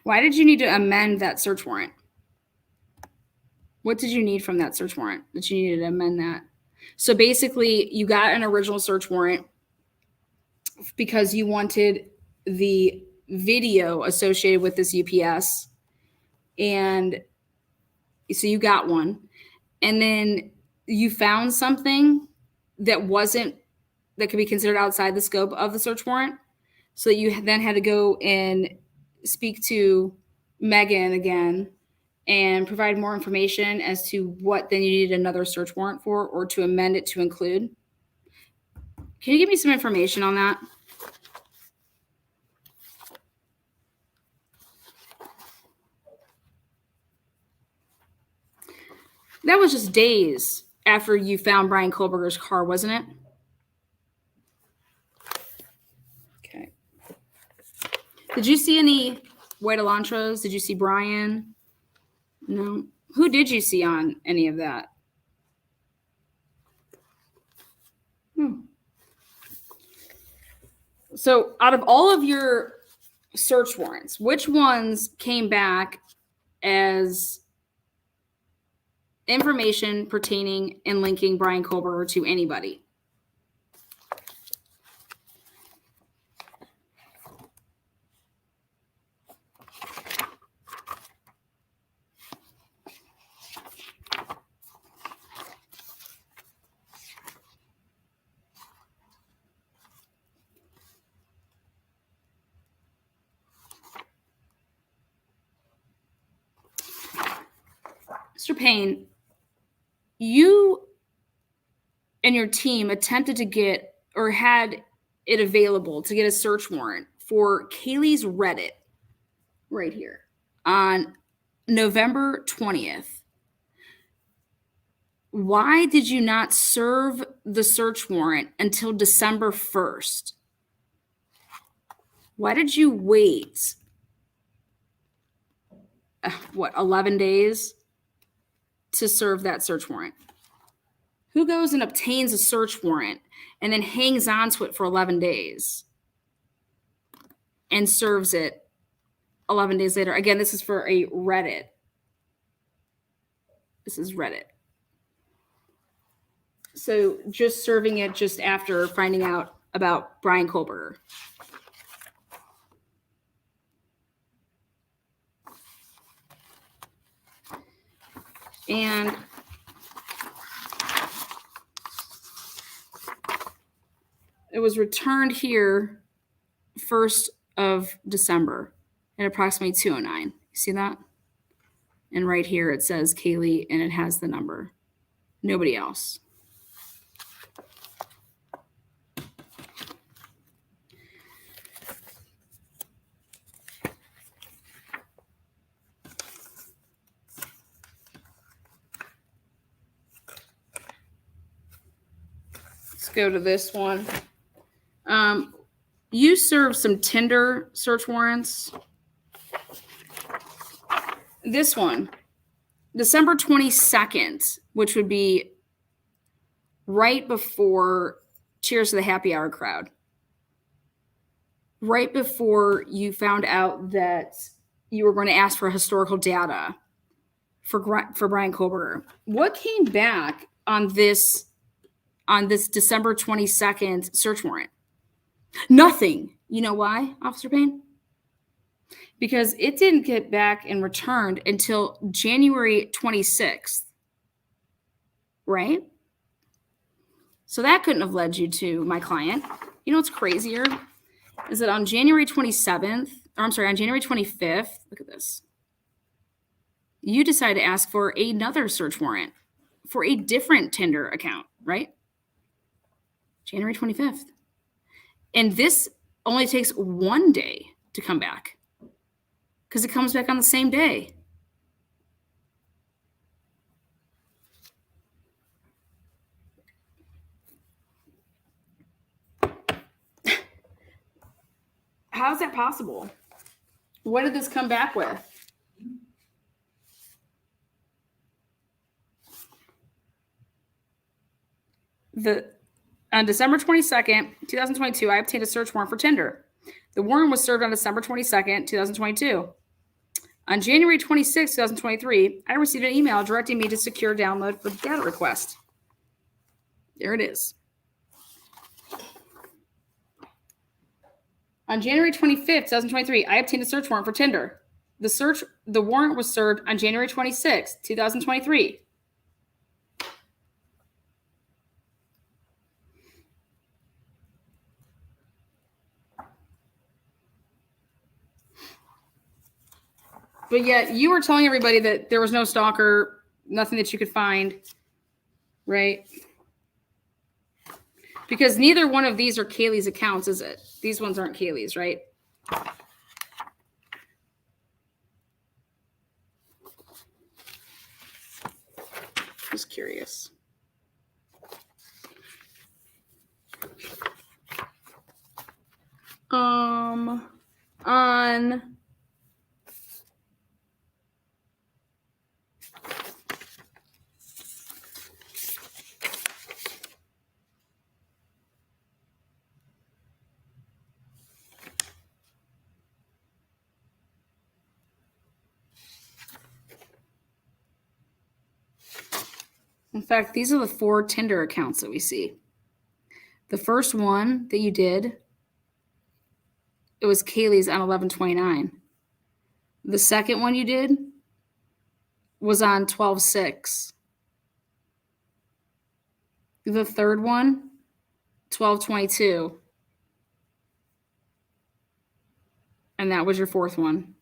Why did you need to amend that search warrant? What did you need from that search warrant that you needed to amend that? So basically, you got an original search warrant because you wanted the video associated with this UPS. And so you got one. And then you found something that could be considered outside the scope of the search warrant. So you then had to go and speak to Megan again and provide more information as to what then you needed another search warrant for, or to amend it to include. Can you give me some information on that? That was just days after you found Brian Kohlberger's car, wasn't it? Okay. Did you see any white Elantras? Did you see Brian? No. Who did you see on any of that? So out of all of your search warrants, which ones came back as information pertaining and linking Brian Kohlberger to anybody? Mr. Payne, you and your team attempted to get, or had it available to get a search warrant for Kaylee's Reddit right here on November 20th. Why did you not serve the search warrant until December 1st? Why did you wait, 11 days to serve that search warrant? Who goes and obtains a search warrant and then hangs on to it for 11 days and serves it 11 days later? Again, this is for a Reddit. This is Reddit. So just serving it just after finding out about Brian Kohlberger. And it was returned here 1st of December at approximately 2:09. You see that? And right here it says Kaylee and it has the number. Nobody else. Let's go to this one. You served some Tinder search warrants. This one, December 22nd, which would be right before Cheers to the Happy Hour crowd. Right before you found out that you were going to ask for historical data for Brian Koberger. What came back on this December 22nd search warrant? Nothing. You know why, Officer Payne? Because it didn't get back and returned until January 26th. Right? So that couldn't have led you to my client. You know what's crazier? Is that on January 27th, or I'm sorry, on January 25th, look at this. You decided to ask for another search warrant for a different Tinder account, right? January 25th. And this only takes one day to come back because it comes back on the same day. How is that possible? What did this come back with? On December 22nd, 2022, I obtained a search warrant for Tinder. The warrant was served on December 22nd, 2022. On January 26, 2023, I received an email directing me to secure download for the data request. There it is. On January 25th, 2023, I obtained a search warrant for Tinder. The warrant was served on January 26, 2023. But yet you were telling everybody that there was no stalker, nothing that you could find, right? Because neither one of these are Kaylee's accounts, is it? These ones aren't Kaylee's, right? Just curious. On in fact, these are the 4 Tinder accounts that we see. The first one that you did, it was Kaylee's on 11/29. The second one you did was on 12/6. The third one, 12/22. And that was your fourth one.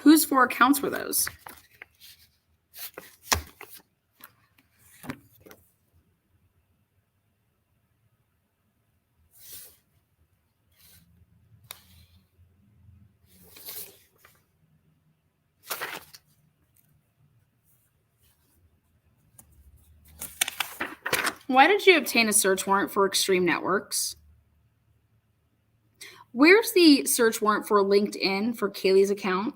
Whose 4 accounts were those? Why did you obtain a search warrant for Extreme Networks? Where's the search warrant for LinkedIn for Kaylee's account?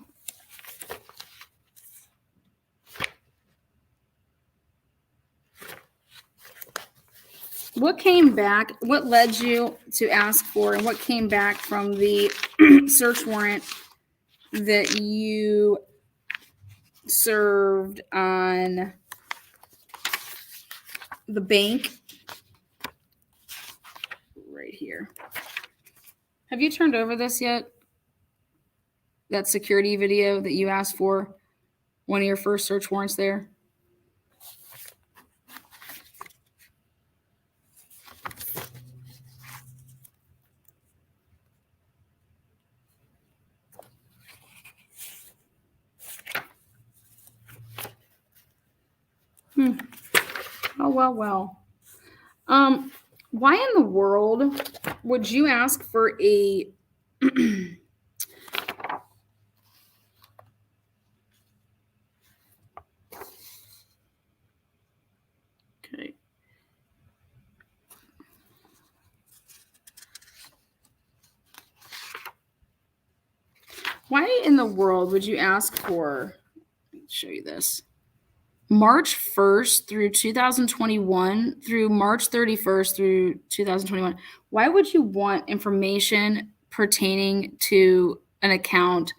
What came back? What led you to ask for, and what came back from the search warrant that you served on the bank? Right here. Have you turned over this yet? That security video that you asked for? One of your first search warrants there? Oh, well. Why in the world would you ask for a Why in the world would you ask for, let me show you this, March 1st through 2021 through March 31st through 2021? Why would you want information pertaining to an account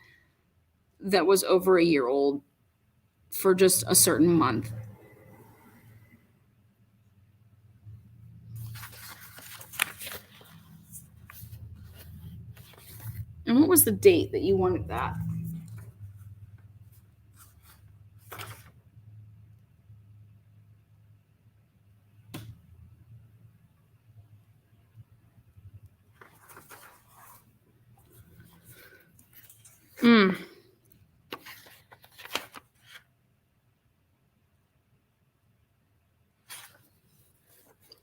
that was over a year old for just a certain month? And what was the date that you wanted that?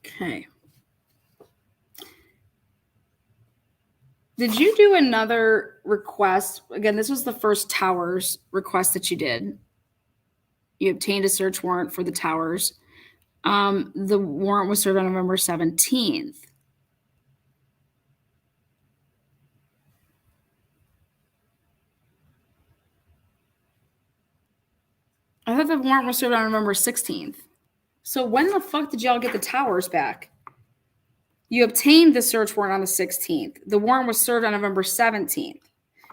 Okay. Did you do another request? Again, this was the first towers request that you did. You obtained a search warrant for the towers. The warrant was served on November 17th. I thought the warrant was served on November 16th. So when the fuck did y'all get the towers back? You obtained the search warrant on the 16th. The warrant was served on November 17th.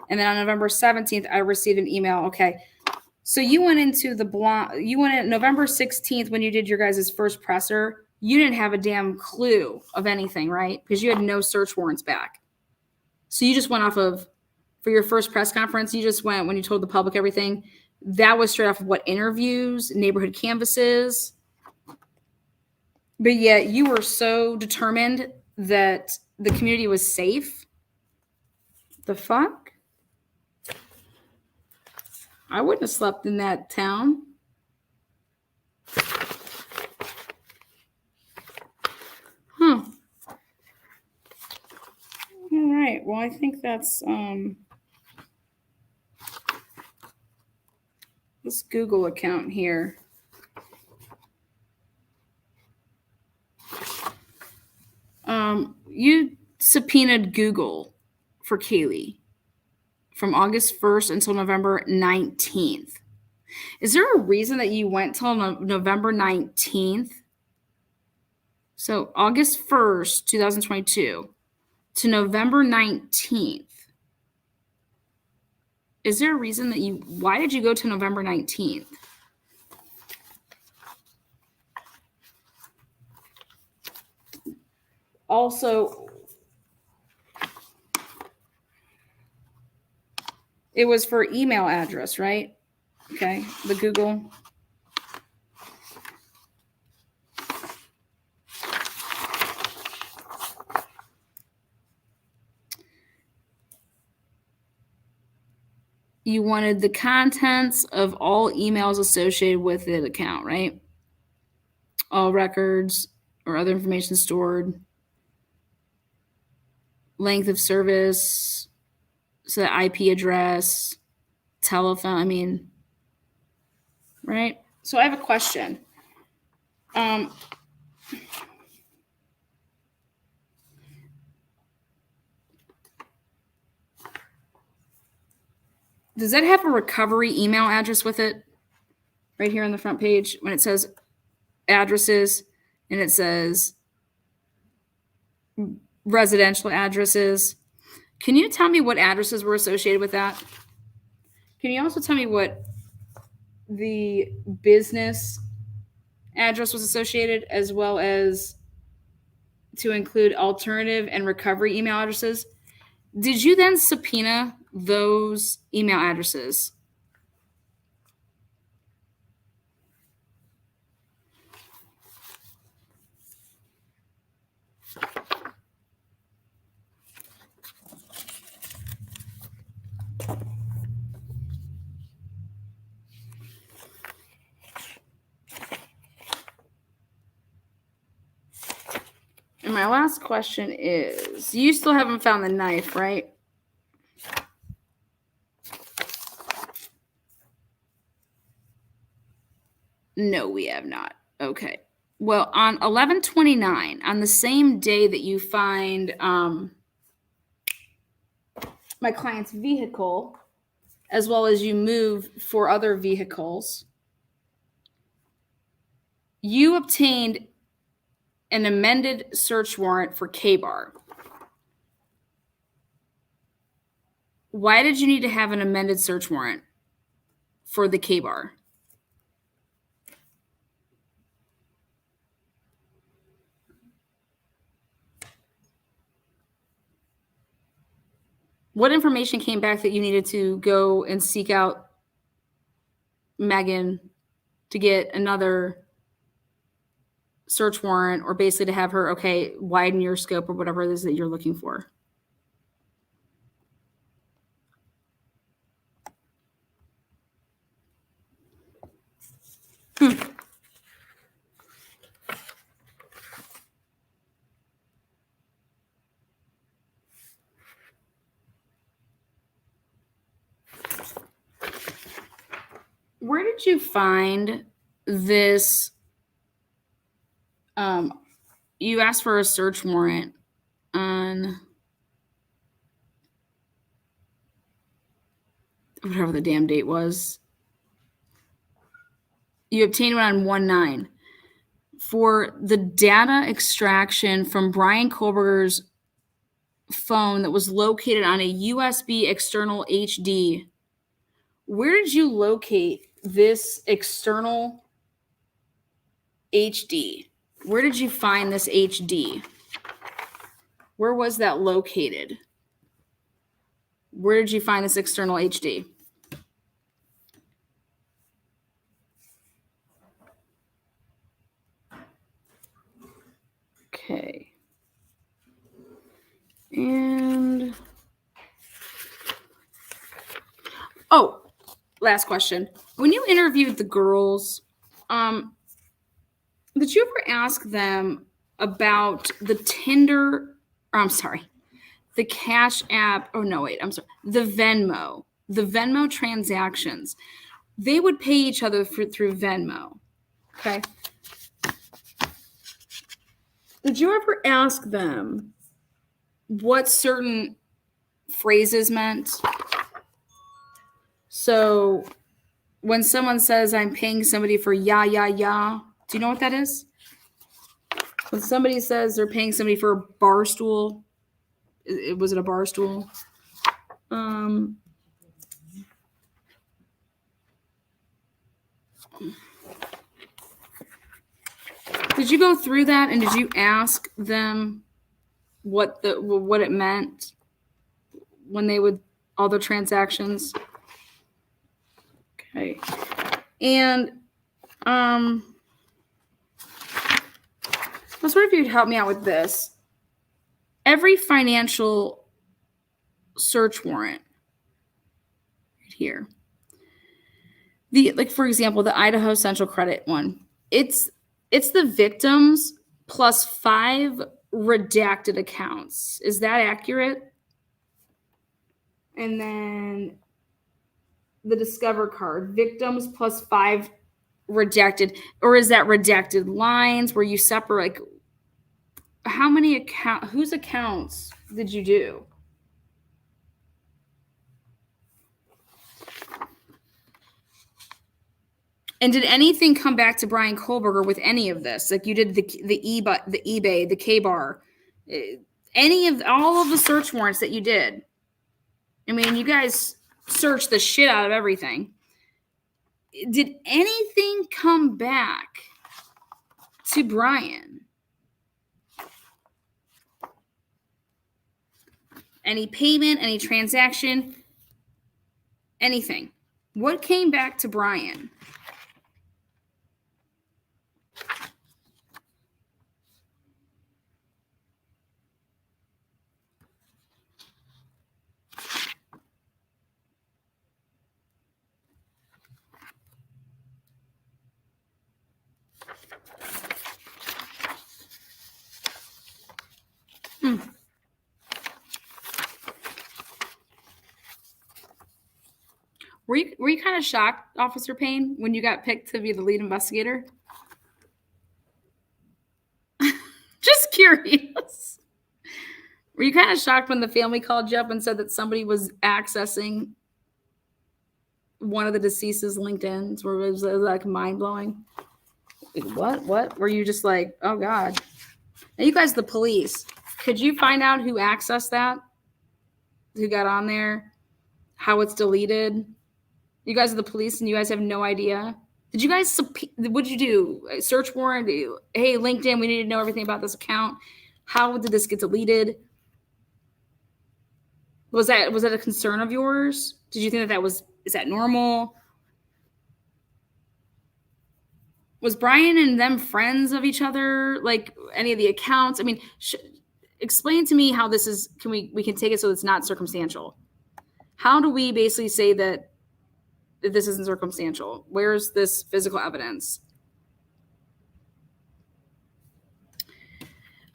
And then on November 17th, I received an email. Okay. So you went into you went in November 16th when you did your guys' first presser. You didn't have a damn clue of anything, right? Because you had no search warrants back. So you just went off of, for your first press conference, you just went, when you told the public everything, that was straight off of what, interviews, neighborhood canvases. But yet you were so determined that the community was safe. The fuck? I wouldn't have slept in that town. Huh. All right. Well, I think that's this Google account here. You subpoenaed Google for Kaylee from August 1st until November 19th. Is there a reason that you went till November 19th? So August 1st, 2022 to November 19th. Is there a reason that why did you go to November 19th? Also, it was for email address, right? Okay, the Google. You wanted the contents of all emails associated with the account, right? All records or other information stored. Length of service, so the IP address, telephone, right? So I have a question. Does that have a recovery email address with it? Right here on the front page when it says addresses and it says residential addresses. Can you tell me what addresses were associated with that? Can you also tell me what the business address was associated, as well as to include alternative and recovery email addresses? Did you then subpoena those email addresses? And my last question is, you still haven't found the knife, right? No, we have not. Okay. Well, on 11/29, on the same day that you find my client's vehicle, as well as you move for other vehicles. You obtained an amended search warrant for K-Bar. Why did you need to have an amended search warrant for the K-Bar? What information came back that you needed to go and seek out Megan to get another search warrant, or basically to have her, okay, widen your scope or whatever it is that you're looking for? Where did you find this? You asked for a search warrant on whatever the damn date was. You obtained one on 1/9 for the data extraction from Brian Kohlberger's phone that was located on a USB external HD. Where did you locate this external HD? Where did you find this HD? Where was that located? Where did you find this external HD? Okay. And last question. When you interviewed the girls, did you ever ask them about the Tinder, the Cash App, the Venmo transactions? They would pay each other through Venmo, okay? Did you ever ask them what certain phrases meant? So when someone says, I'm paying somebody for ya, ya, ya, do you know what that is? When somebody says they're paying somebody for a bar stool, was it a bar stool? Did you go through that and did you ask them what it meant when they would all the transactions? Okay. And I was wondering if you'd help me out with this. Every financial search warrant right here, for example, the Idaho Central Credit one, it's the victims plus 5 redacted accounts. Is that accurate? And then the Discover card, victims plus 5 redacted, or is that redacted lines where you separate? How many whose accounts did you do? And did anything come back to Brian Kohlberger with any of this? Like you did the eBay, the K-Bar, all of the search warrants that you did. I mean, you guys searched the shit out of everything. Did anything come back to Brian? Any payment, any transaction, anything? What came back to Brian? Were you kind of shocked, Officer Payne, when you got picked to be the lead investigator? Just curious. Were you kind of shocked when the family called you up and said that somebody was accessing one of the deceased's LinkedIn's where it was like mind blowing? What? Were you just like, oh God? Now you guys, the police, could you find out who accessed that? Who got on there? How it's deleted? You guys are the police and you guys have no idea. Did you guys, what'd you do? A search warrant? Hey, LinkedIn, we need to know everything about this account. How did this get deleted? Was that a concern of yours? Did you think is that normal? Was Brian and them friends of each other? Like any of the accounts? I mean, explain to me how this is, we can take it so it's not circumstantial. How do we basically say that this isn't circumstantial? Where's this physical evidence?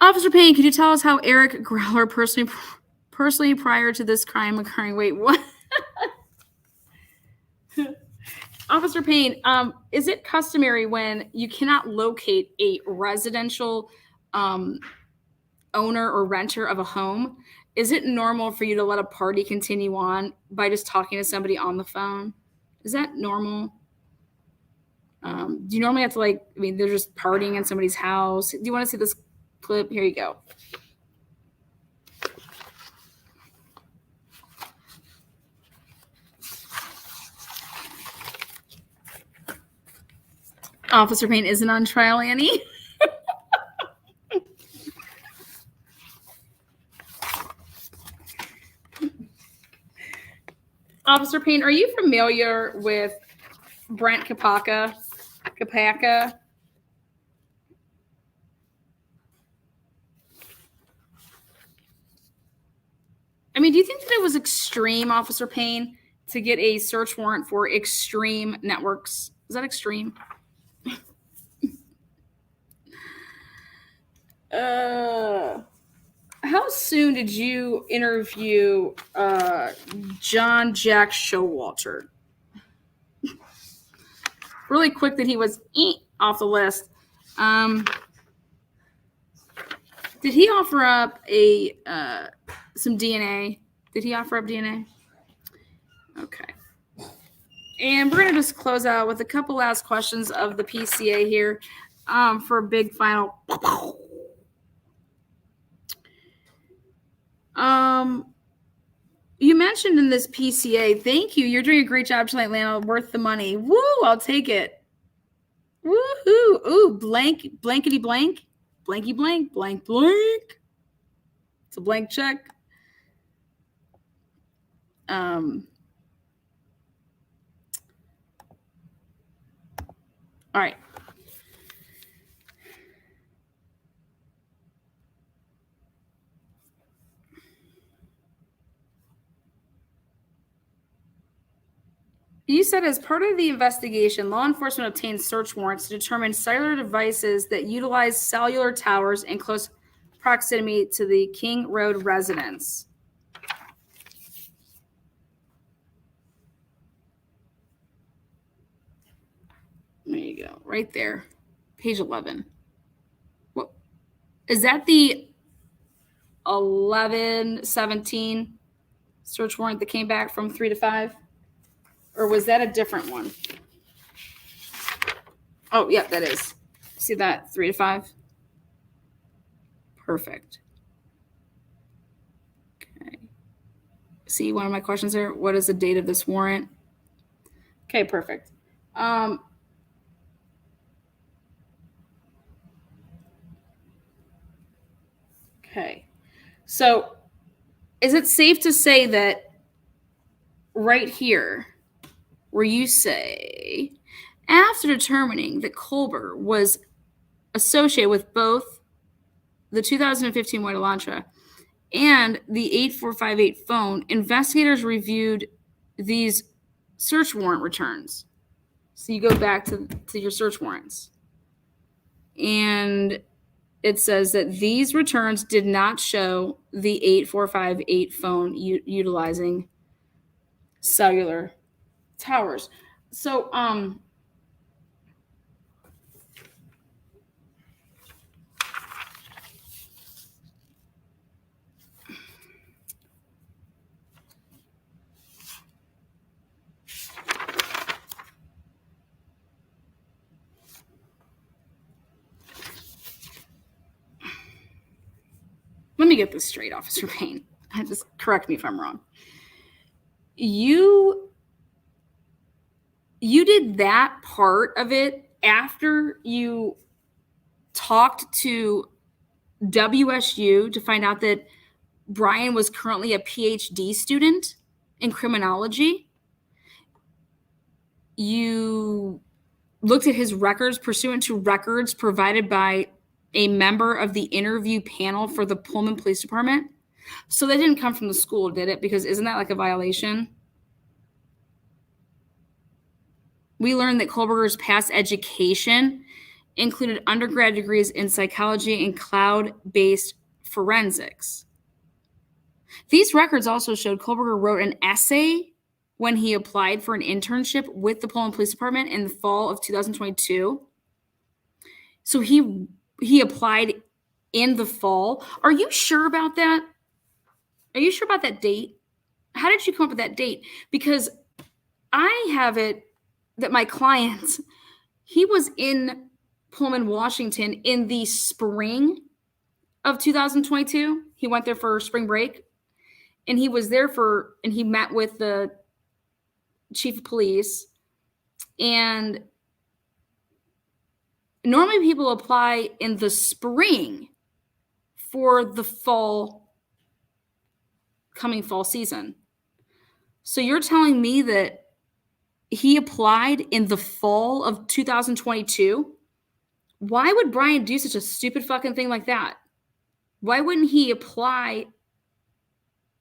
Officer Payne, could you tell us how Eric Growler personally prior to this crime occurring? Wait, what? Officer Payne, is it customary when you cannot locate a residential owner or renter of a home, is it normal for you to let a party continue on by just talking to somebody on the phone? Is that normal? Do you normally have to they're just partying in somebody's house? Do you want to see this clip? Here you go. Officer Payne isn't on trial, Annie. Officer Payne, are you familiar with Brent Kapaka? I mean, do you think that it was extreme, Officer Payne, to get a search warrant for Extreme Networks? Is that extreme? How soon did you interview John Jack Showalter? Really quick that he was off the list. Did he offer up some DNA? Did he offer up DNA? Okay. And we're going to just close out with a couple last questions of the PCA here for a big final. You mentioned in this PCA, thank you. You're doing a great job tonight, Lana. Worth the money. Woo, I'll take it. Woohoo. Ooh, blankety blank. Blanky blank, blank blank. It's a blank check. All right. You said as part of the investigation, law enforcement obtained search warrants to determine cellular devices that utilize cellular towers in close proximity to the King Road residence. There you go, right there, page 11. What is that? The 11/17 search warrant that came back from 3 to 5, or was that a different one? Oh, yeah, that is. See that 3 to 5. Perfect. Okay. See, one of my questions there. What is the date of this warrant? Okay, perfect. Okay. So is it safe to say that right here, where you say, after determining that Colbert was associated with both the 2015 white Elantra and the 8458 phone, investigators reviewed these search warrant returns. So you go back to your search warrants. And it says that these returns did not show the 8458 phone utilizing cellular towers. So, get this straight, Officer Payne. Just correct me if I'm wrong. You did that part of it after you talked to WSU to find out that Brian was currently a PhD student in criminology. You looked at his records pursuant to records provided by a member of the interview panel for the Pullman Police Department. So that didn't come from the school, did it? Because isn't that like a violation? We learned that Kohlberger's past education included undergrad degrees in psychology and cloud-based forensics. These records also showed Kohlberger wrote an essay when he applied for an internship with the Pullman Police Department in the fall of 2022. So he applied in the fall. Are you sure about that? Are you sure about that date? How did you come up with that date? Because I have it that my client, he was in Pullman, Washington in the spring of 2022. He went there for spring break, and he was there and he met with the chief of police. And normally people apply in the spring for the coming fall season. So you're telling me that he applied in the fall of 2022? Why would Brian do such a stupid fucking thing like that? Why wouldn't he apply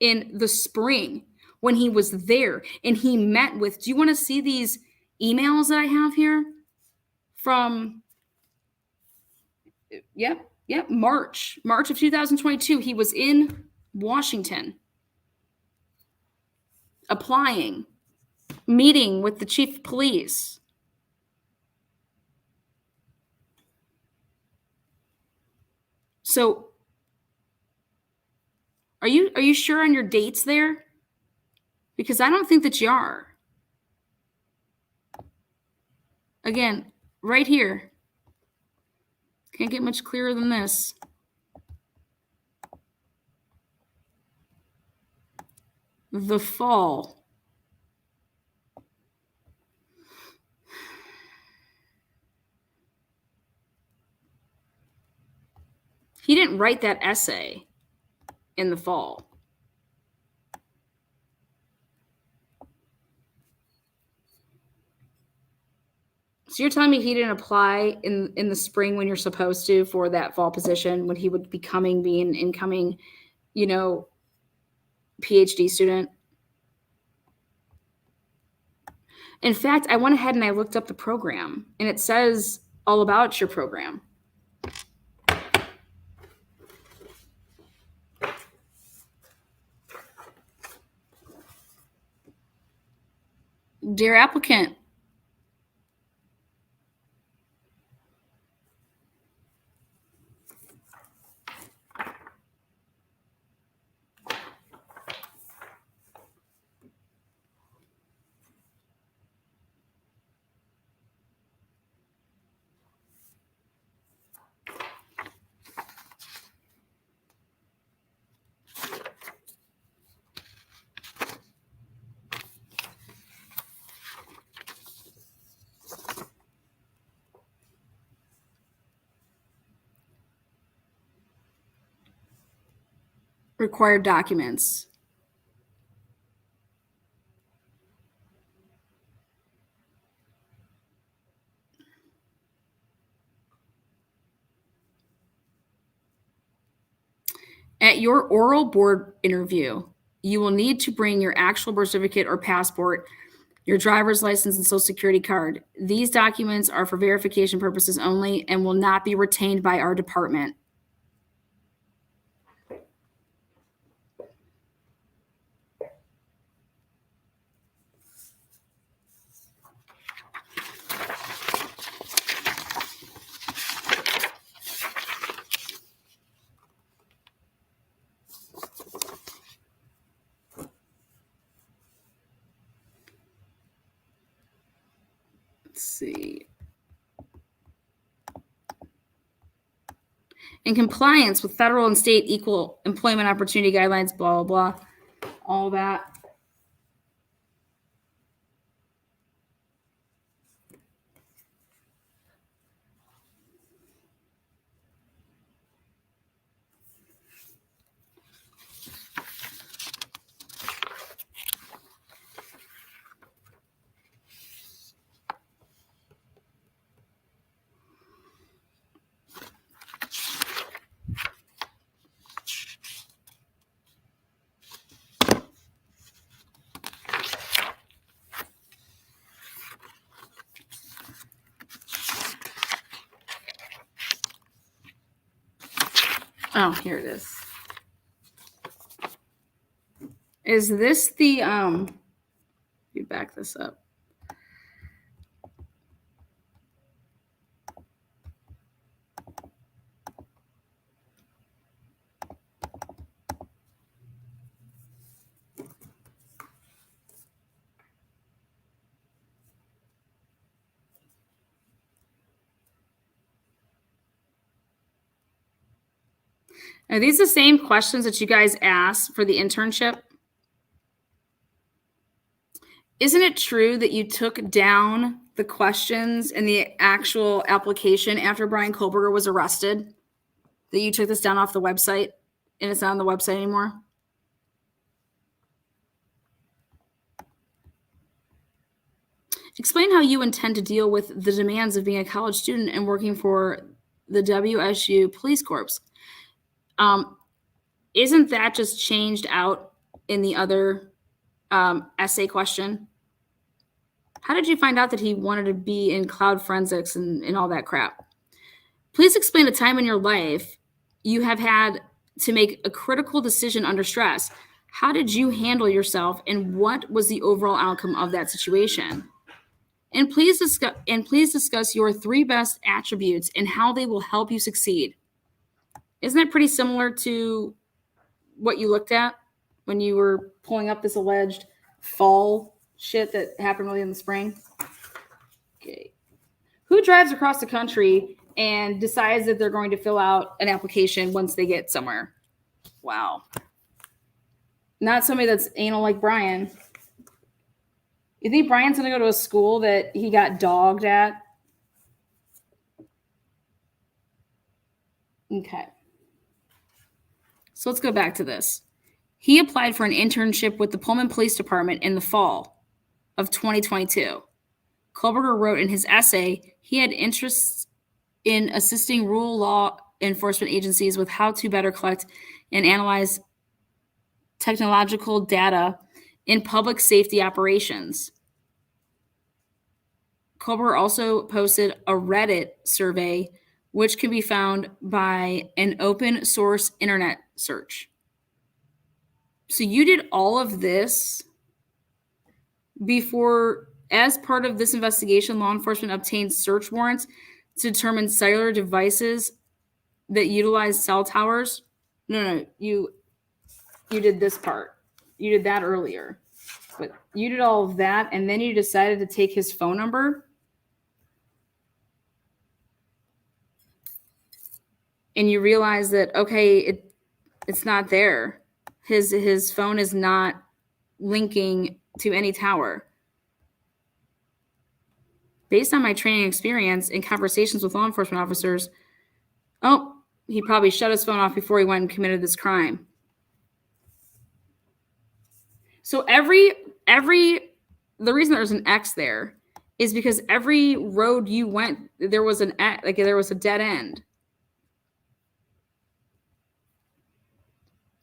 in the spring when he was there and he met with, do you want to see these emails that I have here from, March of 2022. He was in Washington applying, meeting with the chief of police. So are you sure on your dates there? Because I don't think that you are. Again, right here. Can't get much clearer than this. The fall. He didn't write that essay in the fall. So you're telling me he didn't apply in the spring when you're supposed to for that fall position when he would be an incoming, PhD student? In fact, I went ahead and I looked up the program, and it says all about your program. Dear applicant, required documents. At your oral board interview, you will need to bring your actual birth certificate or passport, your driver's license, and social security card. These documents are for verification purposes only and will not be retained by our department. Let's see. in compliance with federal and state equal employment opportunity guidelines, blah, blah, blah, all that. Oh, here it is. Is this the, let me back this up. Are these the same questions that you guys asked for the internship? Isn't it true that you took down the questions in the actual application after Brian Kohlberger was arrested? That you took this down off the website and it's not on the website anymore? Explain how you intend to deal with the demands of being a college student and working for the WSU Police Corps. Isn't that just changed out in the other essay question? How did you find out that he wanted to be in cloud forensics and all that crap? Please explain a time in your life you have had to make a critical decision under stress. How did you handle yourself and what was the overall outcome of that situation? And please discuss your 3 best attributes and how they will help you succeed. Isn't that pretty similar to what you looked at when you were pulling up this alleged fall shit that happened really in the spring? Okay. Who drives across the country and decides that they're going to fill out an application once they get somewhere? Wow. Not somebody that's anal like Brian. You think Brian's going to go to a school that he got dogged at? Okay. So let's go back to this. He applied for an internship with the Pullman Police Department in the fall of 2022. Kohlberger wrote in his essay he had interests in assisting rural law enforcement agencies with how to better collect and analyze technological data in public safety operations. Kohlberger also posted a Reddit survey, which can be found by an open source internet search. So you did all of this before, as part of this investigation, law enforcement obtained search warrants to determine cellular devices that utilize cell towers. No, you did this part. You did that earlier. But you did all of that, and then you decided to take his phone number. And you realize that, okay, it's not there. His phone is not linking to any tower. Based on my training experience and conversations with law enforcement officers, he probably shut his phone off before he went and committed this crime. So the reason there's an X there is because every road you went, there was a dead end.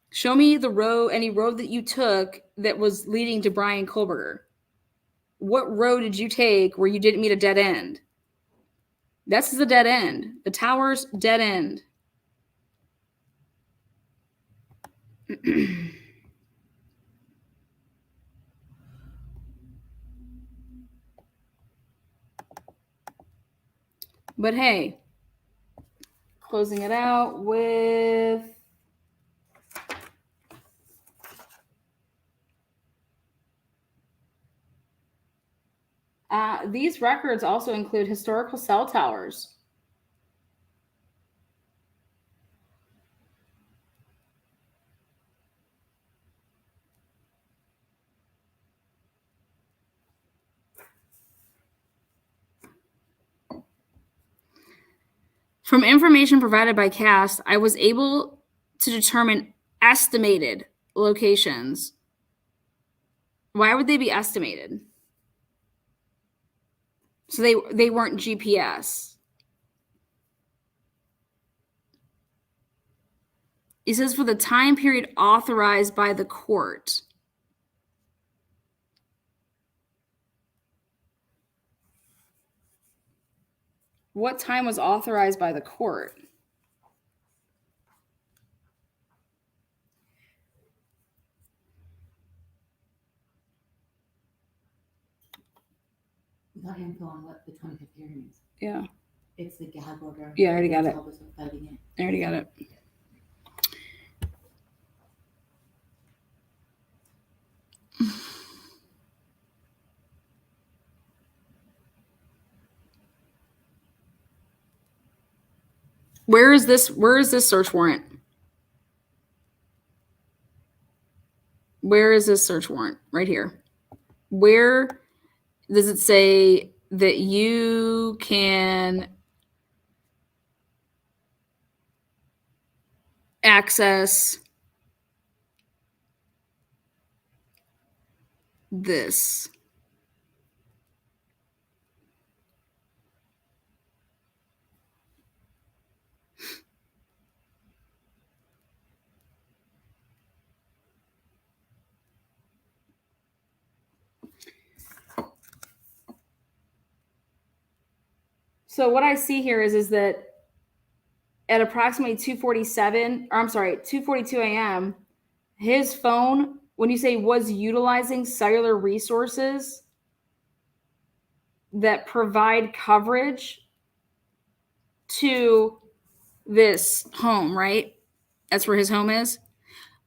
Show me any road that you took that was leading to Brian Kohlberger. What road did you take where you didn't meet a dead end? That's the dead end. The tower's dead end. But hey, closing it out with these records also include historical cell towers. From information provided by CAST, I was able to determine estimated locations. Why would they be estimated? So they weren't GPS. It says for the time period authorized by the court. What time was authorized by the court? Without info on what the 25th hearing is. Yeah. It's the gag order. Yeah, I already got it. Fighting it. I already got it. Where is this search warrant? Where is this search warrant? Right here. Where does it say that you can access this? So what I see here is that at approximately 2:42 a.m., his phone, when you say was utilizing cellular resources that provide coverage to this home, right? That's where his home is.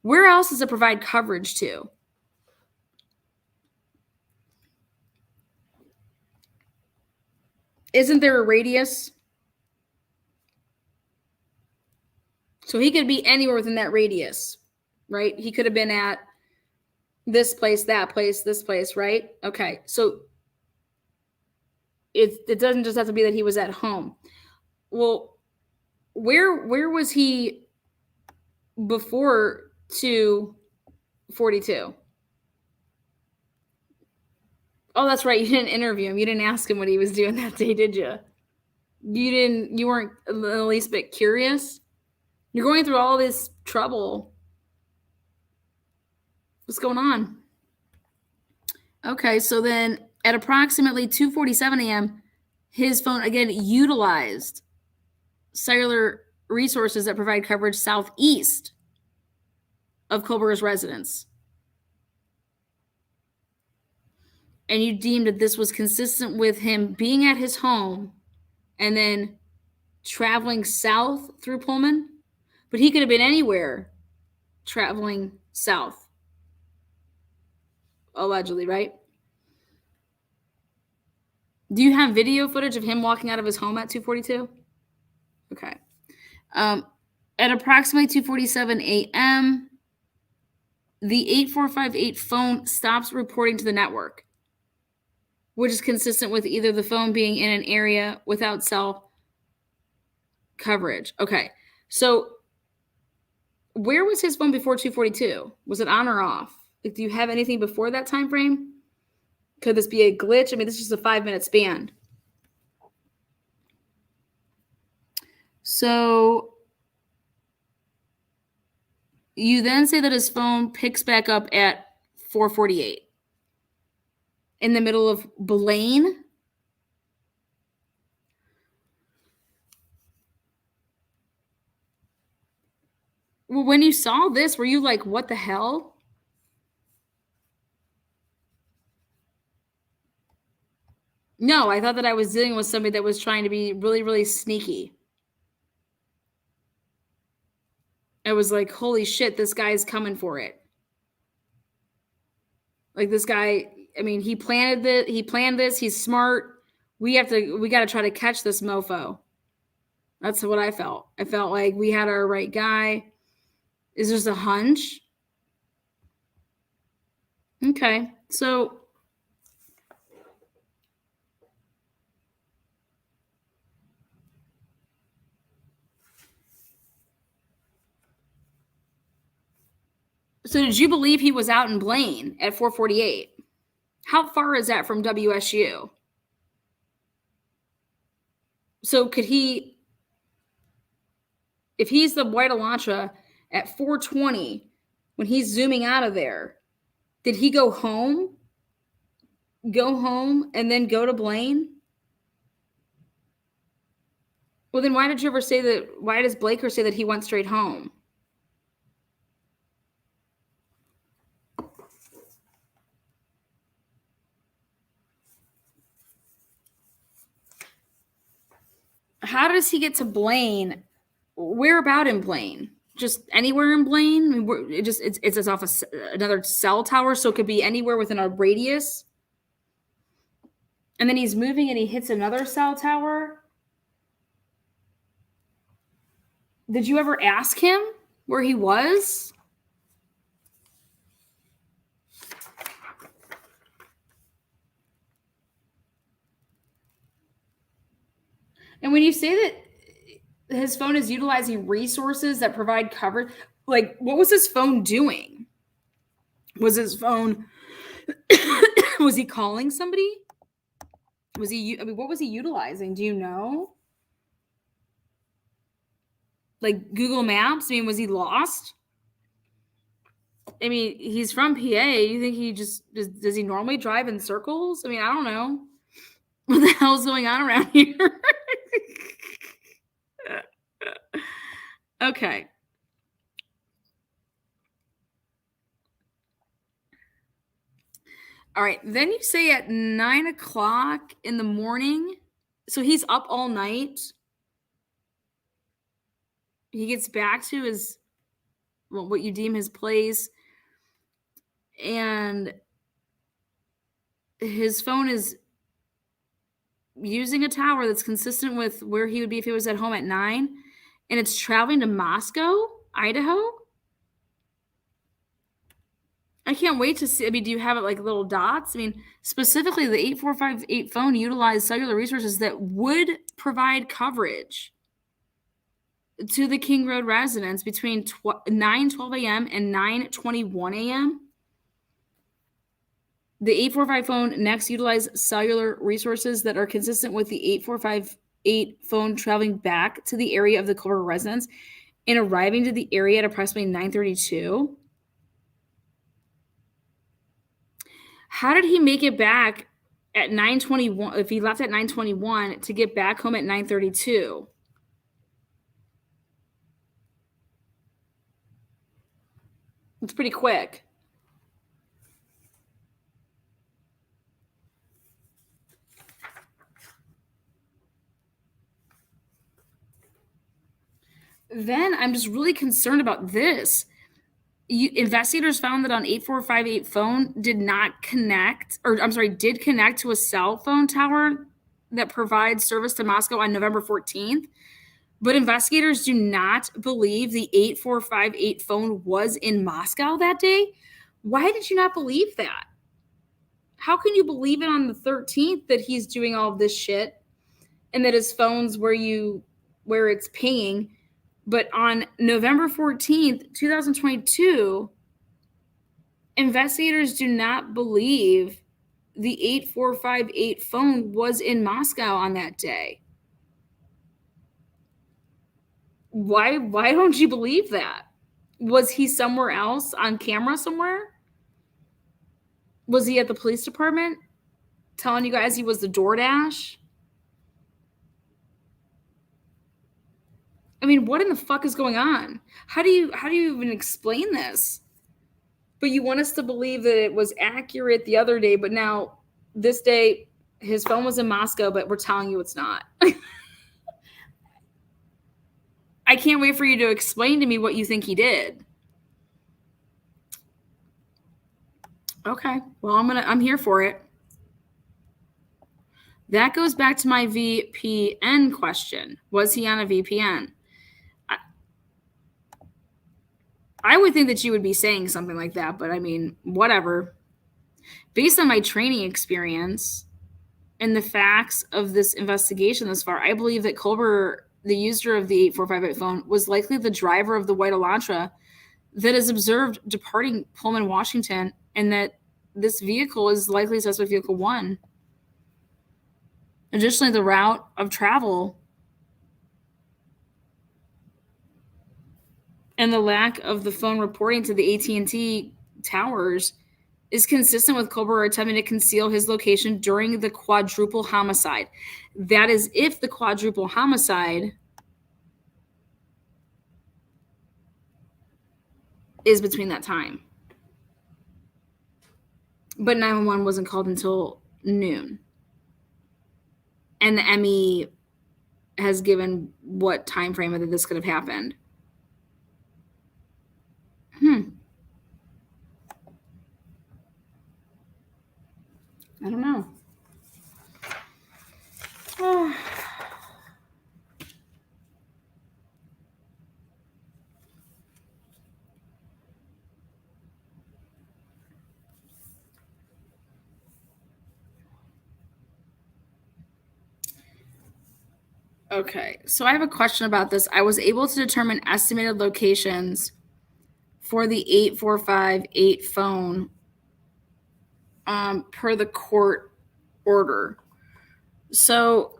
Where else does it provide coverage to? Isn't there a radius? So he could be anywhere within that radius, right? He could have been at this place, that place, this place, right? Okay. So it doesn't just have to be that he was at home. Well, where was he before 2:42? Oh, that's right. You didn't interview him. You didn't ask him what he was doing that day, did you? You weren't the least bit curious? You're going through all this trouble. What's going on? Okay, so then at approximately 2:47 a.m., his phone again utilized cellular resources that provide coverage southeast of Kohlberger's residence. And you deemed that this was consistent with him being at his home and then traveling south through Pullman. But he could have been anywhere traveling south, allegedly, right? Do you have video footage of him walking out of his home at 2:42? Okay. At approximately 2:47 a.m., the 8458 phone stops reporting to the network, which is consistent with either the phone being in an area without cell coverage. Okay. So where was his phone before 2:42? Was it on or off? Like, do you have anything before that time frame? Could this be a glitch? I mean, this is just a 5-minute span. So you then say that his phone picks back up at 4:48 in the middle of Blaine. Well, when you saw this, were you like, what the hell? No, I thought that I was dealing with somebody that was trying to be really, really sneaky. I was like, holy shit, this guy's coming for it. Like, this guy, I mean, he planned this, he's smart. We got to try to catch this mofo. That's what I felt. I felt like we had our right guy. Is this a hunch? Okay. So So did you believe he was out in Blaine at 4:48? How far is that from WSU? So could he, if he's the white Elantra at 4:20, when he's zooming out of there, did he go home, and then go to Blaine? Well, then why did you ever say that? Why does Blaker say that he went straight home? How does he get to Blaine? Where about in Blaine? Just anywhere in Blaine? I mean, it's off another cell tower, so it could be anywhere within a radius. And then he's moving and he hits another cell tower. Did you ever ask him where he was? And when you say that his phone is utilizing resources that provide coverage, like, what was his phone doing? Was his phone, was he calling somebody? Was he, I mean, what was he utilizing? Do you know? Like Google Maps? I mean, was he lost? I mean, he's from PA. You think he just, does he normally drive in circles? I mean, I don't know. What the hell's going on around here? Okay. All right. Then you say at 9 o'clock in the morning. So he's up all night. He gets back to his, well, what you deem his place. And his phone is using a tower that's consistent with where he would be if he was at home at 9. And it's traveling to Moscow, Idaho. I can't wait to see. I mean, do you have it like little dots? I mean, specifically the 8458 phone utilized cellular resources that would provide coverage to the King Road residents between 9:12 a.m. and 9:21 a.m. The 845 phone next utilized cellular resources that are consistent with the 8458 phone traveling back to the area of the Culver residence and arriving to the area at approximately 9:32. How did he make it back at 9:21 if he left at 9:21 to get back home at 9:32? It's pretty quick. Then I'm just really concerned about this. Investigators found that on 8458 phone did connect to a cell phone tower that provides service to Moscow on November 14th. But investigators do not believe the 8458 phone was in Moscow that day. Why did you not believe that? How can you believe it on the 13th that he's doing all of this shit and that his phone's where it's pinging? But on November 14th, 2022, investigators do not believe the 8458 phone was in Moscow on that day. Why don't you believe that? Was he somewhere else on camera somewhere? Was he at the police department telling you guys he was the DoorDash? I mean, what in the fuck is going on? How do you even explain this? But you want us to believe that it was accurate the other day, but now this day his phone was in Moscow, but we're telling you it's not. I can't wait for you to explain to me what you think he did. Okay. Well, I'm here for it. That goes back to my VPN question. Was he on a VPN? I would think that you would be saying something like that, but I mean, whatever. Based on my training experience and the facts of this investigation thus far, I believe that Culver, the user of the 8458 phone, was likely the driver of the white Elantra that is observed departing Pullman, Washington, and that this vehicle is likely suspect vehicle 1. Additionally, the route of travel and the lack of the phone reporting to the AT&T towers is consistent with Culber attempting to conceal his location during the quadruple homicide. That is if the quadruple homicide is between that time. But 911 wasn't called until noon. And the ME has given what time frame that this could have happened. I don't know. Oh. Okay, so I have a question about this. I was able to determine estimated locations for the 8458 phone per the court order. So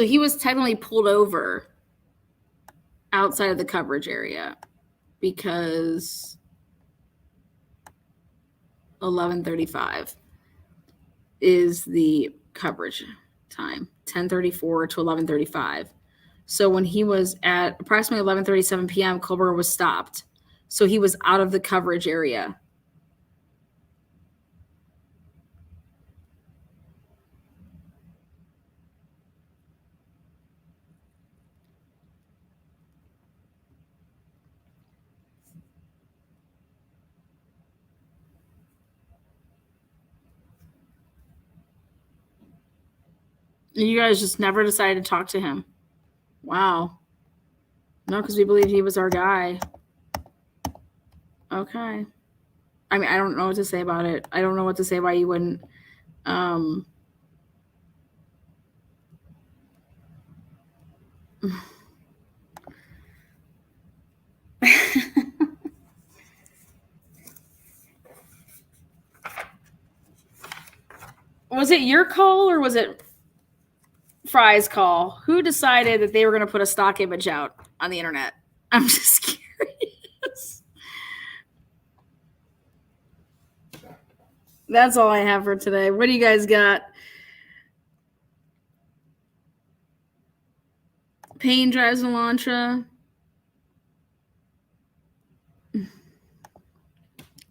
he was technically pulled over outside of the coverage area because 11:35 is the coverage time, 10:34 to 11:35. So when he was at approximately 11:37 p.m., Culber was stopped. So he was out of the coverage area. And you guys just never decided to talk to him. Wow. No, because we believed he was our guy. Okay. I mean, I don't know what to say about it. I don't know what to say why you wouldn't. Was it your call or was it Fry's call? Who decided that they were going to put a stock image out on the internet? I'm just curious. That's all I have for today. What do you guys got? Payne drives Elantra.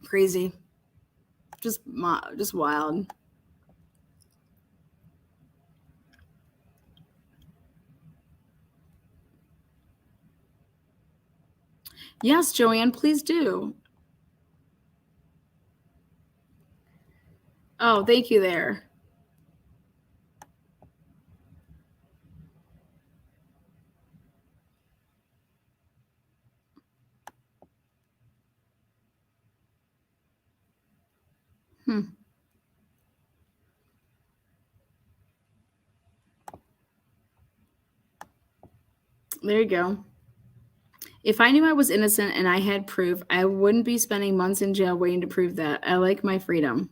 Crazy. Just wild. Yes, Joanne, please do. Oh, thank you there. There you go. If I knew I was innocent and I had proof, I wouldn't be spending months in jail waiting to prove that. I like my freedom.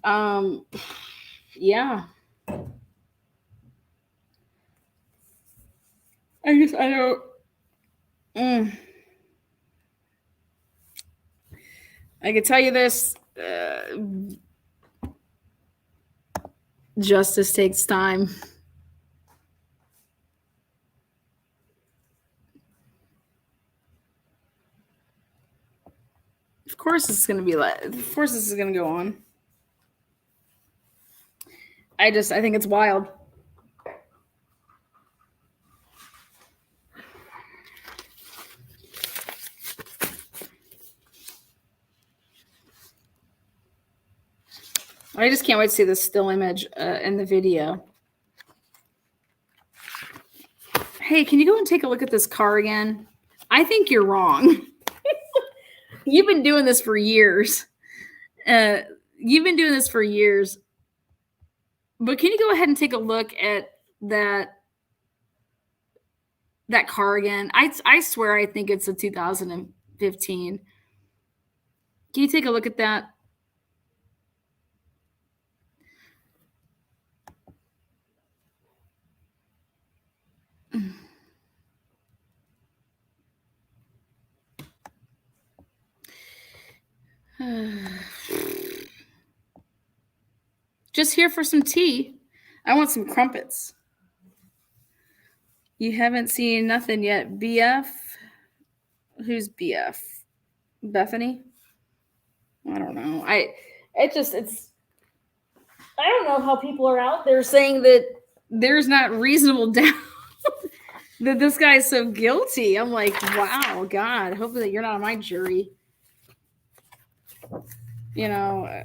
Yeah. I don't. I can tell you this. Justice takes time. course this is going to be of course this is going to go on. I think it's wild. I just can't wait to see the still image in the video. Hey, can you go and take a look at this car again? I think you're wrong. You've been doing this for years. But can you go ahead and take a look at that car again? I swear I think it's a 2015. Can you take a look at that? Just here for some tea. I want some crumpets. You haven't seen nothing yet. BF? Who's BF? Bethany? I don't know. I don't know how people are out there saying that there's not reasonable doubt that this guy's so guilty. I'm like, wow, God, hopefully that you're not on my jury. You know,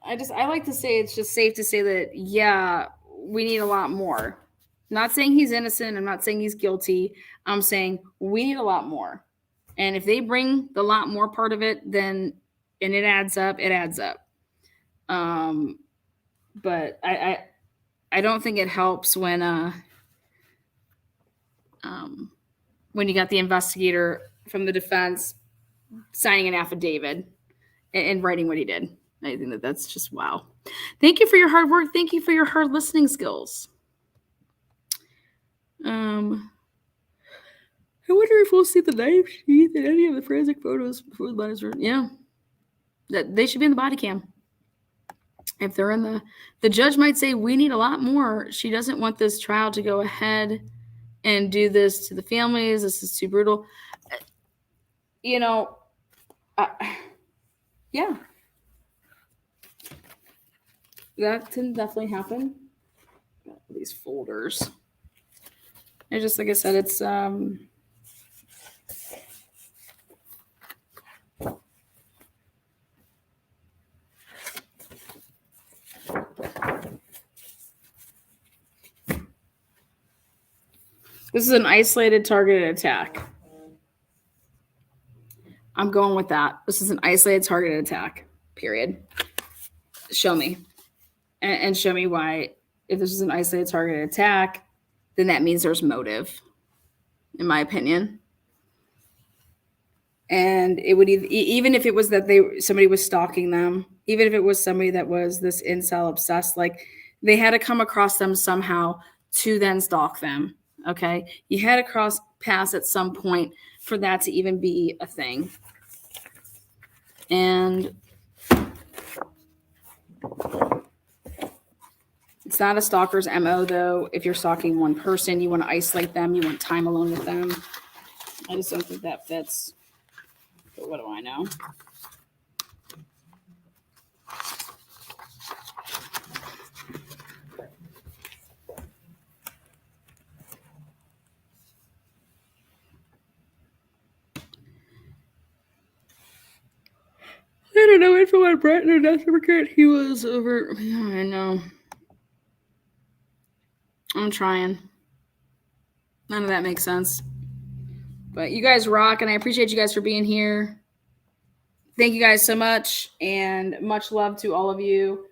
I like to say it's just safe to say that, yeah, we need a lot more. I'm not saying he's innocent. I'm not saying he's guilty. I'm saying we need a lot more. And if they bring the lot more part of it, then, and it adds up, it adds up. But I don't think it helps when you got the investigator from the defense signing an affidavit and writing what he did. I think that's just wow. Thank you for your hard work. Thank you for your hard listening skills. I wonder if we'll see the knife sheath in any of the forensic photos before the bodies were. Yeah, that they should be in the body cam. If they're in the judge might say we need a lot more. She doesn't want this trial to go ahead and do this to the families. This is too brutal. You know, yeah. That can definitely happen. These folders. And just like I said, it's this is an isolated targeted attack. I'm going with that. This is an isolated targeted attack, period. Show me. And show me why, if this is an isolated targeted attack, then that means there's motive, in my opinion. And it would even if it was that somebody was stalking them, even if it was somebody that was this incel obsessed, like they had to come across them somehow to then stalk them. Okay, you had to cross paths at some point for that to even be a thing. And it's not a stalker's MO, though. If you're stalking one person, you want to isolate them. You want time alone with them. I just don't think that fits. But what do I know? I don't know. Info on Brett, no death certificate. He was over. Yeah, I know. I'm trying. None of that makes sense. But you guys rock, and I appreciate you guys for being here. Thank you guys so much, and much love to all of you.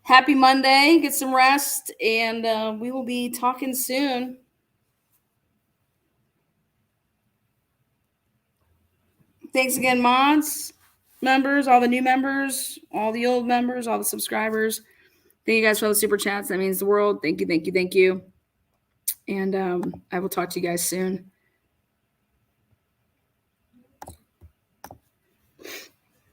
Happy Monday. Get some rest, and we will be talking soon. Thanks again, mods, members, all the new members, all the old members, all the subscribers. Thank you guys for all the super chats. That means the world. Thank you, thank you, thank you. And I will talk to you guys soon.